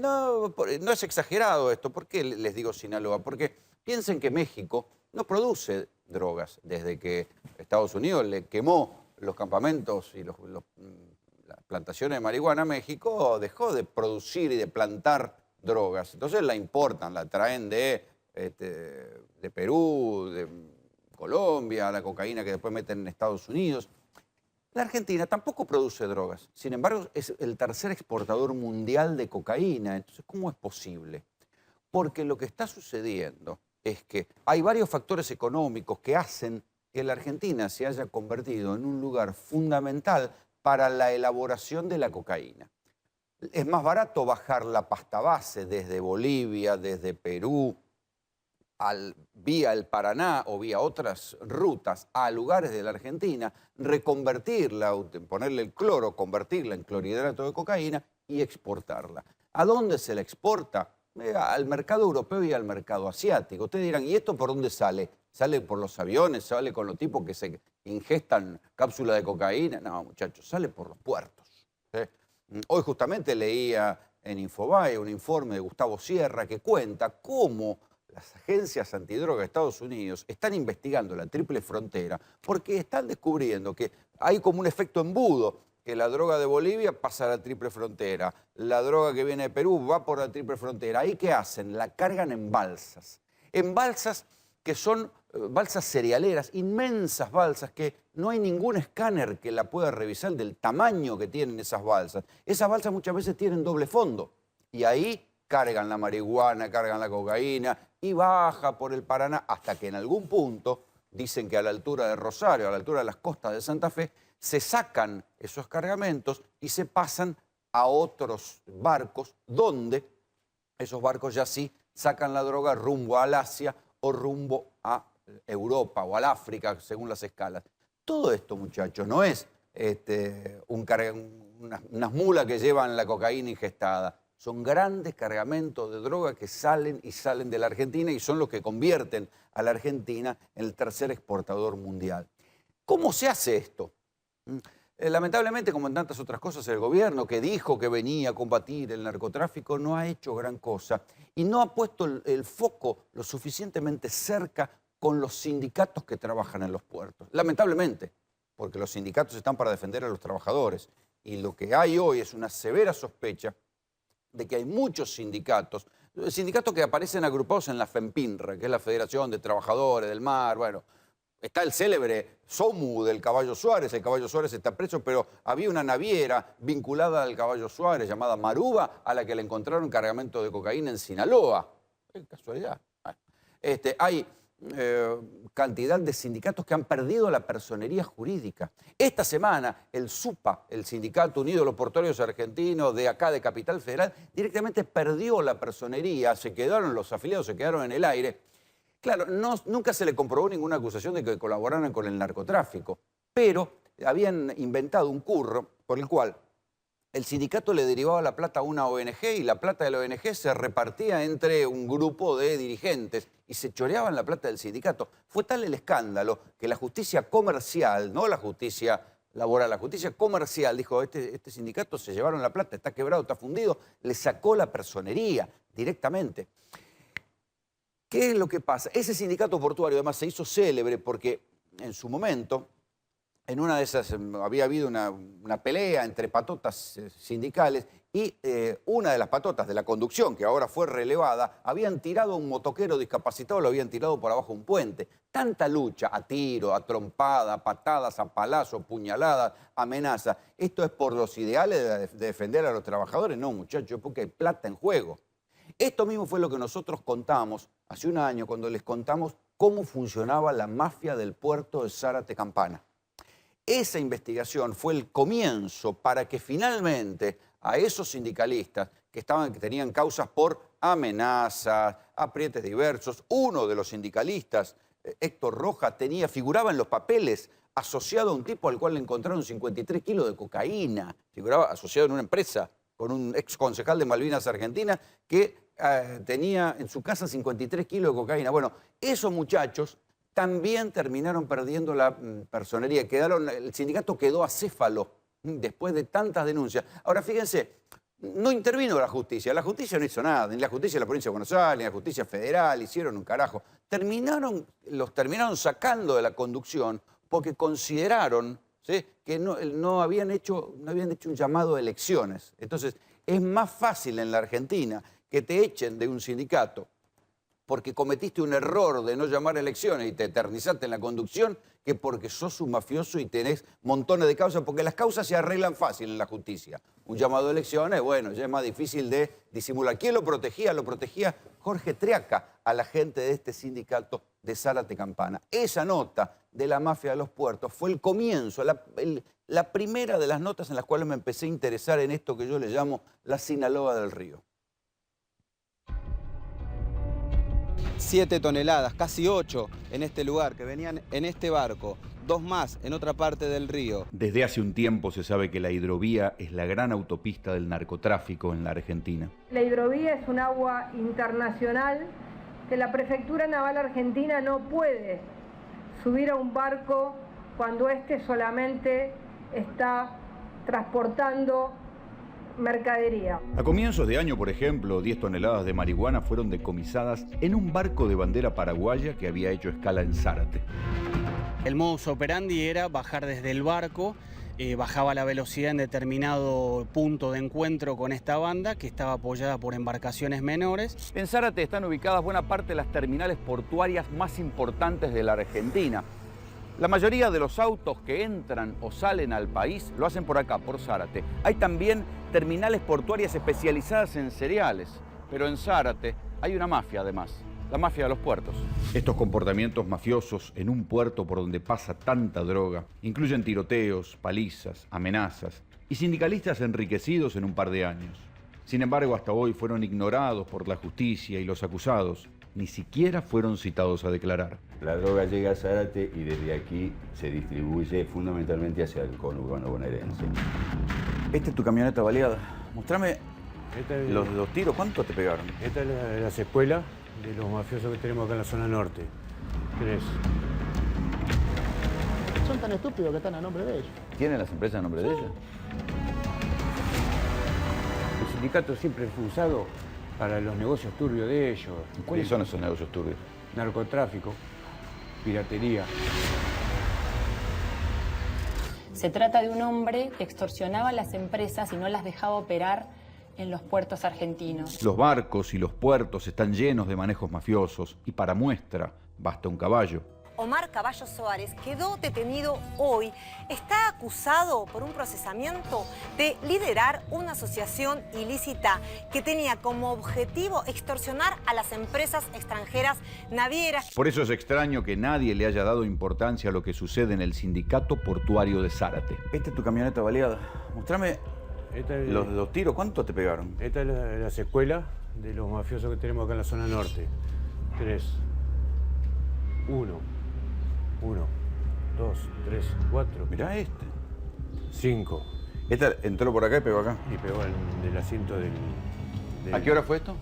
No es exagerado esto. ¿Por qué les digo Sinaloa? Porque piensen que México no produce drogas desde que Estados Unidos le quemó los campamentos y las plantaciones de marihuana a México, dejó de producir y de plantar drogas. Entonces la importan, la traen de Perú, de Colombia, la cocaína que después meten en Estados Unidos. La Argentina tampoco produce drogas, sin embargo es el tercer exportador mundial de cocaína. Entonces, ¿cómo es posible? Porque lo que está sucediendo es que hay varios factores económicos que hacen que la Argentina se haya convertido en un lugar fundamental para la elaboración de la cocaína. Es más barato bajar la pasta base desde Bolivia, desde Perú, vía el Paraná o vía otras rutas a lugares de la Argentina, reconvertirla, ponerle el cloro, convertirla en clorhidrato de cocaína y exportarla. ¿A dónde se la exporta? Al mercado europeo y al mercado asiático. Ustedes dirán, ¿y esto por dónde sale? ¿Sale por los aviones? ¿Sale con los tipos que se ingestan cápsulas de cocaína? No, muchachos, sale por los puertos. ¿Sí? Hoy justamente leía en Infobae un informe de Gustavo Sierra que cuenta cómo las agencias antidroga de Estados Unidos están investigando la triple frontera porque están descubriendo que hay como un efecto embudo, que la droga de Bolivia pasa a la triple frontera, la droga que viene de Perú va por la triple frontera. ¿Ahí qué hacen? La cargan en balsas que son balsas cerealeras, inmensas balsas que no hay ningún escáner que la pueda revisar del tamaño que tienen esas balsas. Esas balsas muchas veces tienen doble fondo y ahí cargan la marihuana, cargan la cocaína y baja por el Paraná hasta que en algún punto, dicen que a la altura de Rosario, a la altura de las costas de Santa Fe, se sacan esos cargamentos y se pasan a otros barcos donde esos barcos ya sí sacan la droga rumbo al Asia o rumbo a Europa o al África, según las escalas. Todo esto, muchachos, no es unas mulas que llevan la cocaína ingestada. Son grandes cargamentos de droga que salen y salen de la Argentina y son los que convierten a la Argentina en el tercer exportador mundial. ¿Cómo se hace esto? Lamentablemente, como en tantas otras cosas, el gobierno que dijo que venía a combatir el narcotráfico no ha hecho gran cosa y no ha puesto el foco lo suficientemente cerca con los sindicatos que trabajan en los puertos. Lamentablemente, porque los sindicatos están para defender a los trabajadores y lo que hay hoy es una severa sospecha de que hay muchos sindicatos que aparecen agrupados en la FEMPINRA, que es la Federación de Trabajadores del Mar. Bueno, está el célebre SOMU del Caballo Suárez. El Caballo Suárez está preso, pero había una naviera vinculada al Caballo Suárez llamada Maruba, a la que le encontraron cargamento de cocaína en Sinaloa. ¿Qué casualidad? Hay cantidad de sindicatos que han perdido la personería jurídica. Esta semana el SUPA, el Sindicato Unido de los Portuarios Argentinos de acá de Capital Federal, directamente perdió la personería, los afiliados se quedaron en el aire. Claro, nunca se le comprobó ninguna acusación de que colaboraran con el narcotráfico, pero habían inventado un curro por el cual el sindicato le derivaba la plata a una ONG y la plata de la ONG se repartía entre un grupo de dirigentes y se choreaban la plata del sindicato. Fue tal el escándalo que la justicia comercial, no la justicia laboral, la justicia comercial dijo, este sindicato se llevaron la plata, está quebrado, está fundido, le sacó la personería directamente. ¿Qué es lo que pasa? Ese sindicato portuario además se hizo célebre porque en su momento, en una de esas había habido una pelea entre patotas sindicales y una de las patotas de la conducción, que ahora fue relevada, habían tirado a un motoquero discapacitado, lo habían tirado por abajo de un puente. Tanta lucha, a tiro, a trompada, a patadas, a palazo, puñaladas, amenazas. ¿Esto es por los ideales de defender a los trabajadores? No, muchachos, porque hay plata en juego. Esto mismo fue lo que nosotros contamos hace un año cuando les contamos cómo funcionaba la mafia del puerto de Zárate Campana. Esa investigación fue el comienzo para que finalmente a esos sindicalistas que tenían causas por amenazas, aprietes diversos, uno de los sindicalistas, Héctor Rojas, figuraba en los papeles asociado a un tipo al cual le encontraron 53 kilos de cocaína, figuraba asociado en una empresa con un ex concejal de Malvinas Argentina que tenía en su casa 53 kilos de cocaína. Bueno, esos muchachos también terminaron perdiendo la personería. El sindicato quedó acéfalo después de tantas denuncias. Ahora, fíjense, no intervino la justicia no hizo nada, ni la justicia de la provincia de Buenos Aires, ni la justicia federal, hicieron un carajo. Los terminaron sacando de la conducción porque consideraron, ¿sí?, que no habían hecho un llamado a elecciones. Entonces, es más fácil en la Argentina que te echen de un sindicato porque cometiste un error de no llamar a elecciones y te eternizaste en la conducción, que porque sos un mafioso y tenés montones de causas, porque las causas se arreglan fácil en la justicia. Un llamado a elecciones, bueno, ya es más difícil de disimular. ¿Quién lo protegía? Lo protegía Jorge Triaca, a la gente de este sindicato de Zárate Campana. Esa nota de la mafia de los puertos fue el comienzo, la primera de las notas en las cuales me empecé a interesar en esto que yo le llamo la Sinaloa del Río. 7 toneladas, casi 8 en este lugar, que venían en este barco, 2 más en otra parte del río. Desde hace un tiempo se sabe que la hidrovía es la gran autopista del narcotráfico en la Argentina. La hidrovía es un agua internacional que la Prefectura Naval Argentina no puede subir a un barco cuando éste solamente está transportando mercadería. A comienzos de año, por ejemplo, 10 toneladas de marihuana fueron decomisadas en un barco de bandera paraguaya que había hecho escala en Zárate. El modus operandi era bajar desde el barco, bajaba la velocidad en determinado punto de encuentro con esta banda que estaba apoyada por embarcaciones menores. En Zárate están ubicadas buena parte de las terminales portuarias más importantes de la Argentina. La mayoría de los autos que entran o salen al país lo hacen por acá, por Zárate. Hay también terminales portuarias especializadas en cereales, pero en Zárate hay una mafia además, la mafia de los puertos. Estos comportamientos mafiosos en un puerto por donde pasa tanta droga incluyen tiroteos, palizas, amenazas y sindicalistas enriquecidos en un par de años. Sin embargo, hasta hoy fueron ignorados por la justicia y los acusados ni siquiera fueron citados a declarar. La droga llega a Zárate y desde aquí se distribuye fundamentalmente hacia el conurbano bonaerense. Esta es tu camioneta baleada. Mostrame los tiros. ¿Cuánto te pegaron? Esta es la secuela de los mafiosos que tenemos acá en la zona norte. ¿Crees? Son tan estúpidos que están a nombre de ellos. ¿Tienen las empresas a nombre de ellos? El sindicato siempre fue usado para los negocios turbios de ellos. ¿Cuáles son esos negocios turbios? Narcotráfico, piratería. Se trata de un hombre que extorsionaba a las empresas y no las dejaba operar en los puertos argentinos. Los barcos y los puertos están llenos de manejos mafiosos y para muestra basta un caballo. Omar Caballo Soares, quedó detenido hoy. Está acusado por un procesamiento de liderar una asociación ilícita que tenía como objetivo extorsionar a las empresas extranjeras navieras. Por eso es extraño que nadie le haya dado importancia a lo que sucede en el sindicato portuario de Zárate. Esta es tu camioneta baleada. Mostrame los tiros. ¿Cuánto te pegaron? Esta es la secuela de los mafiosos que tenemos acá en la zona norte. 3, 1, 2, 3, 4. Mirá este. 5. Esta entró por acá y pegó acá. Y pegó en el asiento del... ¿A qué hora fue esto?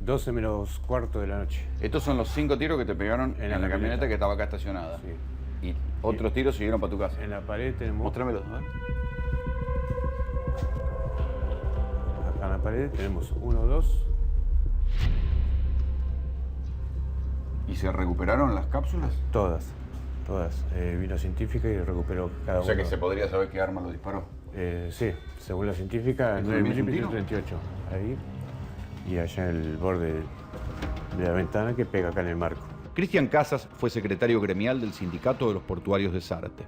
12 menos cuarto de la noche. Estos son los 5 tiros que te pegaron en la camioneta que estaba acá estacionada. Sí. Y otros tiros siguieron para tu casa. En la pared tenemos... Mostrámelos, a ver. Acá en la pared tenemos 1, 2. ¿Y se recuperaron las cápsulas? Todas. Vino científica y recuperó cada uno. O sea que se podría saber qué arma lo disparó. Sí, según la científica, 9 mm 38. Ahí. Y allá en el borde de la ventana que pega acá en el marco. Cristian Casas fue secretario gremial del Sindicato de los Portuarios de Zárate.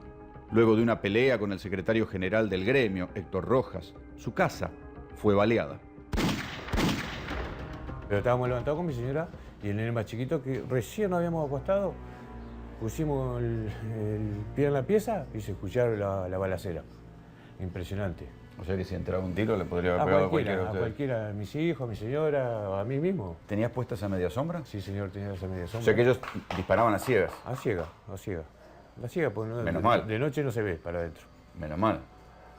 Luego de una pelea con el secretario general del gremio, Héctor Rojas, su casa fue baleada. Pero estábamos levantados con mi señora y el nene más chiquito que recién nos habíamos acostado, pusimos el pie en la pieza y se escucharon la balacera. Impresionante. O sea que si entraba un tiro le podría haber pegado a cualquiera de ustedes. A cualquiera, a mis hijos, a mi señora, a mí mismo. ¿Tenías puesta esa media sombra? Sí, señor, tenía esa media sombra. O sea que ellos disparaban a ciegas. A ciega. La ciega, porque Menos mal. De noche no se ve para adentro. Menos mal.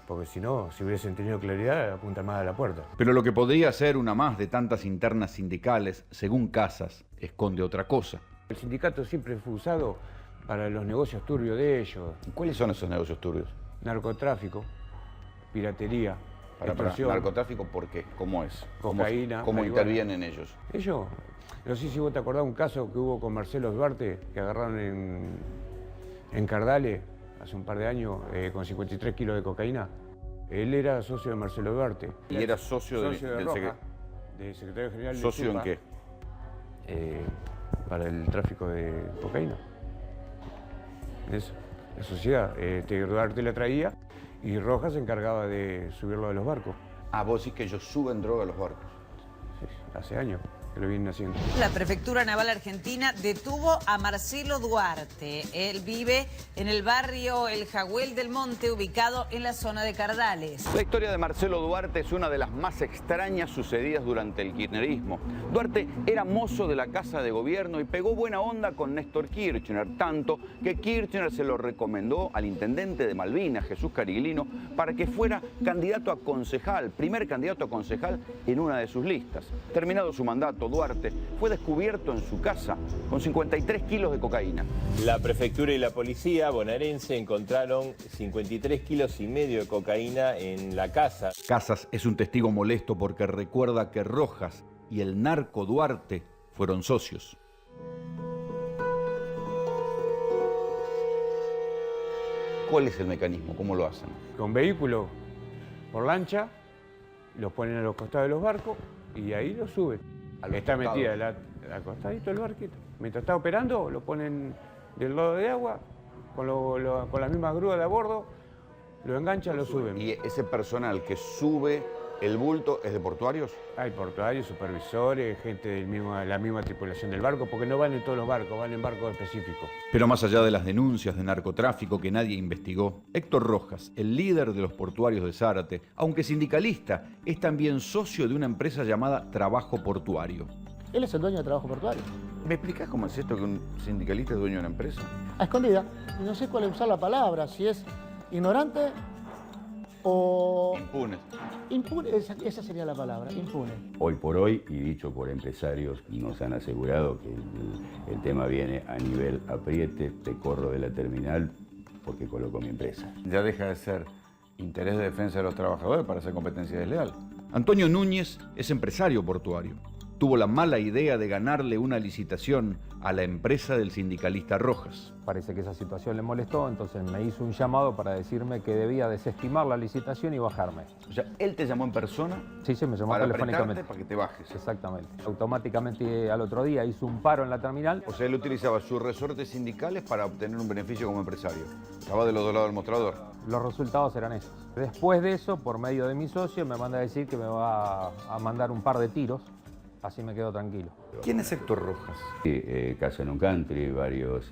Porque si no, si hubiesen tenido claridad, apuntan más a la puerta. Pero lo que podría ser una más de tantas internas sindicales, según Casas, esconde otra cosa. El sindicato siempre fue usado para los negocios turbios de ellos. ¿Cuáles son esos negocios turbios? Narcotráfico, piratería, extorsión. ¿Narcotráfico por qué? ¿Cómo es? Cocaína. ¿Cómo intervienen ellos? Ellos, no sé si vos te acordás un caso que hubo con Marcelo Duarte, que agarraron en Cardales hace un par de años con 53 kilos de cocaína. Él era socio de Marcelo Duarte. ¿Y era socio del secretario general de ¿Socio Chupa, en qué? Para el tráfico de cocaína. Eso. La sociedad. Duarte la traía y Rojas se encargaba de subirlo a los barcos. Ah, vos decís que ellos suben droga a los barcos. Sí, hace años que lo vienen haciendo. La Prefectura Naval Argentina detuvo a Marcelo Duarte. Él vive en el barrio El Jagüel del Monte, ubicado en la zona de Cardales. La historia de Marcelo Duarte es una de las más extrañas sucedidas durante el kirchnerismo. Duarte era mozo de la Casa de Gobierno y pegó buena onda con Néstor Kirchner, tanto que Kirchner se lo recomendó al intendente de Malvinas, Jesús Cariglino, para que fuera candidato a concejal, primer candidato a concejal en una de sus listas. Terminado su mandato, Duarte fue descubierto en su casa con 53 kilos de cocaína. La prefectura y la policía bonaerense encontraron 53 kilos y medio de cocaína en la casa. Casas es un testigo molesto porque recuerda que Rojas y el narco Duarte fueron socios. ¿Cuál es el mecanismo? ¿Cómo lo hacen? Con vehículo por lancha, los ponen a los costados de los barcos y ahí los suben. Está metida al costadito del barquito. Mientras está operando, lo ponen del lado de agua, con la misma grúa de a bordo, lo enganchan, lo suben. ¿Y ese personal que sube el bulto es de portuarios? Hay portuarios, supervisores, gente de la misma tripulación del barco, porque no van en todos los barcos, van en barcos específicos. Pero más allá de las denuncias de narcotráfico que nadie investigó, Héctor Rojas, el líder de los portuarios de Zárate, aunque sindicalista, es también socio de una empresa llamada Trabajo Portuario. Él es el dueño de Trabajo Portuario. ¿Me explicás cómo es esto que un sindicalista es dueño de una empresa? A escondida. No sé cuál es usar la palabra, si es ignorante o... Impune. Impune, esa sería la palabra, impune. Hoy por hoy, y dicho por empresarios, nos han asegurado que el tema viene a nivel apriete, te corro de la terminal porque coloco mi empresa. Ya deja de ser interés de defensa de los trabajadores para hacer competencia desleal. Antonio Núñez es empresario portuario. tuvo la mala idea de ganarle una licitación a la empresa del sindicalista Rojas. Parece que esa situación le molestó, entonces me hizo un llamado para decirme que debía desestimar la licitación y bajarme. O sea, ¿él te llamó en persona? Sí, me llamó para telefónicamente. Para que te bajes. Exactamente. Automáticamente al otro día hizo un paro en la terminal. O sea, él utilizaba sus resortes sindicales para obtener un beneficio como empresario. Estaba de los dos lados del mostrador. Los resultados eran esos. Después de eso, por medio de mi socio, me manda a decir que me va a mandar un par de tiros. Así me quedo tranquilo. ¿Quién es Héctor Rojas? Casa en un country, varios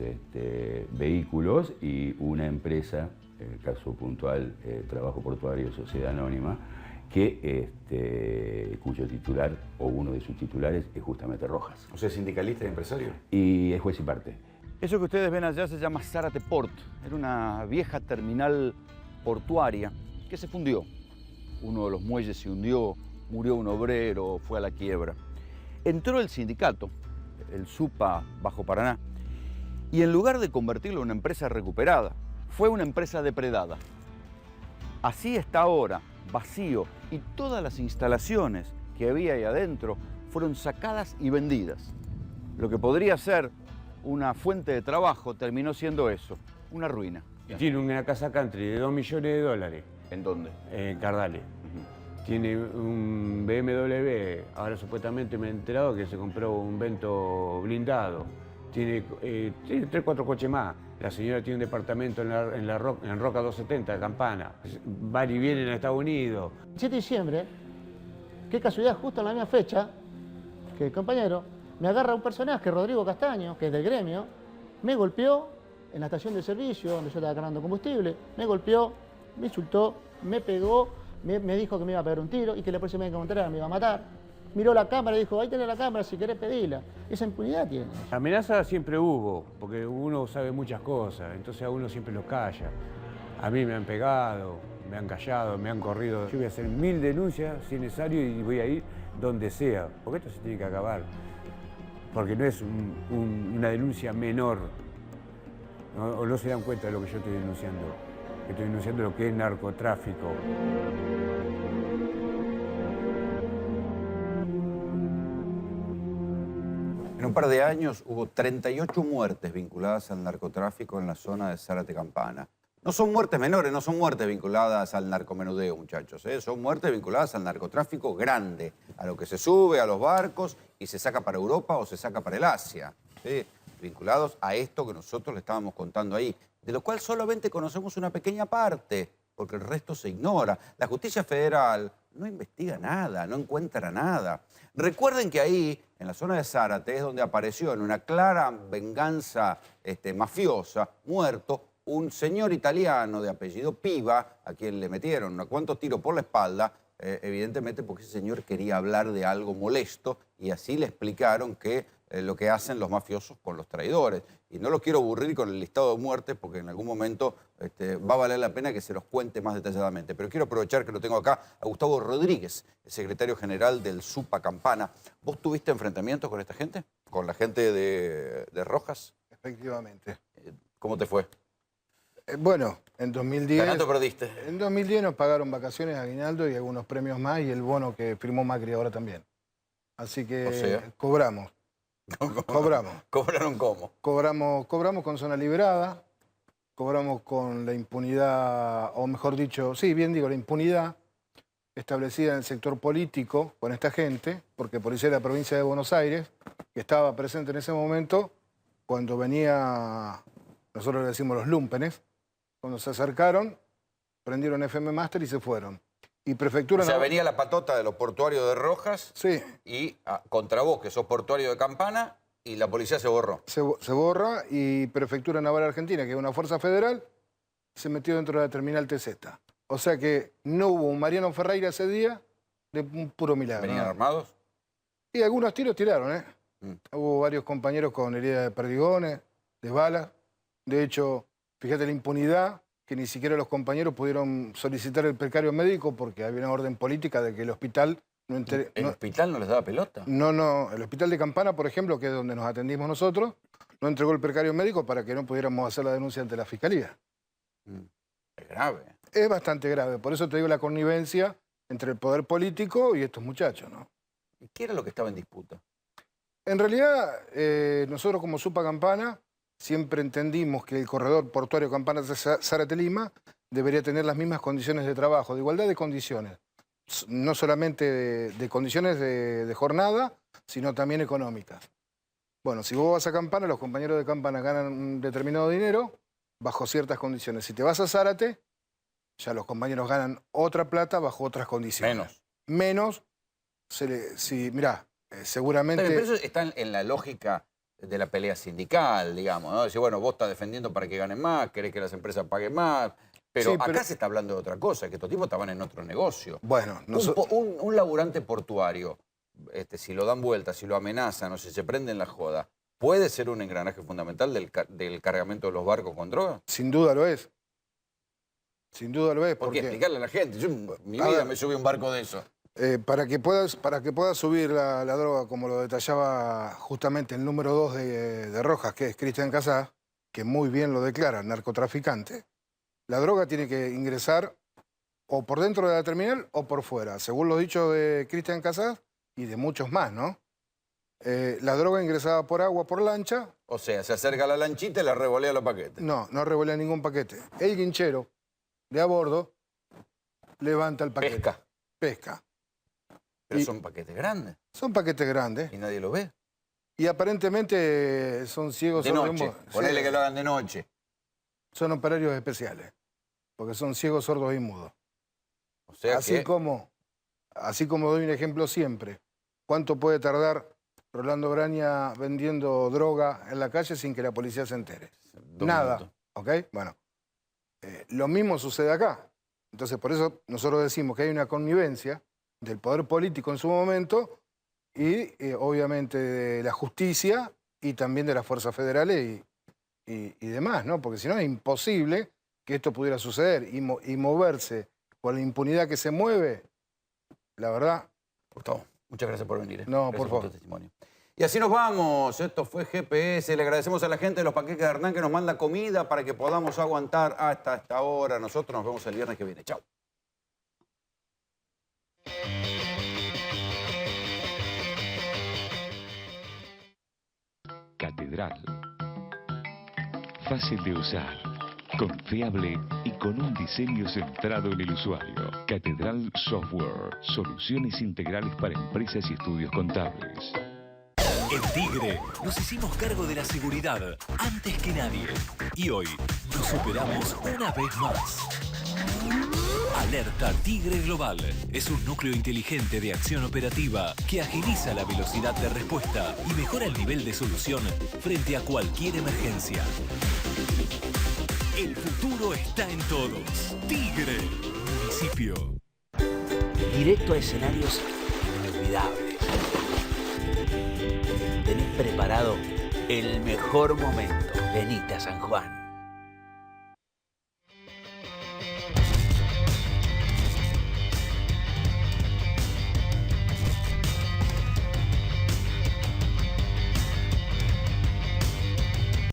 vehículos y una empresa, caso puntual, Trabajo Portuario Sociedad Anónima, que, cuyo titular o uno de sus titulares es justamente Rojas. O sea, sindicalista y empresario. Y es juez y parte. Eso que ustedes ven allá se llama Zárate Port. Era una vieja terminal portuaria que se fundió. Uno de los muelles se hundió, murió un obrero, fue a la quiebra. Entró el sindicato, el SUPA Bajo Paraná, y en lugar de convertirlo en una empresa recuperada, fue una empresa depredada. Así está ahora, vacío, y todas las instalaciones que había ahí adentro fueron sacadas y vendidas. Lo que podría ser una fuente de trabajo terminó siendo eso, una ruina. Y tiene una casa country de $2 millones. ¿En dónde? En Cardales. Tiene un BMW, ahora supuestamente me he enterado que se compró un Vento blindado. Tiene 3, 4 coches más. La señora tiene un departamento en Roca 270, Campana. Va y viene en Estados Unidos. 7 de diciembre, qué casualidad, justo en la misma fecha, que el compañero me agarra un personaje, Rodrigo Castaño, que es del gremio, me golpeó en la estación de servicio donde yo estaba cargando combustible, me golpeó, me insultó, me pegó. Me dijo que me iba a pegar un tiro y que la próxima vez que encontrara me iba a matar. Miró la cámara y dijo, ahí tenés la cámara, si querés pedila. Esa impunidad tiene. Amenaza siempre hubo, porque uno sabe muchas cosas, entonces a uno siempre los calla. A mí me han pegado, me han callado, me han corrido. Yo voy a hacer 1000 denuncias si es necesario y voy a ir donde sea, porque esto se tiene que acabar. Porque no es una denuncia menor, ¿no? O no se dan cuenta de lo que yo estoy denunciando. Estoy denunciando lo que es narcotráfico. En un par de años hubo 38 muertes vinculadas al narcotráfico en la zona de Zárate Campana. No son muertes menores, no son muertes vinculadas al narcomenudeo, muchachos. Son muertes vinculadas al narcotráfico grande, a lo que se sube a los barcos y se saca para Europa o se saca para el Asia. ¿Sí? Vinculados a esto que nosotros le estábamos contando ahí, de lo cual solamente conocemos una pequeña parte, porque el resto se ignora. La justicia federal no investiga nada, no encuentra nada. Recuerden que ahí, en la zona de Zárate, es donde apareció en una clara venganza mafiosa, muerto, un señor italiano de apellido Piva, a quien le metieron unos cuantos tiros por la espalda, evidentemente porque ese señor quería hablar de algo molesto, y así le explicaron que lo que hacen los mafiosos con los traidores. Y no los quiero aburrir con el listado de muertes porque en algún momento va a valer la pena que se los cuente más detalladamente. Pero quiero aprovechar que lo tengo acá a Gustavo Rodríguez, el secretario general del SUPA Campana. ¿Vos tuviste enfrentamientos con esta gente? ¿Con la gente de Rojas? Efectivamente. ¿Cómo te fue? Bueno, en 2010... ¿Ganando o perdiste? En 2010 nos pagaron vacaciones, aguinaldo y algunos premios más y el bono que firmó Macri ahora también. Así que o sea, cobramos. Cobramos. ¿Cobraron cómo? Cobramos con zona liberada, cobramos con la impunidad, o mejor dicho, sí, bien digo, la impunidad establecida en el sector político con esta gente, porque policía de la provincia de Buenos Aires, que estaba presente en ese momento, cuando venía, nosotros le decimos los lumpenes, cuando se acercaron, prendieron FM Master y se fueron. Y Prefectura... O sea, venía la patota de los portuarios de Rojas, sí, y contra vos, que sos portuario de Campana, y la policía se borró. Se borra y Prefectura Naval Argentina, que es una fuerza federal, se metió dentro de la terminal TZ. O sea que no hubo un Mariano Ferreira ese día de un puro milagro. ¿Venían armados? Y algunos tiros tiraron, ¿eh? Hubo varios compañeros con heridas de perdigones, de balas. De hecho, fíjate la impunidad, que ni siquiera los compañeros pudieron solicitar el precario médico porque había una orden política de que el hospital... ¿El hospital no les daba pelota? No. El hospital de Campana, por ejemplo, que es donde nos atendimos nosotros, no entregó el precario médico para que no pudiéramos hacer la denuncia ante la Fiscalía. Es grave. Es bastante grave. Por eso te digo la connivencia entre el poder político y estos muchachos, ¿no? ¿Qué era lo que estaba en disputa? En realidad, nosotros como Supa Campana siempre entendimos que el corredor portuario Campana-Zárate-Lima debería tener las mismas condiciones de trabajo, de igualdad de condiciones. No solamente de condiciones de jornada, sino también económicas. Bueno, si vos vas a Campana, los compañeros de Campana ganan un determinado dinero bajo ciertas condiciones. Si te vas a Zárate, ya los compañeros ganan otra plata bajo otras condiciones. Menos. Mirá, seguramente... Pero eso está en la lógica de la pelea sindical, digamos, ¿no? Decir, bueno, vos estás defendiendo para que ganen más, querés que las empresas paguen más... Pero, acá se está hablando de otra cosa, que estos tipos estaban en otro negocio. Bueno, un laburante portuario, si lo dan vuelta, si lo amenazan o si se prenden la joda, ¿puede ser un engranaje fundamental del cargamento de los barcos con droga? Sin duda lo es. Sin duda lo es. ¿Por qué? Explicarle a la gente. Yo en mi vida me subí a un barco de eso. Para que pueda subir la droga, como lo detallaba justamente el número 2 de Rojas, que es Cristian Casas, que muy bien lo declara, narcotraficante, la droga tiene que ingresar o por dentro de la terminal o por fuera, según los dichos de Cristian Casas y de muchos más, ¿no? La droga ingresada por agua, por lancha... O sea, se acerca a la lanchita y la revolea los paquetes. No, no revolea ningún paquete. El guinchero de a bordo levanta el paquete. Pesca. Pero son paquetes grandes. Son paquetes grandes. Y nadie lo ve. Y aparentemente son ciegos... De noche. Ponele que lo hagan de noche. Son operarios especiales, porque son ciegos, sordos y mudos. O sea así como doy un ejemplo siempre, ¿cuánto puede tardar Rolando Braña vendiendo droga en la calle sin que la policía se entere? Nada, ¿ok? Bueno, lo mismo sucede acá. Entonces, por eso nosotros decimos que hay una connivencia del poder político en su momento y obviamente de la justicia y también de las fuerzas federales y demás, ¿no? Porque si no es imposible que esto pudiera suceder y moverse con la impunidad que se mueve, la verdad... Gustavo, muchas gracias por venir. No, gracias por favor. tu testimonio. Y así nos vamos. Esto fue GPS. Le agradecemos a la gente de los paquetes de Hernán que nos manda comida para que podamos aguantar hasta esta hora. Nosotros nos vemos el viernes que viene. Chao. Catedral. Fácil de usar, confiable y con un diseño centrado en el usuario. Catedral Software, soluciones integrales para empresas y estudios contables. En Tigre nos hicimos cargo de la seguridad antes que nadie y hoy nos superamos una vez más. Alerta Tigre Global es un núcleo inteligente de acción operativa que agiliza la velocidad de respuesta y mejora el nivel de solución frente a cualquier emergencia. El futuro está en todos. Tigre, municipio. Directo a escenarios inolvidables. Tenés preparado el mejor momento. Venite a San Juan.